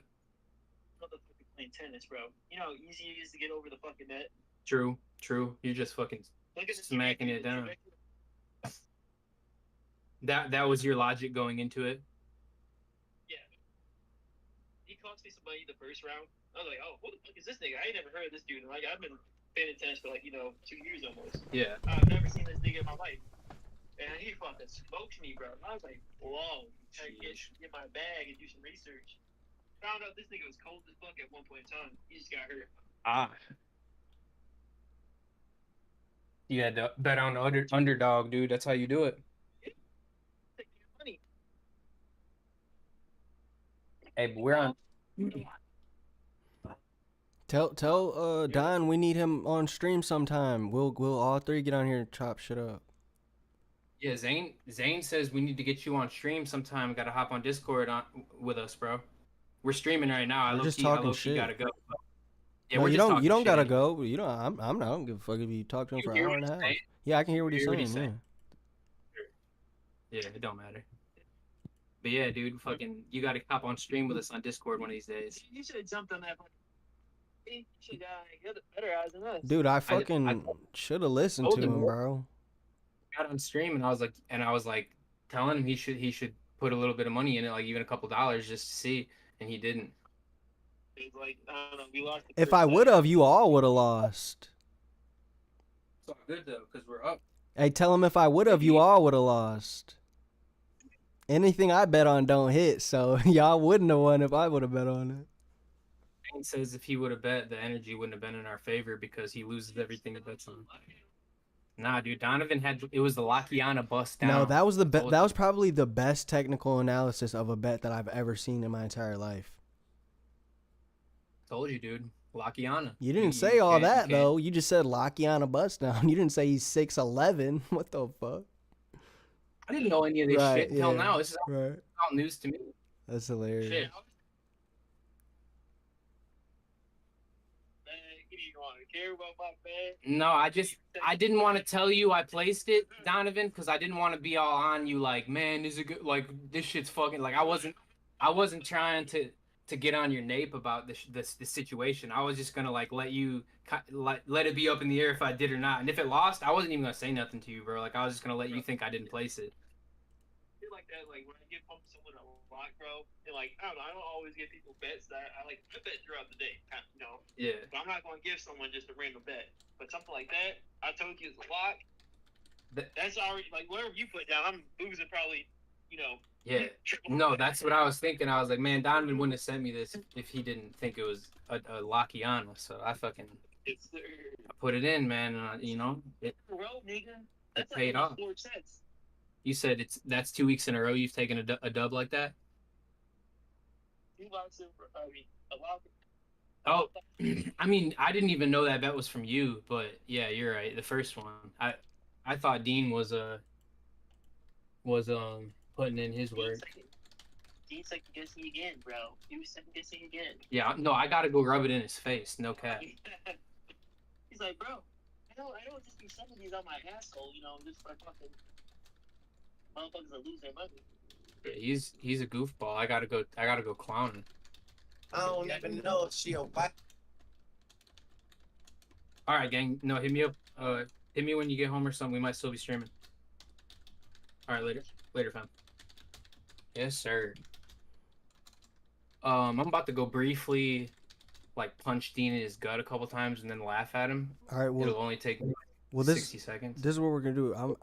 [SPEAKER 5] Motherfucker playing tennis, bro. You know how easy it is to get over the fucking net.
[SPEAKER 2] True. You're just fucking smacking it down. That was your logic going into it.
[SPEAKER 5] Yeah. He cost me some money the first round. I was like, oh, who the fuck is this nigga? I ain't never heard of this dude. And like, I've been playing tennis for like 2 years almost.
[SPEAKER 2] Yeah.
[SPEAKER 5] I've never seen this nigga in my life. And he fucking smoked me, bro. I was like, whoa. I get my bag and do some research. Found out this nigga was cold as fuck at one point in time. He just got hurt.
[SPEAKER 2] You had to bet on the underdog, dude. That's how you do it.
[SPEAKER 5] Take your money.
[SPEAKER 2] Hey, but we're on.
[SPEAKER 3] Tell Don we need him on stream sometime. We'll all three get on here and chop shit up.
[SPEAKER 2] Yeah, Zane says we need to get you on stream sometime. Got to hop on Discord with us, bro. We're streaming right now.
[SPEAKER 3] We're just talking shit.
[SPEAKER 2] Gotta go. Yeah,
[SPEAKER 3] no, you don't gotta
[SPEAKER 2] shit.
[SPEAKER 3] go. You know, I don't give a fuck if you talk to him for an hour and a half. Yeah, I can hear what he's saying.
[SPEAKER 2] Yeah, it don't matter. But yeah, dude, fucking, you gotta hop on stream with us on Discord one of these days.
[SPEAKER 5] You should have jumped on that. You should get better eyes than us.
[SPEAKER 3] Dude, I fucking should have listened to him, bro.
[SPEAKER 2] Got on stream and I was like telling him he should put a little bit of money in it, like even a couple dollars just to see, and he didn't.
[SPEAKER 5] It's like, I don't know, we lost.
[SPEAKER 3] If I would have, you all would have lost.
[SPEAKER 2] It's all good though, cause we're up.
[SPEAKER 3] Hey, tell him if I would have, you all would have lost. Anything I bet on don't hit, so y'all wouldn't have won if I would have bet on it.
[SPEAKER 2] He says if he would have bet, the energy wouldn't have been in our favor because he loses everything that bets on. Nah, dude, Donovan it was the Lakiana bust down.
[SPEAKER 3] No, that was that was probably the best technical analysis of a bet that I've ever seen in my entire life.
[SPEAKER 2] Told you, dude. Lakiana.
[SPEAKER 3] You didn't say all that though. You just said Lakiana bust down. You didn't say he's 6'11". What the fuck?
[SPEAKER 2] I didn't know any of this shit until now. This is all news to me.
[SPEAKER 3] That's hilarious.
[SPEAKER 2] Shit. No, I didn't want to tell you I placed it, Donovan, because I didn't want to be all on you like, man, is it good? Like, this shit's fucking, like, I wasn't trying to get on your nape about this situation. I was just gonna like let it be up in the air if I did or not. And if it lost, I wasn't even gonna say nothing to you, bro. Like, I was just gonna let you think I didn't place it.
[SPEAKER 5] I feel like that, like when I give someone a lot, bro, and like I don't always give people bets that I bet throughout the day, you know.
[SPEAKER 2] Yeah.
[SPEAKER 5] But I'm not gonna give someone just a random bet. But something like that, I told you it's a lock. That's already like whatever you put down. I'm losing probably, you know.
[SPEAKER 2] Yeah. No, that's what I was thinking. I was like, man, Donovan wouldn't have sent me this if he didn't think it was a Lakiana. So I fucking I put it in, man. You know, it paid off. You said that's 2 weeks in a row you've taken a dub like that? Oh, I mean, I didn't even know that bet was from you, but yeah, you're right. The first one, I thought Dean was putting in his work.
[SPEAKER 5] Dean's second guessing again, bro. He was second guessing again.
[SPEAKER 2] Yeah, no, I gotta go rub it in his face. No cap.
[SPEAKER 5] He's like, bro, I don't just be sending these on my asshole, you know, just for fucking motherfuckers that lose their money.
[SPEAKER 2] Yeah, he's a goofball. I gotta go clowning.
[SPEAKER 6] I don't even know if she a wife.
[SPEAKER 2] All right, gang. No, hit me up. Hit me when you get home or something. We might still be streaming. All right, later, fam. Yes, sir. I'm about to go briefly, like punch Dean in his gut a couple times and then laugh at him.
[SPEAKER 3] All right.
[SPEAKER 2] It'll only take 60 seconds.
[SPEAKER 3] This is what we're gonna do. I'm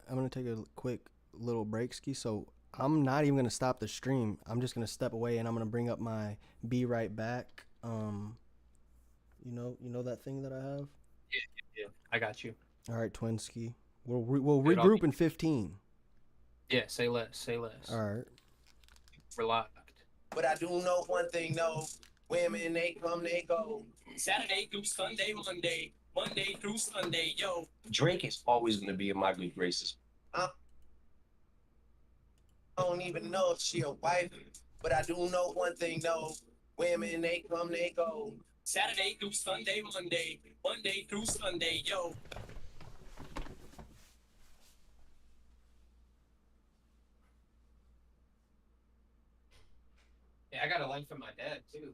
[SPEAKER 3] gonna take a quick little break ski. So I'm not even gonna stop the stream. I'm just gonna step away and I'm gonna bring up my be right back. You know that thing that I have.
[SPEAKER 2] Yeah, I got you.
[SPEAKER 3] All right, Twinski. We'll
[SPEAKER 2] Dude,
[SPEAKER 3] regroup in 15.
[SPEAKER 2] Yeah, say less.
[SPEAKER 3] All right.
[SPEAKER 2] We're locked.
[SPEAKER 6] But I do know one thing, no. Women, they come, they go.
[SPEAKER 7] Saturday through Sunday, Monday through Sunday, yo.
[SPEAKER 8] Drake is always going to be in my good graces.
[SPEAKER 6] I don't even know if she a wife, but I do know one thing, no. Women, they come, they go.
[SPEAKER 7] Saturday through Sunday, Monday through Sunday, yo.
[SPEAKER 2] Yeah, I got a line from my dad too.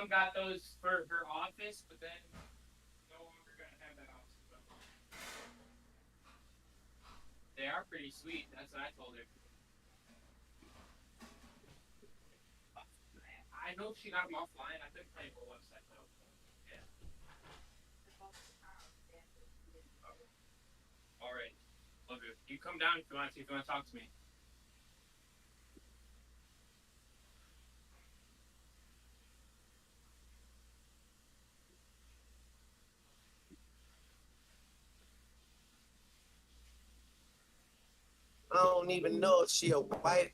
[SPEAKER 2] mom got those for her office, but then no longer gonna have that office. They are pretty sweet. That's what I told her. I know she got them offline. I couldn't find her website though. Yeah. All right. Love you. You come down if you want to. If you want to talk to me.
[SPEAKER 6] I don't even know if she a wife.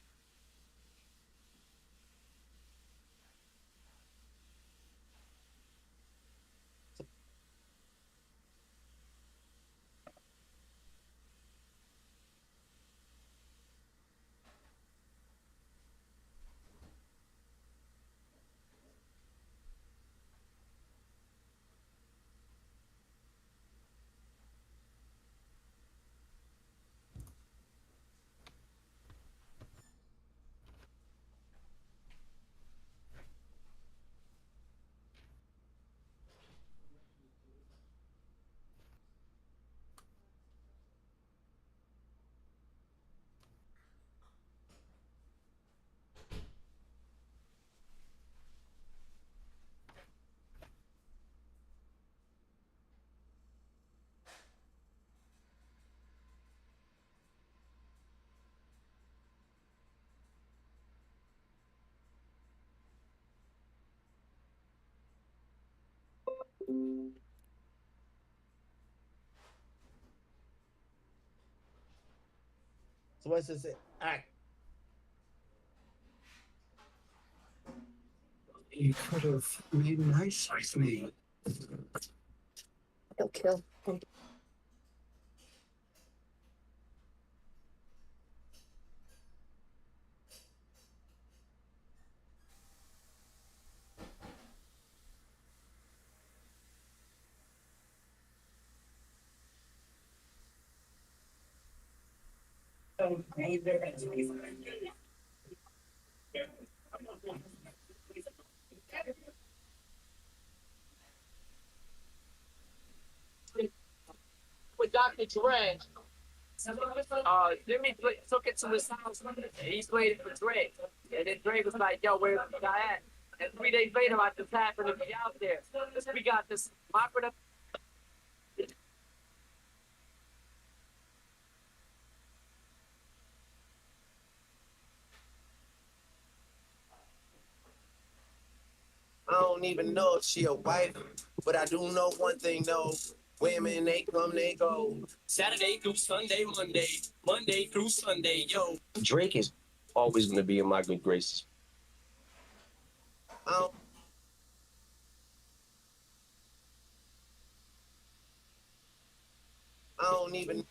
[SPEAKER 1] So what's this act?
[SPEAKER 9] You could have made nice with me.
[SPEAKER 10] He'll kill him.
[SPEAKER 11] With Dr. Dre. Jimmy took it to his house and he played it for Dre. And then Dre was like, yo, where's the guy at? And 3 days later, I just happened to be out there. We got this operative.
[SPEAKER 6] I don't even know if she a wife, but I do know one thing though. Women, they come, they go.
[SPEAKER 7] Saturday through Sunday, Monday through Sunday, yo.
[SPEAKER 8] Drake is always going to be in my good graces.
[SPEAKER 6] I don't, I don't even.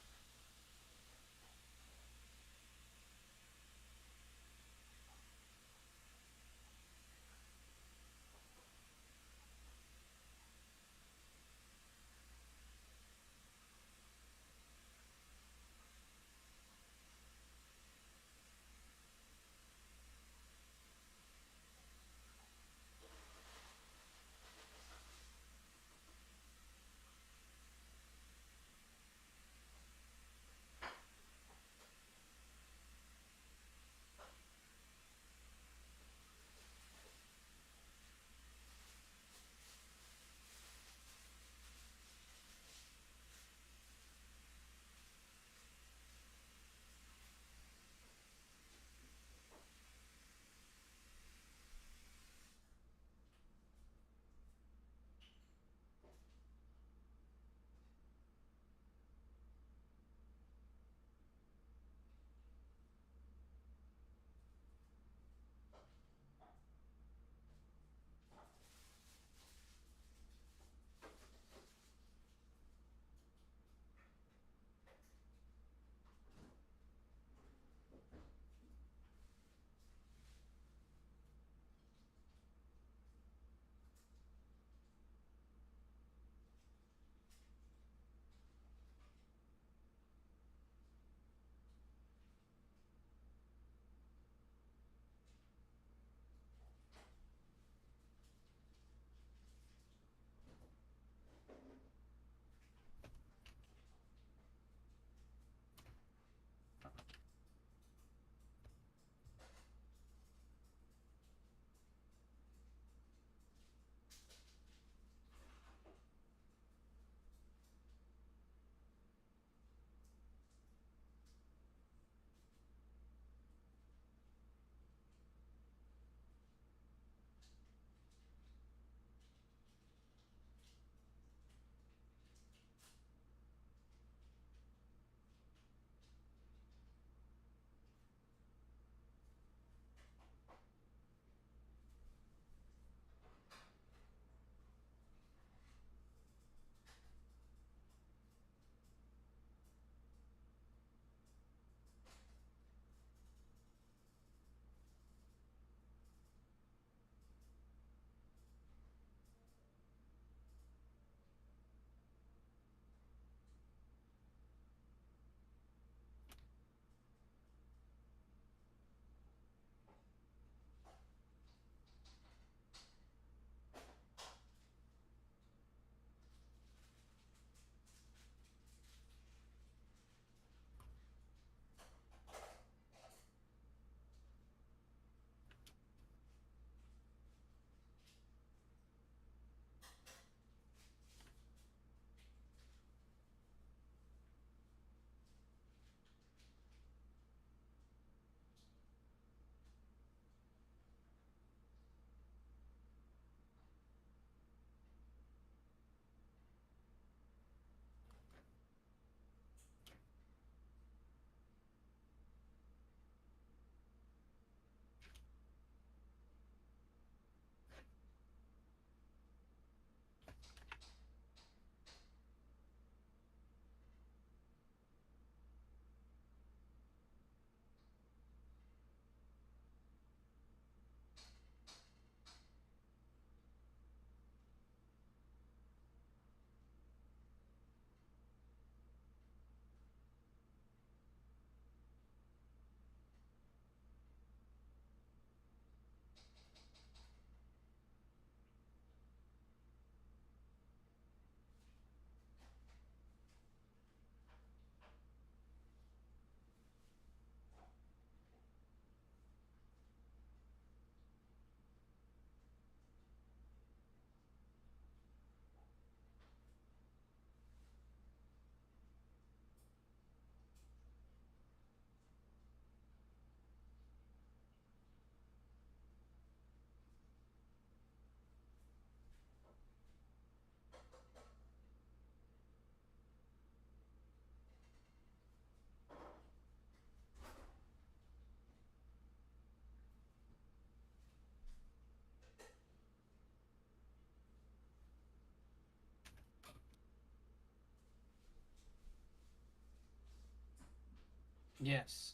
[SPEAKER 2] Yes.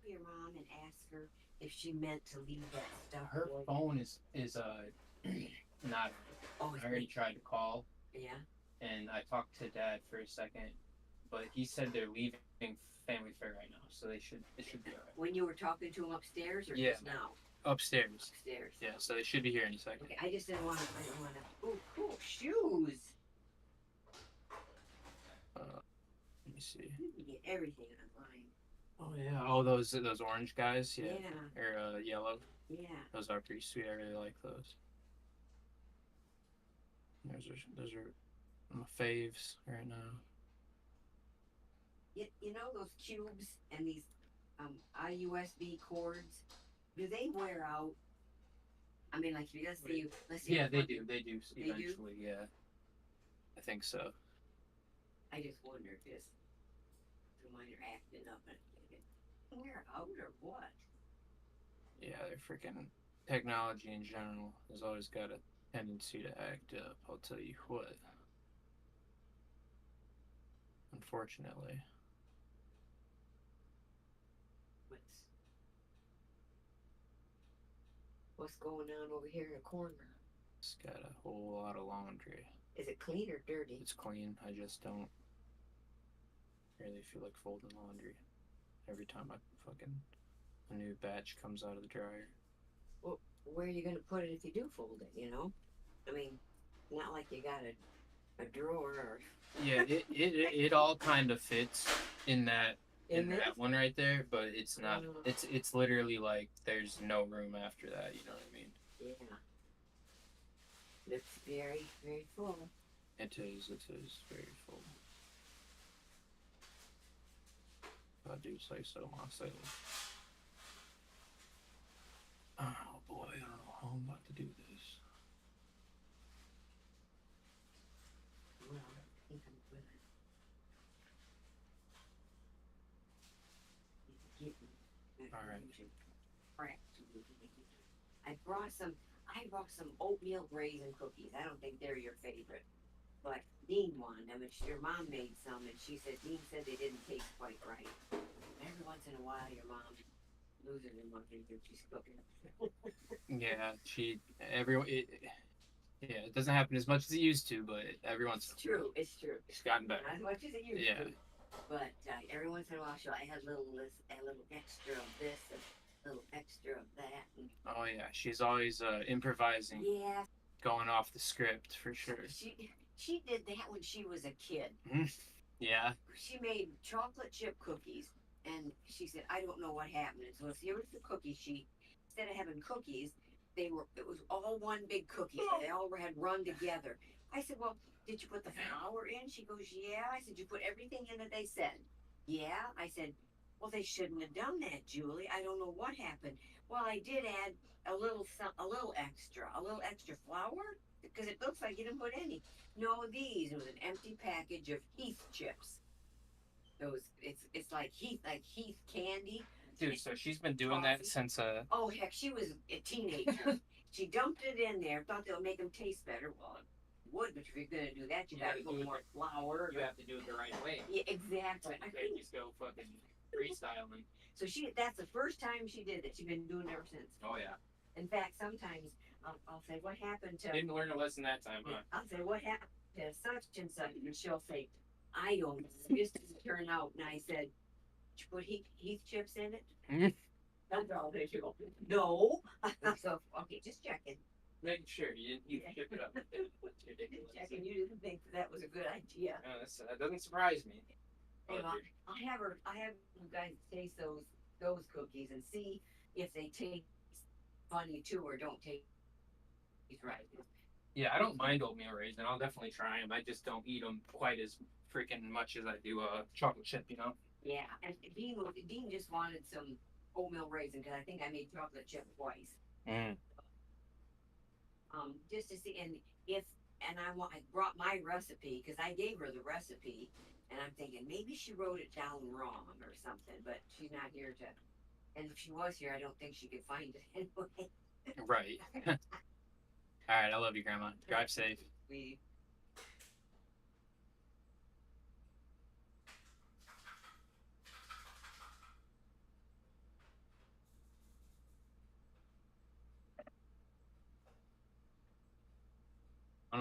[SPEAKER 10] Your mom and ask her if she meant to leave that stuff.
[SPEAKER 2] Her
[SPEAKER 10] away.
[SPEAKER 2] phone is not.
[SPEAKER 10] Oh,
[SPEAKER 2] I already tried to call,
[SPEAKER 10] yeah.
[SPEAKER 2] and I talked to Dad for a second, but he said they're leaving Family Fair right now, so it should be alright.
[SPEAKER 10] When you were talking to him upstairs or
[SPEAKER 2] Yeah.
[SPEAKER 10] just now?
[SPEAKER 2] Upstairs.
[SPEAKER 10] Upstairs.
[SPEAKER 2] Yeah, so they should be here any second.
[SPEAKER 10] Okay, I just didn't want to. I don't want to. Ooh, cool shoes.
[SPEAKER 2] Let me see.
[SPEAKER 10] You can get everything online.
[SPEAKER 2] Oh yeah. Oh, those orange guys. Yeah.
[SPEAKER 10] Yeah.
[SPEAKER 2] Or yellow.
[SPEAKER 10] Yeah.
[SPEAKER 2] Those are pretty sweet. I really like those. Those are my faves right now.
[SPEAKER 10] You know those cubes and these IUSB cords? Do they wear out? I mean, like, let's see.
[SPEAKER 2] Yeah, they do. They do eventually. Yeah. I think so.
[SPEAKER 10] I just wonder if this mine are acting up and wear out or what?
[SPEAKER 2] Yeah, they're freaking technology in general has always got a tendency to act up. I'll tell you what. Unfortunately.
[SPEAKER 10] What's going on over here in the corner?
[SPEAKER 2] It's got a whole lot of laundry.
[SPEAKER 10] Is it clean or dirty?
[SPEAKER 2] It's clean. I just don't really feel like folding laundry every time a new batch comes out of the dryer.
[SPEAKER 10] Well, where are you going to put it if you do fold it, you know? I mean, not like you got a drawer or...
[SPEAKER 2] Yeah, it all kind of fits in that one right there, but it's not. It's literally like there's no room after that. You know what I mean?
[SPEAKER 10] Yeah. Looks very, very full.
[SPEAKER 2] It is very full. I do say so myself. Oh boy, I don't know how I'm about to do this.
[SPEAKER 10] Well, I think I'm good.
[SPEAKER 2] All right.
[SPEAKER 10] I brought some oatmeal raisin cookies. I don't think they're your favorite, but Dean wanted them, and your mom made some, and she said Dean said they didn't taste quite right. Every once in a while, your mom loses her mind when she's cooking.
[SPEAKER 2] Yeah, it doesn't happen as much as it used to, but every once.
[SPEAKER 10] It's true. It's true.
[SPEAKER 2] It's gotten better.
[SPEAKER 10] Not as much as it used
[SPEAKER 2] Yeah.
[SPEAKER 10] to. But every once in a while, she'll add a little extra of this, a little extra of that. And
[SPEAKER 2] Oh yeah, she's always improvising,
[SPEAKER 10] yeah,
[SPEAKER 2] going off the script for sure.
[SPEAKER 10] she did that when she was a kid.
[SPEAKER 2] Yeah.
[SPEAKER 10] She made chocolate chip cookies, and she said, I don't know what happened. And so here was the cookie sheet. Instead of having cookies, it was all one big cookie. They all had run together. I said, well, did you put the flour in? She goes, yeah. I said, you put everything in that they said. Yeah. I said, well, they shouldn't have done that, Julie. I don't know what happened. Well, I did add a little extra flour, because it looks like you didn't put any. No, it was an empty package of Heath chips. It's like Heath candy.
[SPEAKER 2] Dude, so she's been doing that since
[SPEAKER 10] Oh heck, she was a teenager. She dumped it in there, thought that would make them taste better. Well, it would, but if you're gonna do that, you gotta put more flour.
[SPEAKER 2] You have to do it the right way.
[SPEAKER 10] Yeah, exactly.
[SPEAKER 2] You can't just go fucking freestyling.
[SPEAKER 10] So that's the first time she did it. She's been doing it ever since.
[SPEAKER 2] Oh yeah.
[SPEAKER 10] In fact, sometimes I'll say, what happened to...
[SPEAKER 2] Didn't learn a lesson that time, huh?
[SPEAKER 10] I'll say, what happened to such and such? And she'll say, I don't know. This doesn't turn out. And I said, did you put Heath chips in it? That's all they do. No. So, okay, just checking.
[SPEAKER 2] Making sure you didn't chip it up. It's ridiculous.
[SPEAKER 10] Checking. You didn't think that was a good idea.
[SPEAKER 2] No, that doesn't surprise me.
[SPEAKER 10] Well, I'll have you guys taste those cookies and see if they taste funny too or don't taste right.
[SPEAKER 2] Yeah, I don't mind oatmeal raisin. I'll definitely try them. I just don't eat them quite as freaking much as I do chocolate chip, you know?
[SPEAKER 10] Yeah, and Dean just wanted some oatmeal raisin because I think I made chocolate chip twice. Just to see, I brought my recipe because I gave her the recipe, and I'm thinking maybe she wrote it down wrong or something, but she's not here to. And if she was here, I don't think she could find it anyway.
[SPEAKER 2] Right. All right, I love you, Grandma. Drive safe.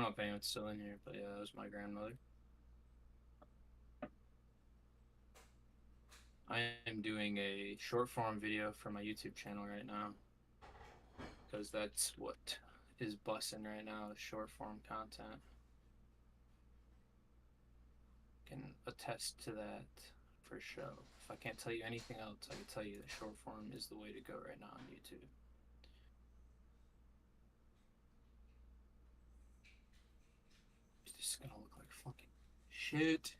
[SPEAKER 2] know if anyone's still in here, but yeah, that was my grandmother. I am doing a short form video for my YouTube channel right now because that's what is busting right now, is short form content. Can attest to that for sure. If I can't tell you anything else, I can tell you that short form is the way to go right now on YouTube. This is gonna look like fucking shit.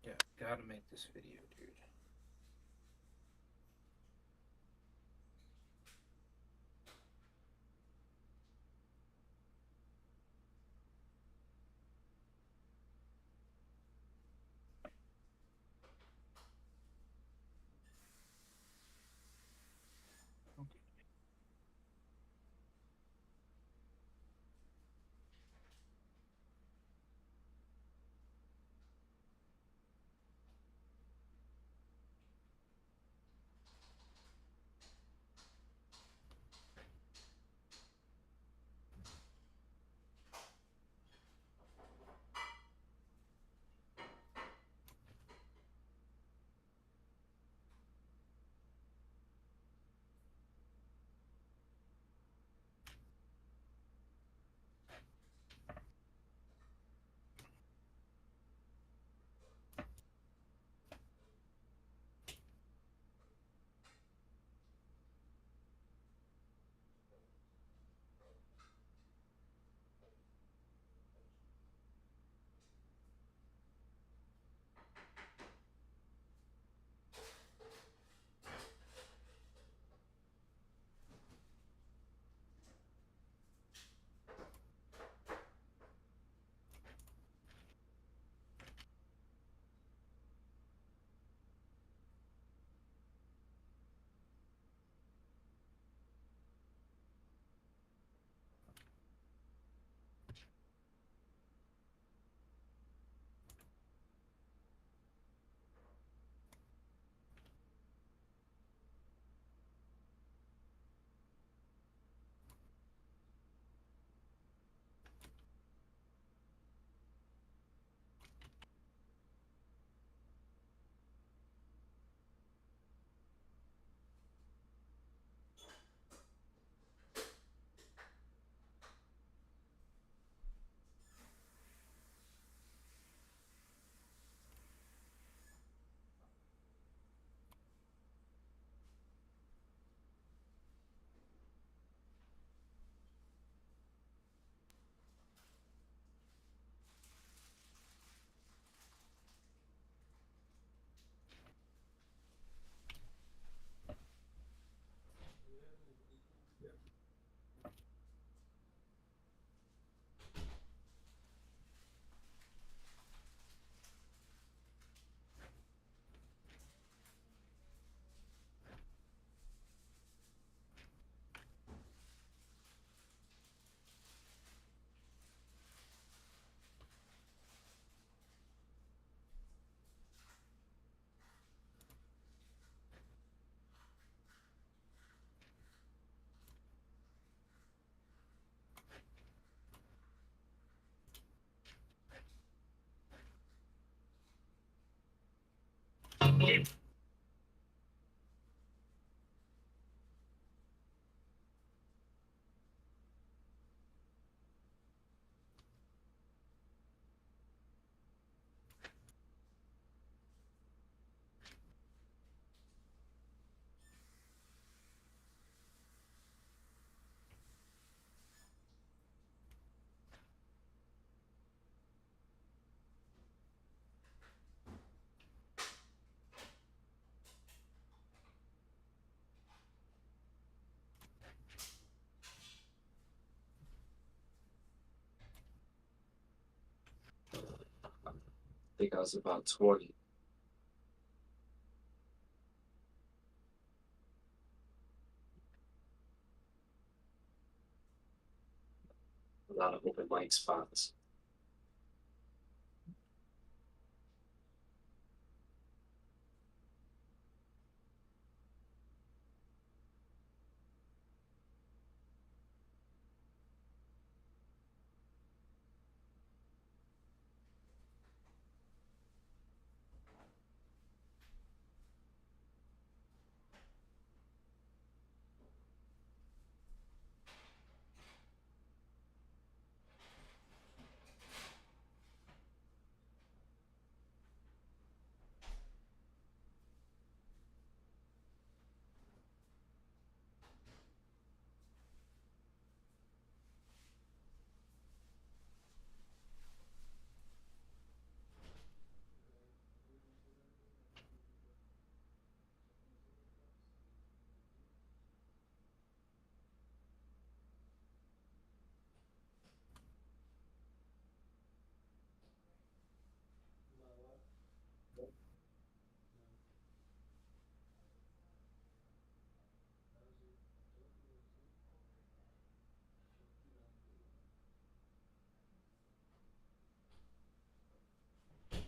[SPEAKER 2] Yeah, gotta make this video, dude.
[SPEAKER 8] I think I was about 20. A lot of open mic spots.